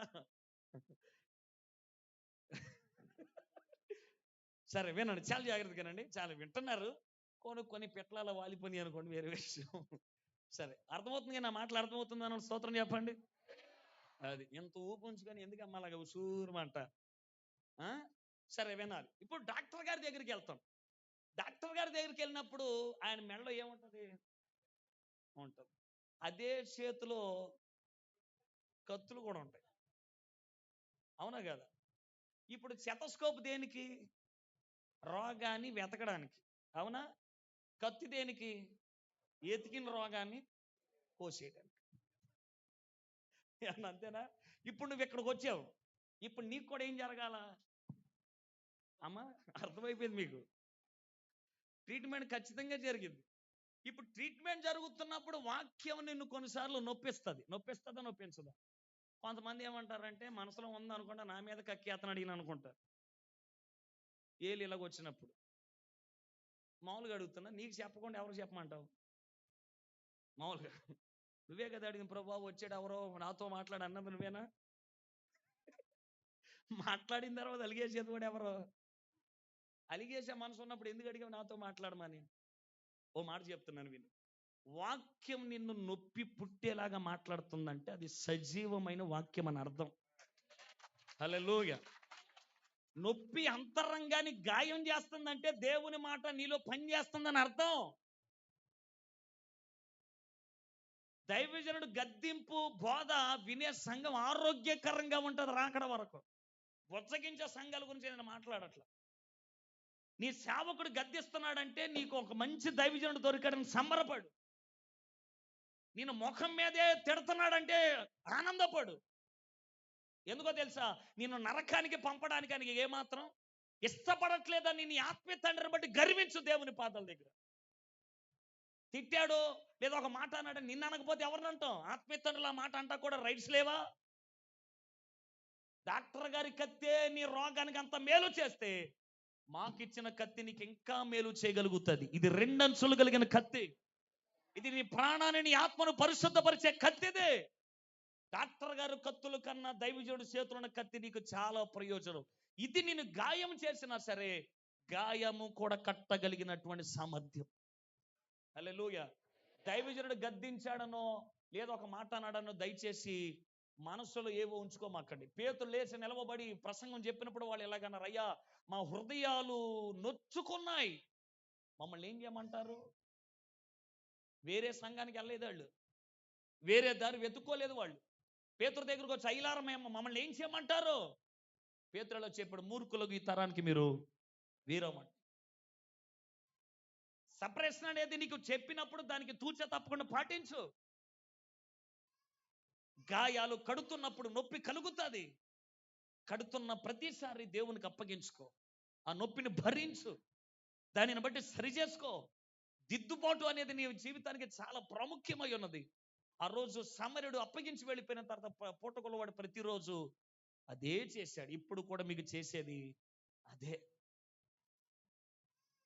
Speaker 2: సరే వినండి, చాలా జాగ్రత్తగానండి. చాలా వింటున్నారు. కొన్ని పెట్ల వాలిపోయి అనుకోండి, వేరే విషయం. సరే అర్థమవుతుంది, నా మాటలు అర్థమవుతుంది అని స్తోత్రం చెప్పండి. అది ఎంత ఊపు ఉంచుకొని ఎందుకమ్మా అలాగ ఉసూరమంట.
Speaker 3: ఆ? సరే వినాలి. ఇప్పుడు డాక్టర్ గారి దగ్గరికి వెళ్తాం. డాక్టర్ గారి దగ్గరికి వెళ్ళినప్పుడు ఆయన మెడలో ఏముంటది? ఉంటుంది. అదే చేతిలో కత్తులు కూడా ఉంటాయి. అవునా కదా? ఇప్పుడు స్టెతస్కోప్ దేనికి? రోగాన్ని వెతకడానికి. అవునా? కత్తి దేనికి? ఎతికిన రోగాన్ని కోసేయడానికి. ఏమన్నా అంతేనా? ఇప్పుడు నువ్వు ఇక్కడికి వచ్చావు, ఇప్పుడు నీకు కూడా ఏం జరగాల? అమ్మా, అర్థమైపోయింది మీకు? ట్రీట్మెంట్ ఖచ్చితంగా జరిగింది. ఇప్పుడు ట్రీట్మెంట్ జరుగుతున్నప్పుడు వాక్యం నిన్ను కొన్నిసార్లు నొప్పిస్తుంది. నొప్పిస్తుందా నొప్పించదా? కొంతమంది ఏమంటారంటే మనసులో ఉందనుకుంటా నా మీద కక్కి అతను అడిగిన అనుకుంటారు. ఏళ్ళు ఇలాగ వచ్చినప్పుడు మామూలుగా అడుగుతున్నా, నీకు చెప్పకుండా ఎవరు చెప్పమంటావు? మామూలుగా నువ్వే కదా అడిగిన, ప్రభు వచ్చాడు ఎవరో నాతో మాట్లాడు అన్నది నువ్వేనా? మాట్లాడిన తర్వాత అలిగేసేది కూడా ఎవరు? అలిగేసే మనసు ఉన్నప్పుడు ఎందుకు అడిగావు నాతో మాట్లాడమని? ఓ మాట చెప్తున్నాను విను. వాక్యం నిన్ను నొప్పి పుట్టేలాగా మాట్లాడుతుందంటే అది సజీవమైన వాక్యం అని అర్థం. హల్లెలూయా. నొప్పి అంతరంగాన్ని గాయం చేస్తుందంటే దేవుని మాట నీలో పని చేస్తుందని అర్థం. దైవజనుడు గద్దింపు బోధ వినే సంఘం ఆరోగ్యకరంగా ఉంటుంది రాకడ వరకు. బొచ్చగించే సంఘాల గురించి నేను మాట్లాడట్లా. నీ సేవకుడు గద్దిస్తున్నాడంటే నీకు ఒక మంచి దైవజనుడు దొరికాడని సంబరపడు. నేను ముఖం మీదే తిడుతున్నాడంటే ఆనందపడు. ఎందుకో తెలుసా? నిన్ను నరకానికి పంపడానికి ఆయనకి ఏమాత్రం ఇష్టపడట్లేదని నీ ఆత్మీయ తండ్రిని బట్టి గర్వించు దేవుని పాదాల దగ్గర. తిట్టాడు లేదా ఒక మాట అన్నాడు, నిన్ను అనకపోతే ఎవరిని అంటాం? ఆత్మీయ తండ్రులు ఆ మాట అంటా కూడా రైట్స్ లేవా? డాక్టర్ గారి కత్తే నీ రోగానికి అంత మేలు చేస్తే మాకిచ్చిన కత్తి నీకు ఇంకా మేలు చేయగలుగుతుంది. ఇది రెండంచులు కలిగిన కత్తి. ఇది నీ ప్రాణాన్ని నీ ఆత్మను పరిశుద్ధపరిచే కత్తిదే. డాక్టర్ గారు కత్తుల కన్నా దైవజనుడు చేతులున్న కత్తి నీకు చాలా ప్రయోజనం. ఇది నేను గాయం చేసినా సరే గాయము కూడా కట్టగలిగినటువంటి సామర్థ్యం. హల్లెలూయా. దైవజనుడు గద్దించాడనో లేదా ఒక మాట అన్నాడనో దయచేసి మనసులో ఏవో ఉంచుకోమాకండి. పేతురు లేచి నిలవబడి ప్రసంగం చెప్పినప్పుడు వాళ్ళు ఎలాగన్నారు? అయ్యా, మా హృదయాలు నొచ్చుకున్నాయి. మమ్మల్ని ఏం చేయమంటారు? వేరే సంఘానికి వెళ్ళలేదు వాళ్ళు, వేరే దారి వెతుక్కోలేదు వాళ్ళు. పేతురు దగ్గరకు వచ్చి అయ్యలారమేమో మమ్మల్ని ఏం చేయమంటారు? పేతురులో చెప్పాడు, మూర్ఖులకు ఈ తరానికి మీరు వీరమంట. సపరేషన్ అనేది నీకు చెప్పినప్పుడు దానికి తూచ తప్పకుండా పాటించు. గాయాలు కడుతున్నప్పుడు నొప్పి కలుగుతుంది. కడుతున్న ప్రతిసారి దేవునికి అప్పగించుకో. ఆ నొప్పిని భరించు. దానిని బట్టి సరి చేసుకో. దిద్దుబాటు అనేది నీ జీవితానికి చాలా ప్రాముఖ్యమై ఉన్నది. ఆ రోజు సమరుడు అప్పగించి వెళ్ళిపోయిన తర్వాత పూటకొలవాడు ప్రతిరోజు అదే చేశాడు. ఇప్పుడు కూడా మీకు చేసేది అదే.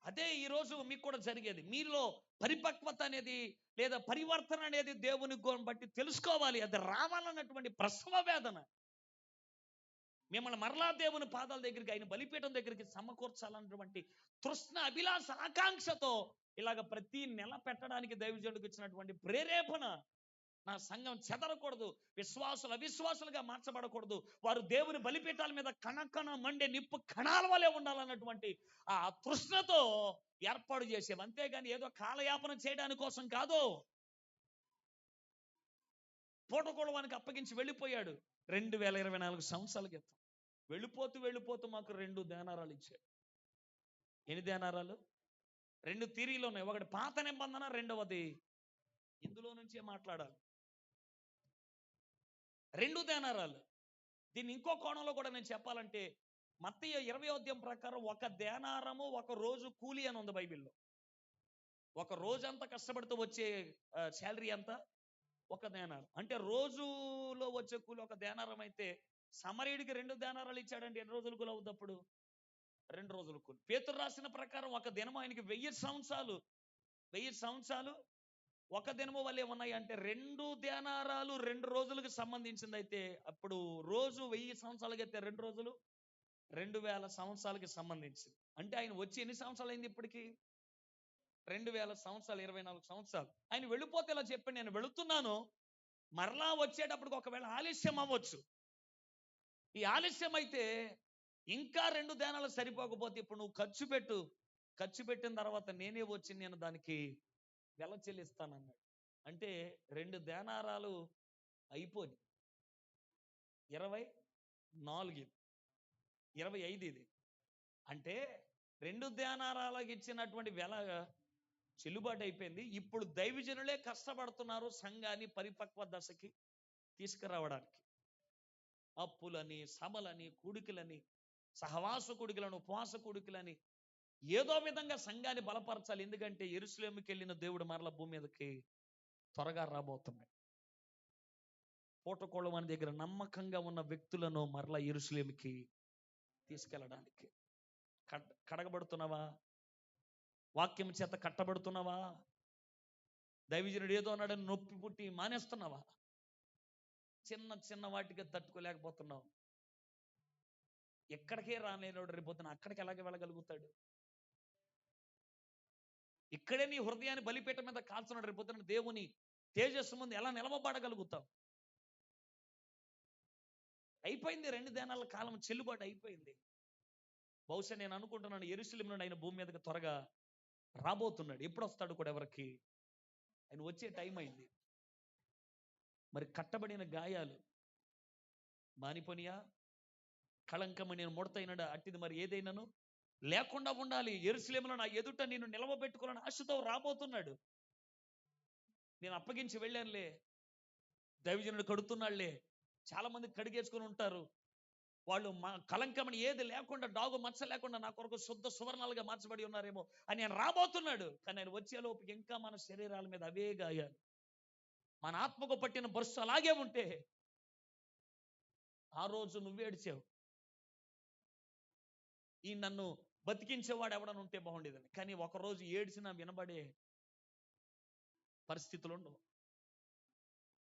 Speaker 3: అదే ఈరోజు మీకు కూడా జరిగేది. మీలో పరిపక్వత అనేది లేదా పరివర్తన అనేది దేవుని బట్టి తెలుసుకోవాలి. అది రావాలన్నటువంటి ప్రసవ వేదన మిమ్మల్ని మరలా దేవుని పాదాల దగ్గరికి, ఆయన బలిపీఠం దగ్గరికి సమకూర్చాలన్నటువంటి తృష్ణ, అభిలాష, ఆకాంక్షతో ఇలాగ ప్రతి నెల పెట్టడానికి దైవజనుడికి ఇచ్చినటువంటి ప్రేరేపణ. నా సంఘం చెదరకూడదు, విశ్వాసులు అవిశ్వాసులుగా మార్చబడకూడదు, వారు దేవుని బలిపీఠాల మీద కణకణ మండే నిప్పు కణాల వలె ఉండాలన్నటువంటి ఆ తృష్ణతో ఏర్పాటు చేసేవి. అంతేగాని ఏదో కాలయాపన చేయడానికి కోసం కాదు. పూటకోళవానికి అప్పగించి వెళ్ళిపోయాడు 2024 సంవత్సరాల క్రితం. వెళ్ళిపోతూ మాకు 2 దేనారాలు ఇచ్చాడు. ఎన్ని దేనారాలు? 2 తీరీలు ఉన్నాయి. ఒకటి పాత నిబంధన, రెండవది ఇందులో నుంచే మాట్లాడాలి. 2 దేనారాలు. దీన్ని ఇంకో కోణంలో కూడా నేను చెప్పాలంటే మత్తయి 20వ అధ్యాయం ప్రకారం ఒక దేనారము ఒక రోజు కూలి అని ఉంది బైబిల్లో. ఒక రోజంతా కష్టపడితే వచ్చే శాలరీ ఎంత? 1 దేనారం. అంటే రోజులో వచ్చే కూలి 1 దేనారం అయితే సమరీయుడికి 2 దేనారాలు ఇచ్చాడంటే ఎన్ని రోజులు కూలి అవుతుంది అప్పుడు? 2 రోజులు కూలి. పేతురు రాసిన ప్రకారం ఒక దినం ఆయనకి 1000 సంవత్సరాలు 1 దినము వల్లే ఉన్నాయి. అంటే 2 దేనారాలు 2 రోజులకు సంబంధించింది. అయితే అప్పుడు రోజు 1000 సంవత్సరాలకి అయితే 2 రోజులు 2000 సంవత్సరాలకి సంబంధించింది. అంటే ఆయన వచ్చి ఎన్ని సంవత్సరాలు అయింది ఇప్పటికి? 2000 సంవత్సరాలు, 24 సంవత్సరాలు. ఆయన వెళ్ళిపోతే ఇలా చెప్పండి, నేను వెళుతున్నాను, మరలా వచ్చేటప్పటికి ఒకవేళ ఆలస్యం అవ్వచ్చు. ఈ ఆలస్యం అయితే ఇంకా 2 దేనాలు సరిపోకపోతే ఇప్పుడు నువ్వు ఖర్చు పెట్టిన తర్వాత నేనే వచ్చి నేను దానికి వెల చెల్లిస్తానన్నాడు. అంటే 2 దేనారాలు అయిపోయి 24 25 ఇది. అంటే 2 దేనారాలకు ఇచ్చినటువంటి వెల చెల్లుబాటు అయిపోయింది. ఇప్పుడు దైవజనులే కష్టపడుతున్నారు సంఘాన్ని పరిపక్వ దశకి తీసుకురావడానికి. అప్పులని, సభలని, కూడికలని, సహవాస కూడికలను, ఉపవాస కూడికలని ఏదో విధంగా సంఘాన్ని బలపరచాలి. ఎందుకంటే యెరూషలేముకి వెళ్ళిన దేవుడు మరల భూమి మీదకి త్వరగా రాబోతున్నాడు. పూటకోళం అనే దగ్గర నమ్మకంగా ఉన్న వ్యక్తులను మరలా యెరూషలేముకి తీసుకెళ్ళడానికి. కడగబడుతున్నావా? వాక్యం చేత కట్టబడుతున్నావా? దైవజనుడు ఏదో అన్నాడని నొప్పి పుట్టి మానేస్తున్నావా? చిన్న చిన్న వాటికి తట్టుకోలేకపోతున్నావు. ఎక్కడికే రాలేనోడు రేపొద్దున అక్కడికి ఎలాగ వెళ్ళగలుగుతాడు? ఇక్కడే నీ హృదయాన్ని బలిపీఠం మీద కాల్చున్నాడు. రేపొద్దున దేవుని తేజస్సు ముందు ఎలా నిలవబడగలుగుతావు? అయిపోయింది. 2 దినాల కాలం చెల్లుబాటు అయిపోయింది. బహుశా నేను అనుకుంటున్నాను యెరూషలేము నుండి ఆయన భూమి మీదకి త్వరగా రాబోతున్నాడు. ఎప్పుడు వస్తాడు కూడా ఎవరికి? ఆయన వచ్చే టైం అయింది. మరి కట్టబడిన గాయాలు మానిపోనియా? కళంకము నేను ముడతైనడా అట్టిది మరి ఏదైనాను లేకుండా ఉండాలి. యెరూషలేములో నా ఎదుట నేను నిలవబెట్టుకోవాలని ఆశతో రాబోతున్నాడు. నేను అప్పగించి వెళ్ళానులే, దైవజనుడు కడుతున్నాళ్లే, చాలా మంది కడిగేసుకుని ఉంటారు. వాళ్ళు మా కలంకమని ఏది లేకుండా, డాగు మచ్చ లేకుండా నా కొరకు శుద్ధ సువర్ణాలుగా మార్చబడి ఉన్నారేమో అని ఆయన రాబోతున్నాడు. కానీ ఆయన వచ్చేలోపు ఇంకా మన శరీరాల మీద అవే గాయాలు, మన ఆత్మకు పట్టిన బరుసు అలాగే ఉంటే ఆ రోజు నువ్వేడ్చావు, ఈ నన్ను బతికించేవాడు ఎవడని ఉంటే బాగుండేదని. కానీ ఒకరోజు ఏడ్చినా వినబడే పరిస్థితులు ఉండవు.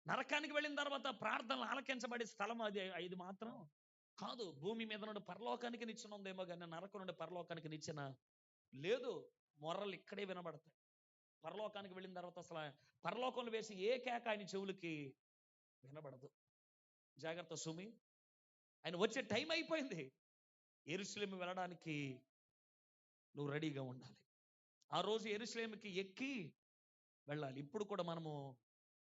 Speaker 3: నరకానికి వెళ్ళిన తర్వాత ప్రార్థనలు ఆలకించబడే స్థలం అది మాత్రం కాదు. భూమి మీద నుండి పరలోకానికి నిచ్చెన ఉందేమో కానీ నరకం నుండి పరలోకానికి నిచ్చెన లేదు. మొర్రలు ఇక్కడే వినబడతాయి. పరలోకానికి వెళ్ళిన తర్వాత అసలు పరలోకంలో వేసి ఏ కేక ఆయన చెవులకి వినబడదు. జాగ్రత్త సుమి, ఆయన వచ్చే టైం అయిపోయింది. యెరూషలేము వెళ్ళడానికి నువ్వు రెడీగా ఉండాలి. ఆ రోజు యెరూషలేముకి ఎక్కి వెళ్ళాలి. ఇప్పుడు కూడా మనము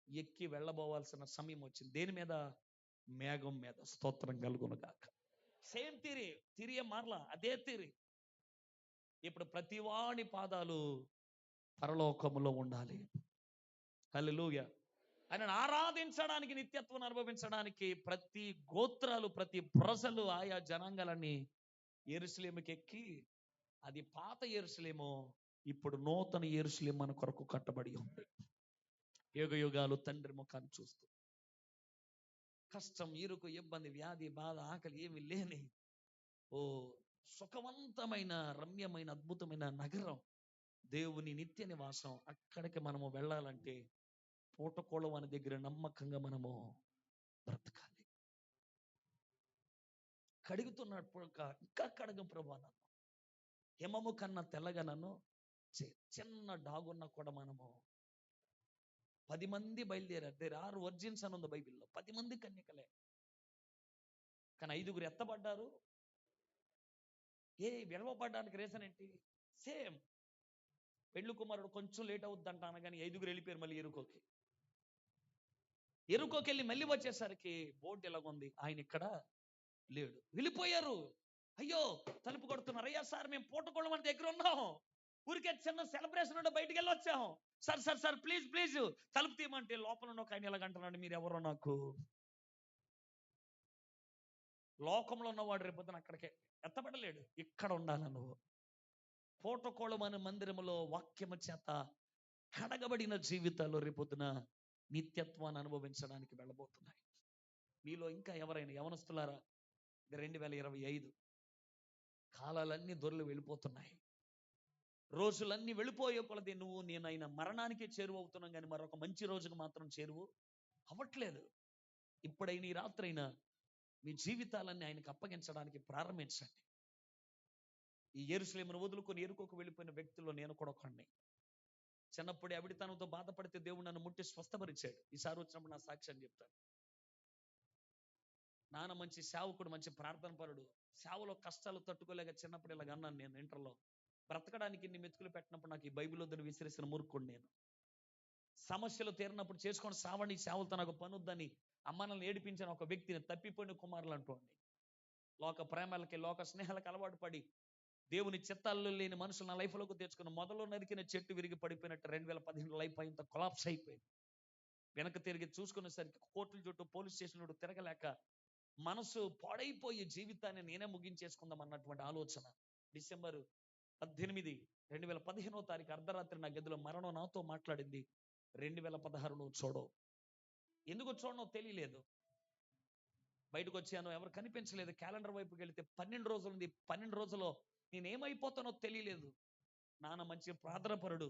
Speaker 3: ఎక్కి వెళ్ళబోవాల్సిన సమయం వచ్చింది. దేని మీద? మేఘం మీద. స్తోత్రం కలుగును గాక. సేమ్ తిరిగే మార్లా అదే తిరి. ఇప్పుడు ప్రతివాని పాదాలు పరలోకములో ఉండాలి. హల్లెలూయా. ఆయనను ఆరాధించడానికి, నిత్యత్వం అనుభవించడానికి ప్రతి గోత్రాలు, ప్రతి ప్రజలు, ఆయా జనాంగాలన్నీ యెరూషలేముకి ఎక్కి, అది పాత యెరూషలేము, ఇప్పుడు నూతన యెరూషలేము మన కొరకు కట్టబడి ఉంది. యుగ యుగాలు తండ్రి ముఖాన్ని చూస్తూ, కష్టం, ఇరుకు, ఇబ్బంది, వ్యాధి, బాధ, ఆకలి ఏమి లేని ఓ సుఖవంతమైన, రమ్యమైన, అద్భుతమైన నగరం, దేవుని నిత్య నివాసం. అక్కడికి మనము వెళ్ళాలంటే పూటకోళం అనే దగ్గర నమ్మకంగా మనము బ్రతకాలి. కడుగుతున్నప్పుడు ఇంకా కడగం ప్రభా, నన్ను హిమము కన్నా తెల్లగా నన్ను చిన్న డాగున్నా కూడా మనము 10 మంది బయలుదేరారు. దేర్ ఆర్ వర్జిన్స్ అని ఉంది బైబిల్లో. 10 మంది కన్యకలే, కానీ 5గురు ఎత్తబడ్డారు. విడవబడ్డానికి రీజన్ ఏంటి? సేమ్. పెళ్లి కుమారుడు కొంచెం లేట్ అవుద్ది అంటాను, కానీ 5గురు వెళ్ళిపోయారు మళ్ళీ ఎరుకోకి. ఎరుకోకి వెళ్ళి మళ్ళీ వచ్చేసరికి బోర్డు ఎలాగుంది, ఆయన ఇక్కడ లేడు, వెళ్ళిపోయారు. అయ్యో, తలుపు కొడుతున్నారు. అయ్యా సార్, మేము పూటకోళ్ళ మన దగ్గర ఉన్నాం, ఊరికే చిన్న సెలబ్రేషన్ ఉంటే బయటికి వెళ్ళి వచ్చాము sir. Sir sir please please తలుపు తీయమంటే లోపల ఉన్న ఒక ఆయన ఎలాగంటున్నాడు, మీరు ఎవరో నాకు. లోకంలో ఉన్నవాడు రేపొద్దున అక్కడికే ఎత్తబడలేడు, ఇక్కడ ఉండాలి నువ్వు. పూటకోళం అనే మందిరములో వాక్యము చేత కడగబడిన జీవితాలు రేపొద్దున నిత్యత్వాన్ని అనుభవించడానికి వెళ్ళబోతున్నాయి. మీలో ఇంకా ఎవరైనా యవనస్తులారా, 2025 కాలాలన్నీ దొరలు వెళ్ళిపోతున్నాయి. రోజులన్నీ వెళ్ళిపోయే కొలది నువ్వు నేనైనా మరణానికి చేరువవుతున్నాం, కానీ మరొక మంచి రోజుకు మాత్రం చేరువు అవ్వట్లేదు. ఇప్పుడైనా ఈ రాత్రైనా మీ జీవితాలన్నీ ఆయనకు అప్పగించడానికి ప్రారంభించండి. ఈ యెరూషలేమును వదులుకొని ఎరుకోకు వెళ్ళిపోయిన వ్యక్తుల్లో నేను కూడా ఒకడిని. చిన్నప్పుడే అవిడితనంతో బాధపడితే దేవుడు నన్ను ముట్టి స్వస్థపరిచాడు. ఈసారి వచ్చినప్పుడు నా సాక్ష్యం చెప్తాను. నాన్న మంచి సేవకుడు, మంచి ప్రార్థన పరుడు. సేవలో కష్టాలు తట్టుకోలేక చిన్నప్పుడు ఇలాగ అన్నాను నేను ఇంటర్లో. బ్రతకడానికి ఇన్ని మెతుకులు పెట్టినప్పుడు నాకు ఈ బైబిల్ వద్దని విసిరేసిన మూర్ఖుడు నేను. సమస్యలు తీరినప్పుడు చేసుకొని సావండి, ఈ సేవలతో నాకు పనుద్దని అమ్మ నన్ను ఏడిపించిన ఒక వ్యక్తిని, తప్పిపోయిన కుమారులు అంటోండి. లోక ప్రేమలకి, లోక స్నేహాలకు అలవాటు పడి దేవుని చిత్తాల్లో లేని మనుషులు నా లైఫ్లోకి తెచ్చుకున్న మొదలు నరికిన చెట్టు విరిగి పడిపోయినట్టు 2015 లైఫ్ అయింత కొలాప్స్ అయిపోయింది. వెనక తిరిగి చూసుకునేసరికి కోర్టుల చుట్టూ, పోలీస్ స్టేషన్ చుట్టూ తిరగలేక మనసు పాడైపోయి జీవితాన్ని నేనే ముగించేసుకుందాం అన్నటువంటి ఆలోచన. డిసెంబర్ 18, 2015 అర్ధరాత్రి నా గదిలో మరణం నాతో మాట్లాడింది. 2016 నువ్వు చూడవు. ఎందుకు చూడనో తెలియలేదు. బయటకు వచ్చాను, ఎవరు కనిపించలేదు. క్యాలెండర్ వైపుకి వెళితే 12 రోజులు ఉంది. 12 రోజుల్లో నేనేమైపోతానో తెలియలేదు. నాన్న మంచి ప్రార్థనపరుడు,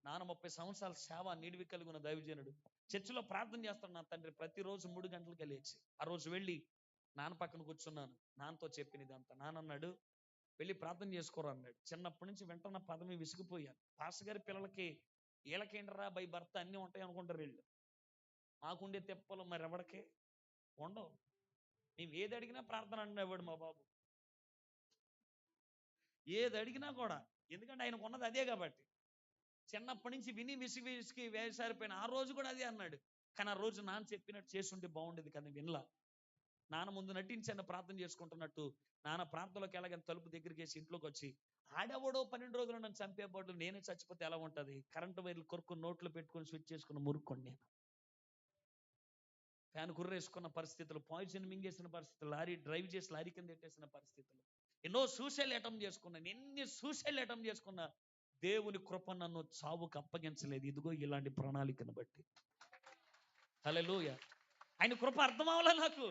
Speaker 3: నాన్న 30 సంవత్సరాల సేవ నిడివి కలిగిన దైవజనుడు. చర్చిలో ప్రార్థన చేస్తాను నా తండ్రి ప్రతిరోజు 3 గంటలకి లేచి. ఆ రోజు వెళ్ళి నాన్న పక్కన కూర్చున్నాను. నాన్నతో చెప్పిన ఇదంతా. నాన్న అన్నాడు, వెళ్ళి ప్రార్థన చేసుకోరా అన్నాడు. చిన్నప్పటి నుంచి వింటున్న పదవి విసిగిపోయాను. పాస్టర్ గారి పిల్లలకి వీళ్ళకేంటరా బై భర్త అన్నీ ఉంటాయి అనుకుంటారు వీళ్ళు. మాకుండే తెప్పలు మరి ఎవడికే ఉండవు. మేము ఏది అడిగినా ప్రార్థన అనేవాడు మా బాబు. ఏది అడిగినా కూడా, ఎందుకంటే ఆయనకు ఉన్నది అదే కాబట్టి. చిన్నప్పటి నుంచి విని విసిగి వేసారిపోయిన ఆ రోజు కూడా అదే అన్నాడు. కానీ ఆ రోజు నాన్న చెప్పినట్టు చేసుంటే బాగుండేది కానీ వినలా. నాన్న ముందు నటించాను ప్రార్థన చేసుకుంటున్నట్టు. నాన్న ప్రార్థనలోకి ఎలాగని తలుపు దగ్గరికి వేసి ఇంట్లోకి వచ్చి, ఆడెవడో 12 రోజులు నన్ను చంపే బదులు నేనే చచ్చిపోతే ఎలా ఉంటది? కరెంటు వైర్లు కొరుక్కుని నోట్లో పెట్టుకుని స్విచ్ చేసుకుని మురుక్కోండి నేను. ఫ్యాన్ కుర్రేసుకున్న పరిస్థితులు, పాయిజన్ మింగేసిన పరిస్థితులు, లారీ డ్రైవ్ చేసి లారీ కింద పెట్టేసిన పరిస్థితులు, ఎన్నో సూసైడ్ అటెంప్ట్ చేసుకున్నాను. ఎన్ని సూసైడ్ అటెంప్ట్ చేసుకున్నా దేవుని కృప నన్ను చావుకు అప్పగించలేదు. ఇదిగో ఇలాంటి ప్రణాళికను బట్టి. హల్లెలూయా. ఆయన కృప అర్థం అవ్వాలా నాకు.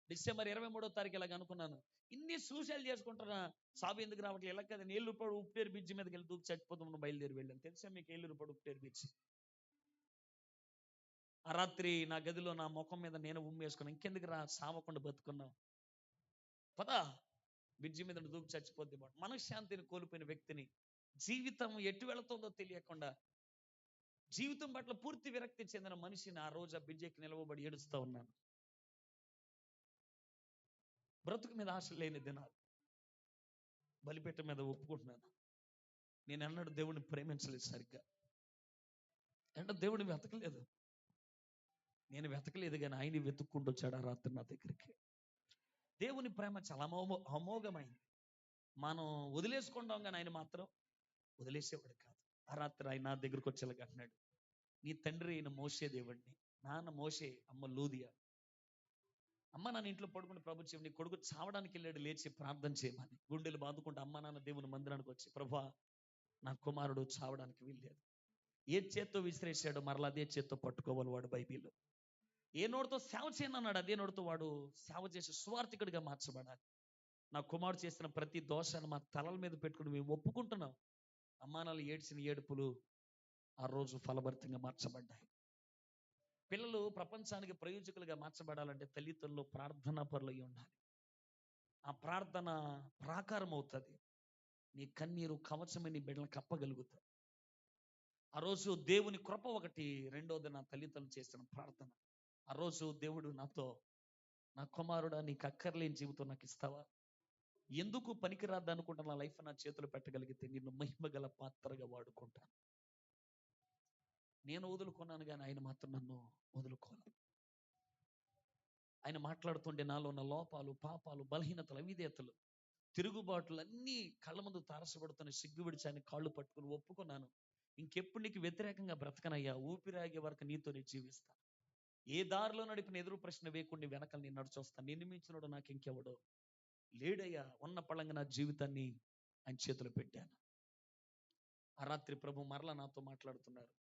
Speaker 3: డిసెంబర్ 23 ఇలాగ అనుకున్నాను. ఇన్ని సూసైడ్ చేసుకుంటున్నా సాగు ఎందుకు రావట్లేదు? ఇలా కదా, ఏలూరుపాడు ఉప్పేరు బ్రిడ్జి మీదకి వెళ్ళి దూకి చచ్చిపోతాం బయలుదేరి వెళ్ళాను. తెలుసా మీకు ఏలూరుపాడు ఉప్పేరు బ్రిడ్జి? ఆ రాత్రి నా గదిలో నా ముఖం మీద నేను ఉమ్మేసుకున్నాను. ఇంకెందుకు రా సావకుండా బతుకున్నాం, పదా బ్రిడ్జి మీద దూకి చచ్చిపోద్ది. మనశ్శాంతిని కోల్పోయిన వ్యక్తిని, జీవితం ఎటు వెళుతుందో తెలియకుండా జీవితం పట్ల పూర్తి విరక్తి చెందిన మనిషిని ఆ రోజు ఆ బ్రిడ్జికి నిలవబడి ఏడుస్తూ ఉన్నాను. బ్రతుకు మీద ఆశ లేని దినాలు. బలిపేట మీద ఒప్పుకుంటున్నాను. నేను అన్నాడు దేవుడిని ప్రేమించలేదు సరిగ్గా. అంటే దేవుడిని వెతకలేదు. నేను వెతకలేదు కానీ ఆయన వెతుక్కుంటూ వచ్చాడు ఆ రాత్రి నా దగ్గరికి. దేవుని ప్రేమ చాలా అమోఘమైంది. మనం వదిలేసుకుంటాం కానీ ఆయన మాత్రం వదిలేసేవాడు కాదు. ఆ రాత్రి ఆయన నా దగ్గరకు వచ్చేలాగా అంటున్నాడు, నీ తండ్రి అయిన మోషే దేవుడిని. నాన్న మోషే, అమ్మ లూదియా. అమ్మ నాన్న ఇంట్లో పడుకుని ప్రభు నీ కొడుకు చావడానికి వెళ్ళాడు, లేచి ప్రార్థన చేయమని. గుండెలు బాదుకుంటే అమ్మ నాన్న దేవుని మందిరానికి వచ్చి, ప్రభా నా కుమారుడు చావడానికి వెళ్ళాడు. ఏ చేత్తో విసిరేసాడో మరలా అదే చేత్తో పట్టుకోవాలి వాడు. బైబిల్లో ఏ నోటితో సేవ చేయను అన్నాడు, అదే నోటితో వాడు సేవ చేసి సువార్థికుడిగా మార్చబడాలి. నా కుమారుడు చేసిన ప్రతి దోషాన్ని మా తలల మీద పెట్టుకుని మేము ఒప్పుకుంటున్నాం. అమ్మానాలు ఏడ్చిన ఏడుపులు ఆ రోజు ఫలభరితంగా మార్చబడ్డాయి. పిల్లలు ప్రపంచానికి ప్రయోజకులుగా మార్చబడాలంటే తల్లిదండ్రులు ప్రార్థనా పరులై ఉండాలి. ఆ ప్రార్థన ప్రాకారం అవుతుంది. నీ కన్నీరు కవచమే నీ బిడ్డలను కప్పగలుగుతాయి. ఆ రోజు దేవుని కృప ఒకటి, రెండోది నా తల్లిదండ్రులు చేసిన ప్రార్థన. ఆ రోజు దేవుడు నాతో, నా కుమారుడా నీకు అక్కర్లేని జీవితం నాకు ఇస్తావా? ఎందుకు పనికిరాదు అనుకుంటా నా లైఫ్ నా చేతులు పెట్టగలిగితే నిన్ను మహిమగల పాత్రగా వాడుకుంటాను. నేను వదులుకున్నాను కానీ ఆయన మాత్రం నన్ను వదులుకోను. ఆయన మాట్లాడుతుంటే నాలో ఉన్న లోపాలు, పాపాలు, బలహీనతలు, అవిధేయతలు, తిరుగుబాట్లు అన్నీ కళ్ళ ముందు తారసపడుతున్న సిగ్గు విడిచి ఆయన కాళ్ళు పట్టుకుని ఒప్పుకున్నాను. ఇంకెప్పుడు నీకు వ్యతిరేకంగా బ్రతకనయ్యా, ఊపిరాగే వరకు నీతోనే జీవిస్తా. ఏ దారిలో నడిపిన ఎదురు ప్రశ్న వేయకుండా వెనకలు నేను నడిచొస్తాను. నిన్ను మించినోడు నాకు ఇంకెవడో లేడయ్యా. ఉన్న పళంగా నా జీవితాన్ని ఆయన చేతులు పెట్టాను. ఆ రాత్రి ప్రభు మరలా నాతో మాట్లాడుతున్నారు.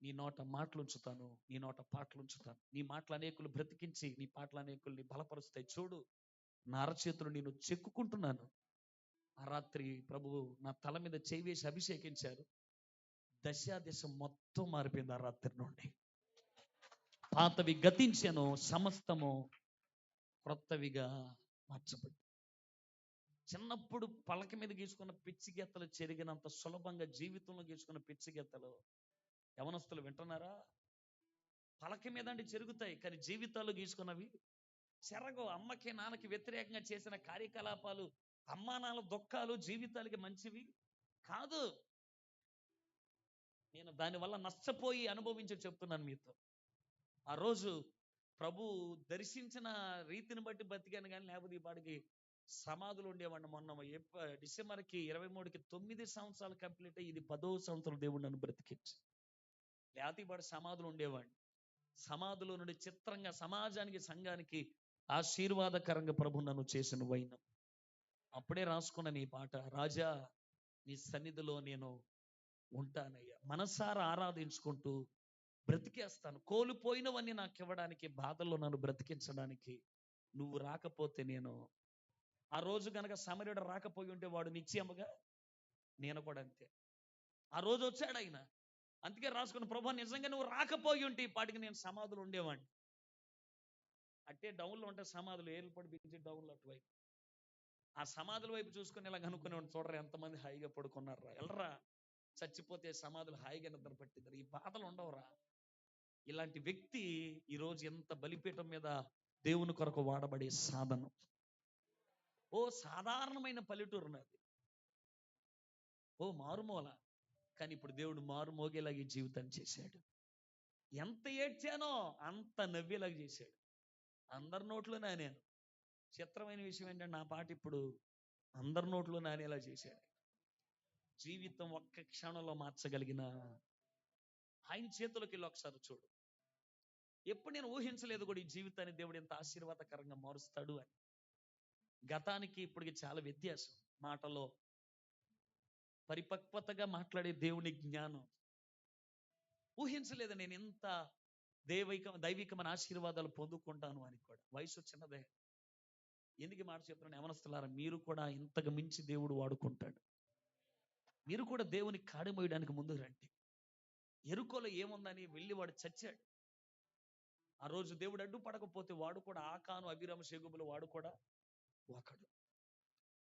Speaker 3: నీ నోట మాటలు ఉంచుతాను, నీ నోట పాటలు ఉంచుతాను. నీ మాటలు అనేకులు బ్రతికించి నీ పాటలు అనేకుల్ని బలపరుస్తాయి. చూడు నా అరచేతులు నేను చెక్కుకుంటున్నాను. ఆ రాత్రి ప్రభువు నా తల మీద చేయి వేసి అభిషేకించారు. దశాదిశ మొత్తం మారిపోయింది. ఆ రాత్రి నుండి పాతవి గతించెను, సమస్తము క్రొత్తవిగా మార్చబడి. చిన్నప్పుడు పలక మీద గీసుకున్న పిచ్చి గెత్తలు చెరిగినంత సులభంగా జీవితంలో గీసుకున్న పిచ్చి గెత్తలు యవనస్తులు వింటున్నారా? పలక మీద అంటే చెరుగుతాయి కానీ జీవితాలు గీసుకున్నవి చెరగో. అమ్మకి నాన్నకి వ్యతిరేకంగా చేసిన కార్యకలాపాలు, అమ్మా నాన్న దుఃఖాలు జీవితాలకి మంచివి కాదు. నేను దానివల్ల నష్టపోయి అనుభవించి చెప్తున్నాను మీతో. ఆ రోజు ప్రభు దర్శించిన రీతిని బట్టి బతికాను, కానీ లేకపోతే ఈ పాటికి సమాధులు ఉండేవాడిని. మొన్న డిసెంబర్కి 23కి 9 సంవత్సరాలు కంప్లీట్ అయ్యి ఇది 10వ సంవత్సరం దేవుడు నన్ను బ్రతికించి, లేకపోతే ఈ పాటి సమాధులు ఉండేవాడిని. సమాధుల నుండి చిత్రంగా సమాజానికి సంఘానికి ఆశీర్వాదకరంగా ప్రభు నన్ను చేసిన వైనం. అప్పుడే రాసుకున్న నీ పాట, రాజా నీ సన్నిధిలో నేను ఉంటానయ్యా, మనసారా ఆరాధించుకుంటూ బ్రతికేస్తాను. కోల్పోయినవన్నీ నాకు ఇవ్వడానికి, బాధల్లో నన్ను బ్రతికించడానికి నువ్వు రాకపోతే నేను, ఆ రోజు కనుక సమరయుడు రాకపోయి ఉంటే వాడు నిశ్చయముగా నేను కూడా అంతే. ఆ రోజు వచ్చాడు ఆయన, అందుకే రాసుకున్న, ప్రభా నిజంగా నువ్వు రాకపోయి ఉంటే ఈ పాటికి నేను సమాధులు ఉండేవాడిని. అట్టే డౌన్లో ఉంటే సమాధులు ఏర్పడి బిగించి డౌన్లో అటువైపు, ఆ సమాధుల వైపు చూసుకుని ఇలా కనుక్కునేవాడు, చూడరా ఎంతమంది హాయిగా పడుకున్నారా, ఎల్రా చచ్చిపోతే సమాధులు హాయిగా నిద్ర పట్టిద్దరు, ఈ బాధలు ఉండవురా. ఇలాంటి వ్యక్తి ఈరోజు ఎంత బలిపీఠం మీద దేవుని కొరకు వాడబడే సాధనం. ఓ సాధారణమైన పల్లెటూరు నాది, ఓ మారుమూల, కానీ ఇప్పుడు దేవుడు మారుమోగేలాగా ఈ జీవితాన్ని చేశాడు. ఎంత ఏడ్చానో అంత నవ్వేలాగా చేశాడు. అందరి నోట్లో నానేను. చిత్రమైన విషయం ఏంటంటే నా పాట ఇప్పుడు అందరి నోట్లో నానేలా చేశాడు. జీవితం ఒక్క క్షణంలో మార్చగలిగిన ఆయన చేతులకి వెళ్ళి ఒకసారి చూడు. ఎప్పుడు నేను ఊహించలేదు కూడా ఈ జీవితాన్ని దేవుడు ఎంత ఆశీర్వాదకరంగా మారుస్తాడు అని. గతానికి ఇప్పటికి చాలా వ్యత్యాసం. మాటలో పరిపక్వతగా మాట్లాడే దేవుని జ్ఞానం. ఊహించలేదు నేను ఎంత దైవికమైన ఆశీర్వాదాలు పొందుకుంటాను అని కూడా. వయసు చిన్నదే, ఎందుకు మాట చెప్తున్నాను, యవనస్తులారా మీరు కూడా ఇంతకు మించి దేవుడు వాడుకుంటాడు. మీరు కూడా దేవుని కాడిమోయడానికి ముందు రండి. ఎరుకోలో ఏముందని వెళ్ళి వాడు చచ్చాడు. ఆ రోజు దేవుడు అడ్డుపడకపోతే వాడు కూడా ఆకాను అభిరామ శేగుబులు వాడు కూడా ఒకడు.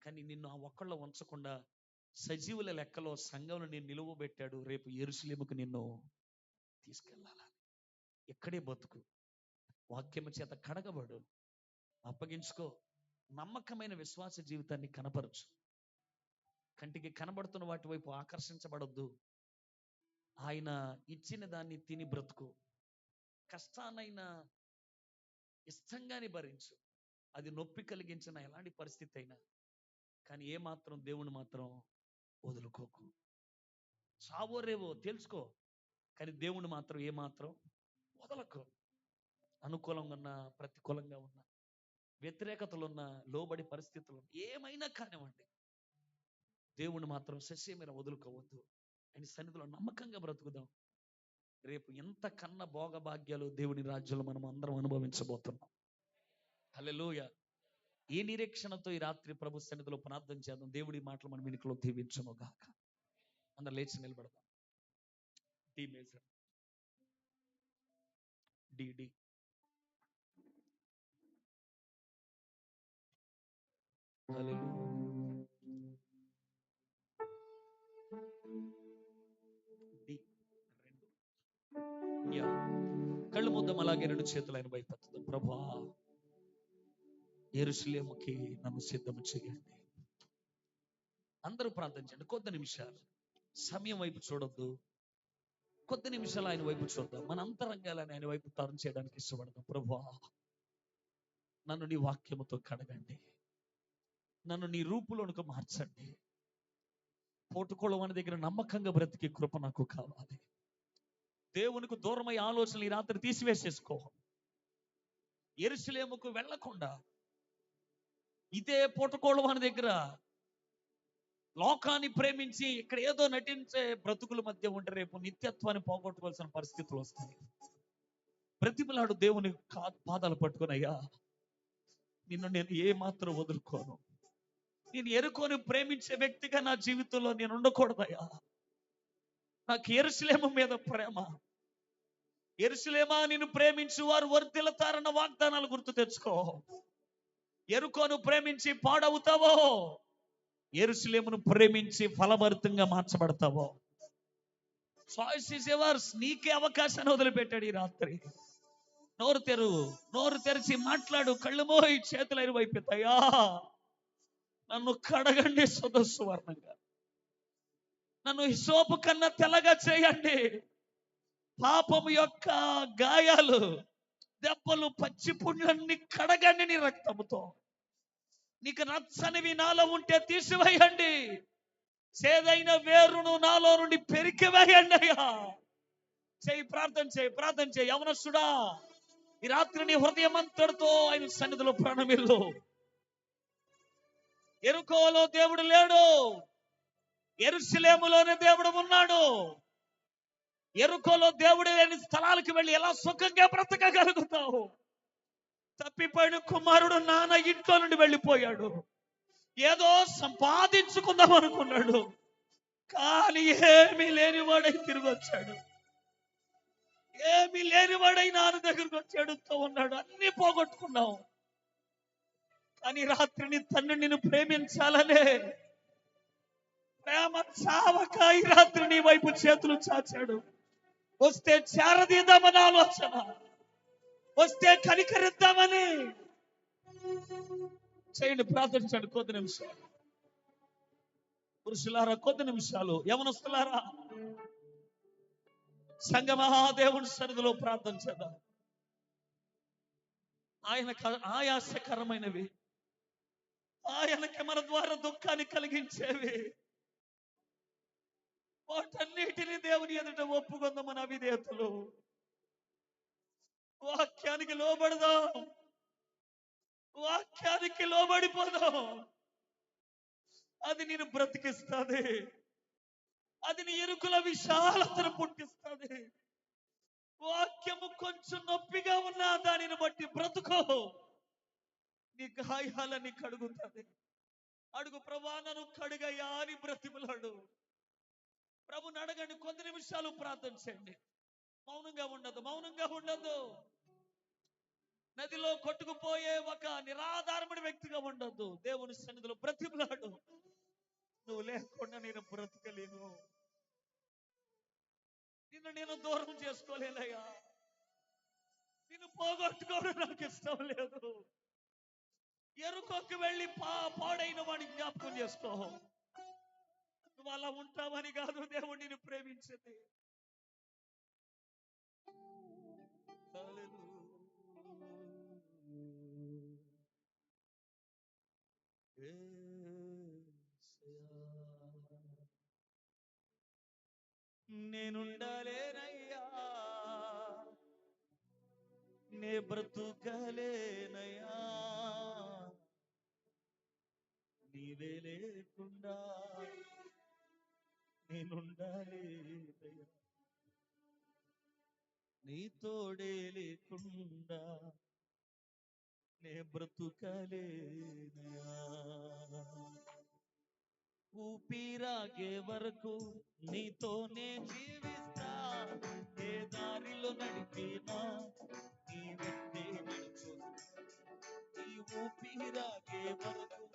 Speaker 3: కానీ నిన్ను ఆ ఒక్కళ్ళలో ఉంచకుండా సజీవుల లెక్కలో సంఘంలో నేను నిలువబెట్టాడు. రేపు యెరూషలేముకు నిన్ను తీసుకెళ్ళాలని. ఇక్కడే బతుకు, వాక్యము చేత కడగబడు, అప్పగించుకో, నమ్మకమైన విశ్వాస జీవితాన్ని కనపరచు. కంటికి కనబడుతున్న వాటి వైపు ఆకర్షించబడొద్దు. ఆయన ఇచ్చిన దాన్ని తిని బ్రతుకు. కష్టానైనా ఇష్టంగానే భరించు, అది నొప్పి కలిగించిన ఎలాంటి పరిస్థితి అయినా. కానీ ఏమాత్రం దేవుని మాత్రం వదులుకోకు. చావో రేవో తెలుసుకో, కానీ దేవుని మాత్రం ఏమాత్రం వదలకు. అనుకూలంగా ఉన్న, ప్రతికూలంగా ఉన్న, వ్యతిరేకతలున్న, లోబడి పరిస్థితులు ఏమైనా కానివ్వండి, దేవుని మాత్రం సస్యమైన వదులుకోవద్దు. ఆయన సన్నిధిలో నమ్మకంగా బ్రతుకుదాం. రేపు ఎంత కన్న భోగభాగ్యాలు దేవుని రాజ్యంలో మనం అందరం అనుభవించబోతున్నాం. హల్లెలూయా. ఈ నిరీక్షణతో ఈ రాత్రి ప్రభు సన్నిధిలో ప్రార్థన చేద్దాం. దేవుడి మాటలు మన వెనుకలో దీవించును గాక. అందరు లేచి నిలబడదాం. డి మేజర్, డి హల్లెలూయా. డి 2. యా. కళ్ళు ముద్దాం, అలాగే 2 చేతులు ఆయన వైపు ఎత్తుదాం. ప్రభువా యెరూషలేముకి నన్ను సిద్ధం చేయండి. అందరూ ప్రార్థన చేయండి. కొద్ది నిమిషాలు సమయం వైపు చూడొద్దు. కొద్ది నిమిషాలు ఆయన వైపు చూద్దాం. మన అంతరంగాలను ఆయన వైపు తరం చేయడానికి ఇష్టపడదాం. ప్రభువా నన్ను నీ వాక్యముతో కడగండి, నన్ను నీ రూపులోనికి మార్చండి. పోటుకోవడం దగ్గర నమ్మకంగా బ్రతికే కృప నాకు కావాలి. దేవునికి దూరమై ఆలోచనలు ఈ రాత్రి తీసివేసేసుకో. యెరూషలేముకు వెళ్లకుండా ఇదే పోటుకోవడం దగ్గర లోకాన్ని ప్రేమించి ఇక్కడ ఏదో నటించే బ్రతుకుల మధ్య ఉంటే రేపు నిత్యత్వాన్ని పోగొట్టుకోవాల్సిన పరిస్థితులు వస్తాయి. ప్రతిమలాడు దేవుని పాదాలు పట్టుకుని, అయ్యా నిన్ను నేను ఏ మాత్రం వదులుకోను. నేను ఎరుకొని ప్రేమించే వ్యక్తిగా నా జీవితంలో నేను ఉండకూడదయ్యా. నాకు యెరూషలేము మీద ప్రేమ. యెరూషలేమా నిన్ను ప్రేమించు వారు వర్ధిల్లుతారన్న వాగ్దానాలు గుర్తు తెచ్చుకో. యెరికోను ప్రేమించి పాడవుతావో, యెరూషలేమును ప్రేమించి ఫలభరితంగా మార్చబడతావో. Choice is yours. నీకే అవకాశాన్ని వదిలిపెట్టాడు ఈ రాత్రి. నోరు తెరువు, నోరు తెరిచి మాట్లాడు. కళ్ళు మోయి చేతులు ఎరువైపోతాయా. నన్ను కడగండి సువర్ణంగా, నన్ను హిసోపు కన్నా తెల్లగా చేయండి. పాపము యొక్క గాయాలు, దెబ్బలు, పచ్చి పుండ్లన్నీ కడగండి నీ రక్తముతో. నీకు నచ్చనివి నాలో ఉంటే తీసివేయండి. చేదైన వేరును నాలో నుండి పెరికివేయండి అయ్యా. చేయి, ప్రార్థన చేయి, ప్రార్థన చేయి. యవనస్తుడా, ఈ రాత్రి నీ హృదయం అంతటితో ఆయన సన్నిధిలో ప్రాణమిల్లు. యెరికోలో దేవుడు లేడు, యెరూషలేములోనే దేవుడు ఉన్నాడు. యెరికోలో దేవుడు లేని స్థలాలకు వెళ్ళి ఎలా సుఖంగా బ్రతకగలుగుతావు? తప్పిపోయిన కుమారుడు నాన్న ఇంట్లో నుండి వెళ్ళిపోయాడు. ఏదో సంపాదించుకుందాం అనుకున్నాడు, కానీ ఏమీ లేనివాడై తిరిగి వచ్చాడు. ఏమీ లేనివాడై నాన్న దగ్గరికి వచ్చాడు ఉన్నాడు. అన్ని పోగొట్టుకున్నావు, కానీ రాత్రిని తండ్రి నిన్ను ప్రేమించాలనే ప్రేమ చావక ఈ రాత్రి నీ వైపు చేతులు చాచాడు. వస్తే చేరదీద్దామని ఆలోచన, వస్తే కనికరిద్దామని. చేయండి, ప్రార్థించండి కొద్ది నిమిషాలు. పురుషులారా కొద్ది నిమిషాలు, యవనస్తులారా సంగమహాదేవుని సన్నిధిలో ప్రార్థన చేద్దాం. ఆయన ఆయాసకరమైనవి, ఆయనకి మన ద్వారా దుఃఖాన్ని కలిగించేవి, వాటన్నిటిని దేవుని ఎదుట ఒప్పుకుందాం. మన అవిధేయతలు, వాక్యానికి లోబడదాం, వాక్యానికి లోబడిపోదాం. అది నేను బ్రతికిస్తుంది, అది నీ ఎరుకుల విశాలతను పుట్టిస్తుంది. వాక్యము కొంచెం నొప్పిగా ఉన్నా దానిని బట్టి బ్రతుకో, నీ గాయాలని కడుగుతుంది. అడుగు, ప్రభా నన్ను కడుగయ్యా అని బ్రతిమలాడు. ప్రభుని అడగండి, కొద్ది నిమిషాలు ప్రార్థన చేయండి. మౌనంగా ఉండదు, మౌనంగా ఉండదు. నదిలో కొట్టుకుపోయే ఒక నిరాధారమైన వ్యక్తిగా ఉండద్దు. దేవుని సన్నిధిలో బ్రతిమలాడు. నువ్వు లేకుండా నేను బ్రతకలేను, నిన్ను నేను దూరం చేసుకోలేనయ్యా, నిన్ను పోగొట్టుకోవడం నాకు ఇష్టం లేదు. ఎరుకోకి వెళ్ళి పాడైన వాడిని జ్ఞాపకం చేసుకో. నువ్వు అలా ఉంటావని కాదు దేవుడు నిన్ను ప్రేమించింది. నేనుండలేనయ్యా, నే బ్రతుకలేనయ్యా, నీవే లేకుండా నేనుండలేనయ్యా, నీ తోడే లేకుండా నే బ్రతుకలేనయ్యా. ఊపిరాగే వరకు నీతోనే జీవిస్తా, ఏ దారిలో నడిపినా నీ వెంటే నడుచు. ఈ ఊపిరాగే వరకు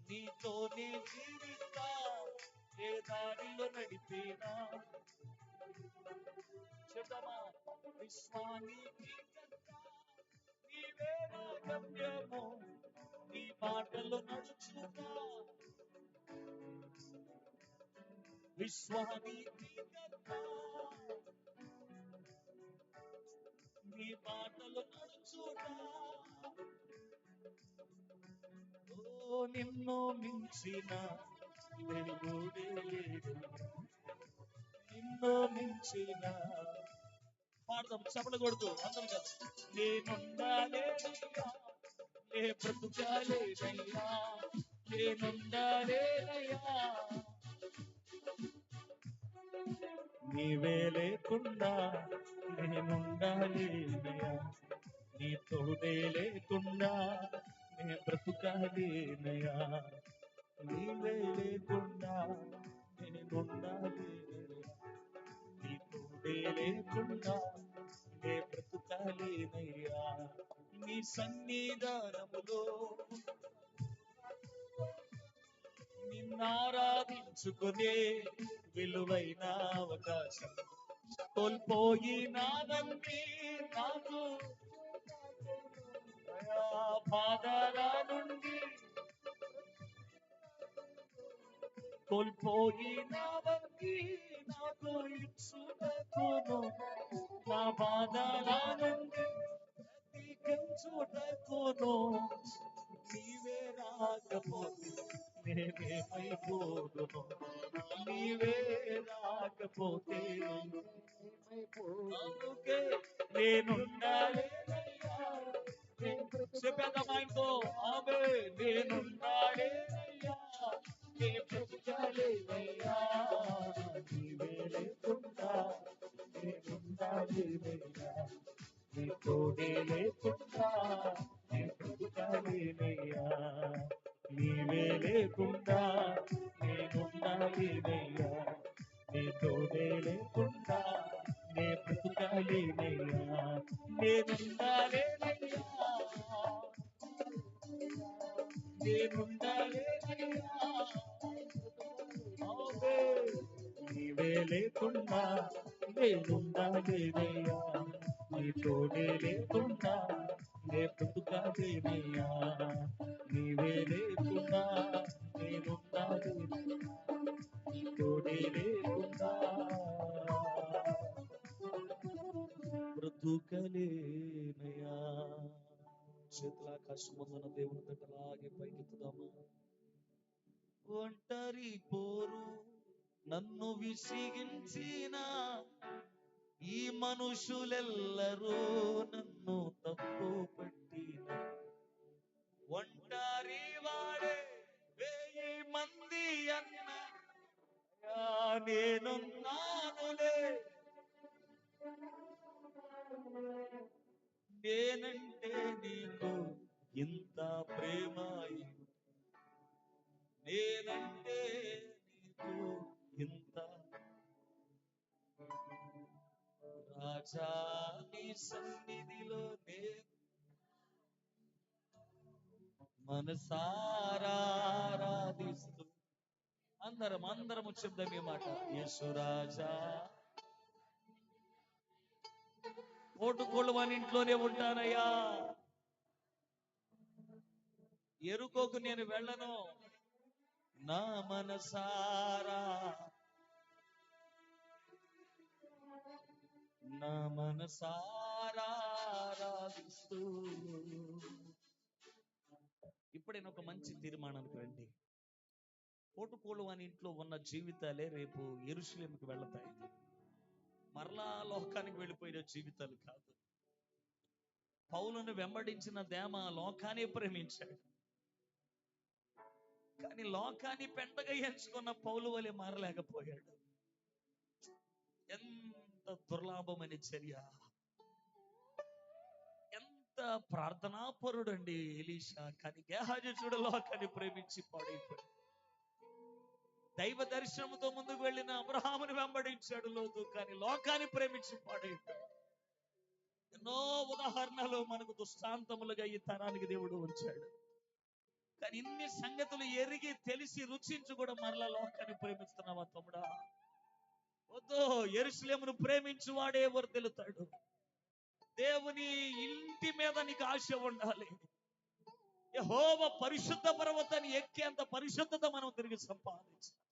Speaker 3: నీతోనే జీవిస్తా, ఏ దారిలో నడిపినా. చెడ్డమా విశ్వానికి నీవే నా గమ్యము, నీ మాటలు నడుచుతా. విశ్వానికి నీ మాటలు నడుచుతా. ఓ నిన్ను మించిన వెలుగుడే లేదు, నిన్ను మించిన. పాడదాం, చెప్పకూడదు అందరం కదా. నేనుండాలేనయ్యా, నే బ్రతుకాలేనయ్యా, నేనుండాలేనయ్యా, నీవే లేకుండా నేనుండాలేనయ్యా, నీ తోడే లేకుండా నే బ్రతుకాలేనయ్యా, నీవే లేకుండా నేనుండాలేనయ్యా, నీ తోడే లేకుండా నే బ్రతుకాలేనయ్యా. నీ సన్నిధానములో నిన్నారాధించుకునే విలువైన అవకాశం కోల్పోయినానన్నీ నాకు బాధల నుండి కోల్పోయినవన్నీ నాకు ఇచ్చుటకును, నా బాధల నుండి బ్రతికించుటకును, నీవే రాకపోతే నేనేమైపోదును, నీవే రాకపోతే అందుకే నేనుండాలేనయ్యా. చెప్పేద్దాం ఆయనతో, ఆమె నేనుండాలేనయ్యా, నే బ్రతకాలేనయ్యా, నీవే లేకుండా నేనుండాలేనయ్యా, నీ తోడే లేకుండా నే బ్రతకాలేనయ్యా, నీవే లేకుండా నేనుండాలేనయ్యా, నీ తోడే లేకుండా నే బ్రతకాలేనయ్యా, నేనుండాలేనయ్యా, నేనుండాలేనయ్యా, ఆమె నీవే లేకుండా నేనుండాలేనయ్యా, నీ తోడే లేకుండా నే బ్రతకాలేనయ్యా, నీవే లేకుండా నేనుండాలేనయ్యా, నీ తోడే లేకుండా బ్రతుకలేనయ్యా. చేతుల ఆకాశం ముందున్న దేవుని తట్టలాగే పైకెత్తుదామా. ఒంటరి పోరు నన్ను విసిగించిన ఈ మనుషులెల్లరూ నన్ను తప్పు పట్టిన, ఒంటరి వాడే 1000 మంది అన్న నేనున్నానులే, నేనంటే నీకు ఇంత ప్రేమ, నేనంటే నీకు ఇంత రాజా, నీ సన్నిధిలో నేను మనసారా ఆరాధిస్తూ, అందరము చెప్దాం ఈ మాట. యేసు రాజా, ఓటుకోళ్ళు మన ఇంట్లోనే ఉంటానయ్యా, ఎరుకోకు నేను వెళ్ళను, నా మనసారా ఆరాధిస్తూ. ఇప్పుడైనా ఒక మంచి తీర్మానానికి రండి. ఓటుకోళ్ళు అని ఇంట్లో ఉన్న జీవితాలే రేపు యెరూషలేముకి వెళతాయి. మరలా లోకానికి వెళ్ళిపోయిన జీవితాలు కాదు. పౌలును వెంబడించిన దేమ లోకాన్ని ప్రేమించాడు, కానీ లోకాన్ని పెంటగా ఎంచుకున్న పౌలు వలె మారలేకపోయాడు. ఎంత దుర్లాభమైన చర్య! ఎంత ప్రార్థనాపరుడండి ఎలీషా, కానీ గేహాజీ చూడ లోకాన్ని ప్రేమించి పాడైపోయాడు. దైవ దర్శనంతో ముందుకు వెళ్ళిన అబ్రహాముని వెంబడించాడు లోతు, కానీ లోకాన్ని ప్రేమించి పాడైపోయాడు. ఎన్నో ఉదాహరణలు మనకు దృష్టాంతములుగా ఈ తరానికి దేవుడు ఉంచాడు. కానీ ఇన్ని సంగతులు ఎరిగి తెలిసి రుచించి కూడా మరలా లోకాన్ని ప్రేమిస్తున్నావా తమ్ముడా? వద్దు. యెరూషలేమును ప్రేమించు వాడే వర్ధిల్లుతాడు. దేవుని ఇంటి మీద నీకు ఆశ ఉండాలి. యెహోవా పరిశుద్ధ పర్వతాన్ని ఎక్కేంత పరిశుద్ధత మనం తిరిగి సంపాదించాలి.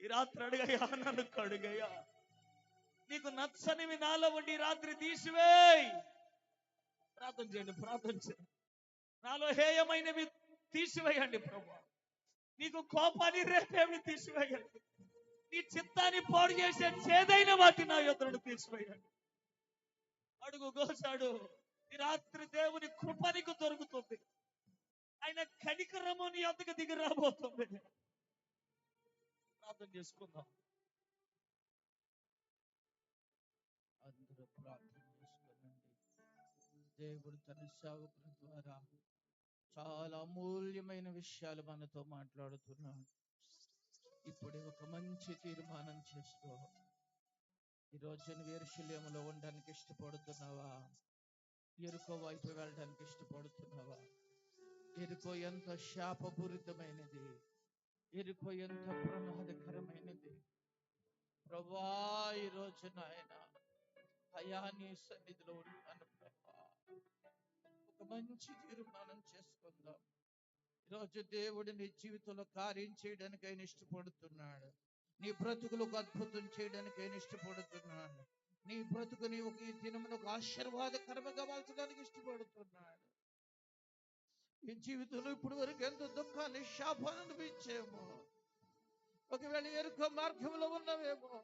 Speaker 3: ఈ రాత్రి అడుగయ్యా, నన్ను కడుగయ్యా, నీకు నచ్చనివి నాలో ఉండి రాత్రి తీసివేయ్. ప్రార్థన చేయండి, ప్రార్థన చేయండి. నాలో హేయమైనవి తీసివేయండి ప్రభువా. నీకు కోపాన్ని రేపేవి తీసివేయండి. నీ చిత్తాన్ని పాడు చేసే చేదైన వాటి నా యొద్దను తీసివేయండి. అడుగు, గోసాడు. ఈ రాత్రి దేవుని కృప నీకు దొరుకుతుంది. ఆయన కనికరము నీ యొద్దకు దిగి రాబోతుంది. ప్రార్థన చేసుకుందాం.
Speaker 1: అందరూ ప్రార్థన చేసుకోనండి. దేవుడు తన సేవకుల ద్వారా చాలా అమూల్యమైన విషయాలు మనతో మాట్లాడుతున్నాడు. ఇప్పుడే ఒక మంచి తీర్మానం చేసుకో. ఈరోజు నువ్వు యెరూషలేములో ఉండడానికి ఇష్టపడుతున్నావా? యెరికో వైపు వెళ్ళడానికి ఇష్టపడుతున్నావా? యెరికో ఎంత శాపపూరితమైనది, యెరికో ఎంత ప్రమాదకరమైనది. ప్రభువా, ఈరోజు నాయన అయా నీ సన్నిధిలో ఉంటాను ప్రభా. ఒక మంచి తీర్మానం చేసుకుందాం. ఈరోజు దేవుడు నీ జీవితంలో కార్యం చేయడానికి ఆయన ఇష్టపడుతున్నాడు. నీ బ్రతుకులు ఒక అద్భుతం చేయడానికి ఆయన ఇష్టపడుతున్నాడు. నీ బ్రతుకుని ఒక ఈ దినమున ఒక ఆశీర్వాదకరంగా మార్చడానికి ఇష్టపడుతున్నాడు. ఈ జీవితంలో ఇప్పుడు వరకు ఎంతో దుఃఖాన్ని, శాపాన్ని అనిపించేమో, ఒకవేళ ఎరుక మార్గంలో ఉన్నవేమో,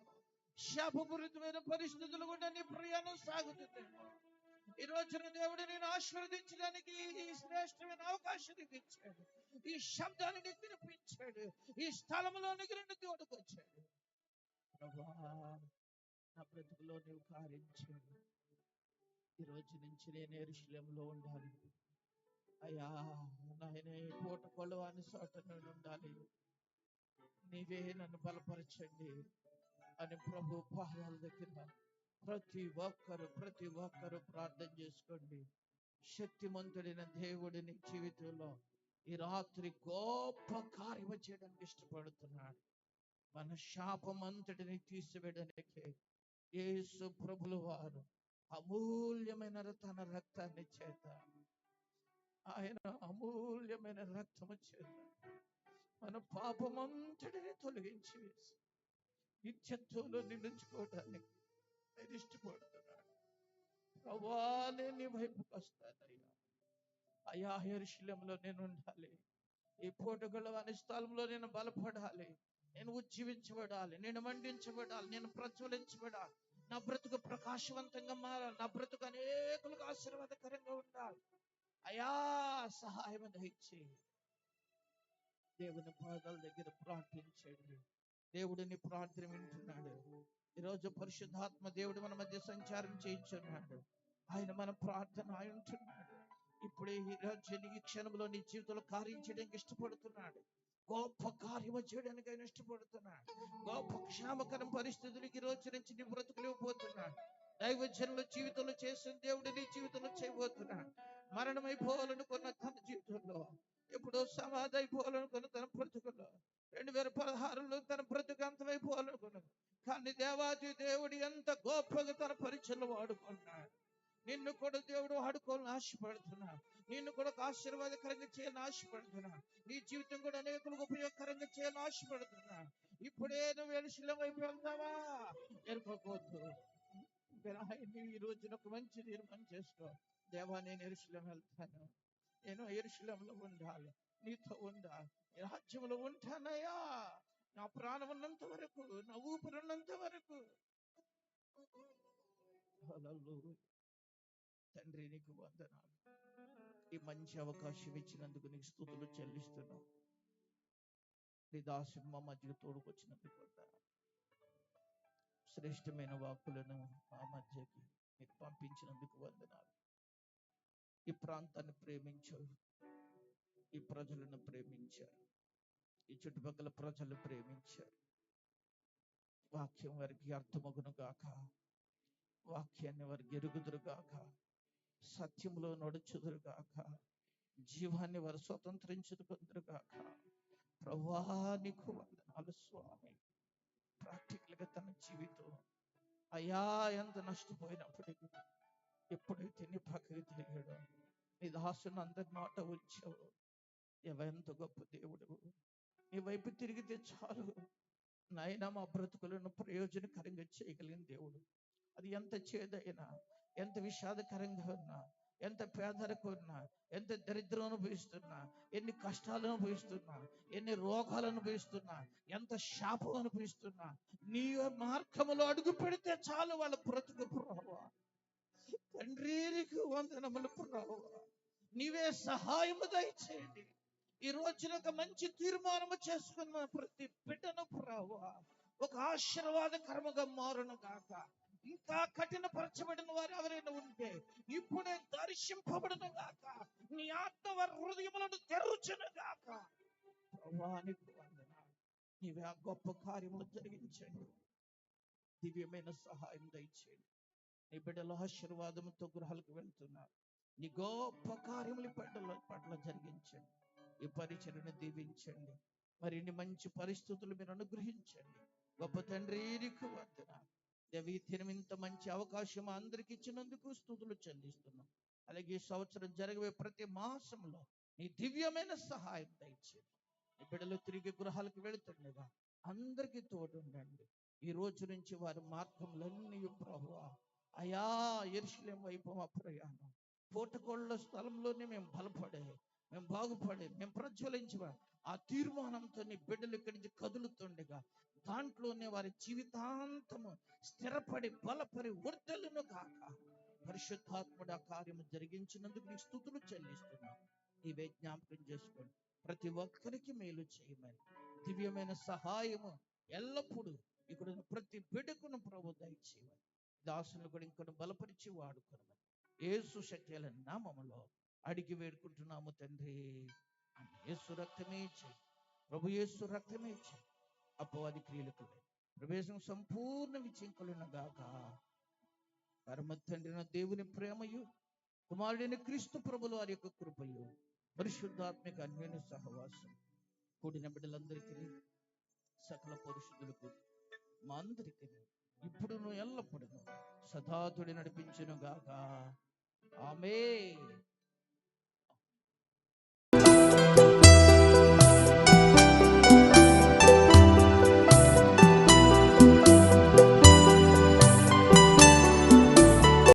Speaker 1: శాపపూరితమైన పరిస్థితులు కూడా నీ ప్రయాణం సాగుతుందేమో, ఈ రోజున దేవుడు నేను ఆశీర్వదించడానికి ఈ శ్రేష్టమైన అవకాశం నీకు ఇచ్చాడు. ఈ శబ్దాన్ని నీకు వినిపించాడు. ఈ స్థలంలో నీకు రెండు తోడుకొచ్చాడు. ప్రభువా, నా బ్రతుకులో నీవు కార్యం చేయి. ఈ రోజు నుంచి నేను యెరూషలేములో ఉండాలి. అయ్యా నాయన, పూట కొలవాని చోట నేను ఉండాలి. నీవే నన్ను బలపరచండి అని ప్రభు పాదాల దగ్గర ప్రతి ఒక్కరు ప్రార్థన చేసుకోండి. శక్తిమంతుడైన దేవుడిని జీవితంలో ఈ రాత్రి గొప్ప కార్యం చేయడానికి ఇష్టపడుతున్నాడు. మన శాపమంతటిని తీసివేయడానికి యేసు ప్రభుల వారు అమూల్యమైన తన రక్తాన్ని చేత, ఆయన అమూల్యమైన రక్తము చేత మన పాపమంతటిని తొలగించి వేసి నిత్యత్వంలో నిలుచుకోవడానికి ఆయన ఇష్టపడుతున్నాడు. ప్రభువా, నేను నీ వైపుకి వస్తానయ్యా. అయ్యా, యెరూషలేములో నేను ఉండాలి. ఈ పూటగల అనే స్థలంలో నేను బలపడాలి. నేను ఉజ్జీవించబడాలి. నేను మండించబడాలి. నేను ప్రజ్వలించబడాలి. నా బ్రతుకు ప్రకాశవంతంగా మారాలి. నా బ్రతుకు అనేకులకు ఆశీర్వాదకరంగా ఉండాలి. అయ్యా, సహాయం దయచేయి. దేవుని పాదాల దగ్గర ప్రార్థించండి. దేవుడిని ప్రార్థన వింటున్నాడు. ఈరోజు పరిశుద్ధాత్మ దేవుడు మన మధ్య సంచారం చేయించున్నాడు. ఆయన మన ప్రార్థన వింటున్నాడు. ఇప్పుడే ఈ రోజు ఈ క్షణంలో నీ జీవితంలో కార్యం చేయడానికి ఇష్టపడుతున్నాడు. గొప్ప కార్యము చేయడానికి ఆయన ఇష్టపడుతున్నాడు. గొప్ప క్షేమకరం పరిస్థితులకి ఈ రోజు నుంచి నీ బ్రతుకులేకపోతున్నాడు. దైవజనుల జీవితంలో చేసిన దేవుడు నీ జీవితంలో చేయబోతున్నాడు. మరణమైపోవాలనుకున్న తన జీవితంలో, ఎప్పుడో సమాధి అయిపోవాలనుకున్న తన బ్రతుకులో, 2016లో తన బ్రతుకు అంతమైపోవాలనుకున్నాడు. కానీ దేవాది దేవుడు ఎంత గొప్పగా తన పరిచయలు వాడుకున్నాడు. నిన్ను కూడా దేవుడు వాడుకోవాలని ఆశపడుతున్నాడు. నిన్ను కూడా ఒక ఆశీర్వాదకరంగా చేయాలని ఆశపడుతున్నాడు. నీ జీవితం కూడా అనేకులకు ఉపయోగకరంగా చేయాలని ఆశపడుతున్నాడు. ఇప్పుడే నువ్వు యెరూషలేము వైపు వెళ్తావా? ఎరుకోవద్దు. ఈ రోజున ఒక మంచి తీర్మానం చేసుకో. దేవా, నేను యెరూషలేము వెళ్తాను. నేను యెరూషలేములో ఉండాలి. నీతో ఉండాలి. రాజ్యంలో ఉంటానయ్యా. నా ప్రాణం ఉన్నంత వరకు, నా ఊపిరి ఉన్నంత వరకు. తండ్రి, నీకు వందనాలు. ఈ మంచి అవకాశం ఇచ్చినందుకు నీకు స్తుతులు చెల్లిస్తున్నాను. నీ దాసుడు మా మధ్యకు తోడుకొచ్చినందుకు వందనాలు. శ్రేష్టమైన వాక్కులను మా మధ్యకి మీరు పంపించినందుకు వందనాలు. ఈ ప్రాంతాన్ని ప్రేమించారు. ఈ ప్రజలను ప్రేమించారు. ఈ చుట్టుపక్కల ప్రజలు ప్రేమించారు. వాక్యం వారికి అర్థమగును గాక. వాక్యాన్ని వారికి ఎరుగుదురు గాక. సత్యంలో నడుచుదురు గాక. జీవాన్ని వారు స్వతంత్రించుకుందరు గాక. ప్రభువా, నీకు వందనాలు స్వామి. ప్రాక్టికల్ గా తన జీవితం అయ్యా ఎంత నష్టపోయినప్పటికీ ఎప్పుడైతే నీ పక్కకి తిరిగాడో, నీ దాసుని అందరి మాట ఉంచావు. ఎంత గొప్ప దేవుడు. నీ వైపు తిరిగితే చాలు నాయన, మా బ్రతుకులను ప్రయోజనకరంగా చేయగలిగిన దేవుడు. అది ఎంత చేదైనా, ఎంత విషాదకరంగా ఉన్నా, ఎంత పేదరికం ఉన్నా, ఎంత దరిద్రం అనుభవిస్తున్నా, ఎన్ని కష్టాలు అనుభవిస్తున్నా, ఎన్ని రోగాలు అనుభవిస్తున్నా, ఎంత శాపం అనుభవిస్తున్నా, నీ మార్గములో అడుగు పెడితే చాలు వాళ్ళ బ్రతుకు ప్రభువా. తండ్రి, నీకు వందనములు ప్రభువా. నీవే సహాయము దయచేయండి. ఈ రోజున ఒక మంచి తీర్మానము చేసుకున్న ప్రతి బిడ్డను ప్రభువా ఒక ఆశీర్వాదకరముగా మారును గాక. ఇంకా కఠినపరచబడిన వారు ఎవరైనా ఉంటే ఇప్పుడే దర్శింపబడును గాక. నీ ఆత్మ వారి హృదయములను తెరుచును గాక. ప్రభువా, నీకు వందనాలు. నీవే ఆ గొప్ప కార్యములు జరిగించండి. దివ్యమైన సహాయం దయచేయండి. నీ బిడ్డల ఆశీర్వాదంతో గృహాలకు వెళ్తున్నారు. నీ గొప్ప కార్యములు బిడ్డల పట్ల జరిగించండి. ఈ పరిచయను దీవించండి. మరిన్ని మంచి పరిస్థితులు మీరు అనుగ్రహించండి. గొప్ప తండ్రి, నీకు వందనాలు. దేవి, ఇంత మంచి అవకాశం అందరికి ఇచ్చినందుకు స్తుతులు చెల్లిస్తున్నాం. అలాగే ఈ సంవత్సరం జరగబోయే ప్రతి మాసంలో నీ దివ్యమైన సహాయం దయచేయండి. ఈ బిడ్డలు తిరిగి గృహాలకు వెళుతుండగా అందరికీ తోడుండండి. ఈ రోజు నుంచి వారి మార్గములన్నీ ప్రభువా అయా యెరూషలేము వైపు మా ప్రయాణం పూటకోళ్ళ స్థలంలోనే మేము బలపడే, మేము బాగుపడే, మేము ప్రజ్వలించబ ఆ తీర్మానంతో నీ బిడ్డలు ఇక్కడి నుంచి కదులుతుండగా దాంట్లోనే వారి జీవితాంతము స్థిరపడి బలపడి వర్ధలును గాక. పరిశుద్ధాత్ముడు ఆ కార్యము జరిగించినందుకు నీ స్తుతులు చెల్లిస్తున్నాం. నీవే జ్ఞాపకం చేసుకోండి. ప్రతి ఒక్కరికి మేలు చేయమని దివ్యమైన సహాయము ఎల్లప్పుడూ ఇక్కడ ప్రతి బిడ్డకును ప్రభు దయచేయమని దాసులను కూడా ఇంకొన్ని బలపరిచి వాడుకోమని యేసు శక్తుల నామములో అడిగి వేడుకుంటున్నాము తండ్రి. యేసు రక్తమే చేయి ప్రభు, యేసు రక్తమే చేయి. అపవాది క్రియలకు ప్రవేశం సంపూర్ణ విచింకలున గాక. పరమ తండ్రిన దేవుని ప్రేమయు కుమారుడైన క్రీస్తు ప్రభుల వారి యొక్క కృపయు పరిశుద్ధాత్మిక అన్యోన్య సహవాసం కూడిన బిడ్డలందరికీ సకల పరిశుద్ధులకు మా అందరికీ ఇప్పుడును ఎల్లప్పుడూ సదాతుడి నడిపించును గాక. ఆమేన్.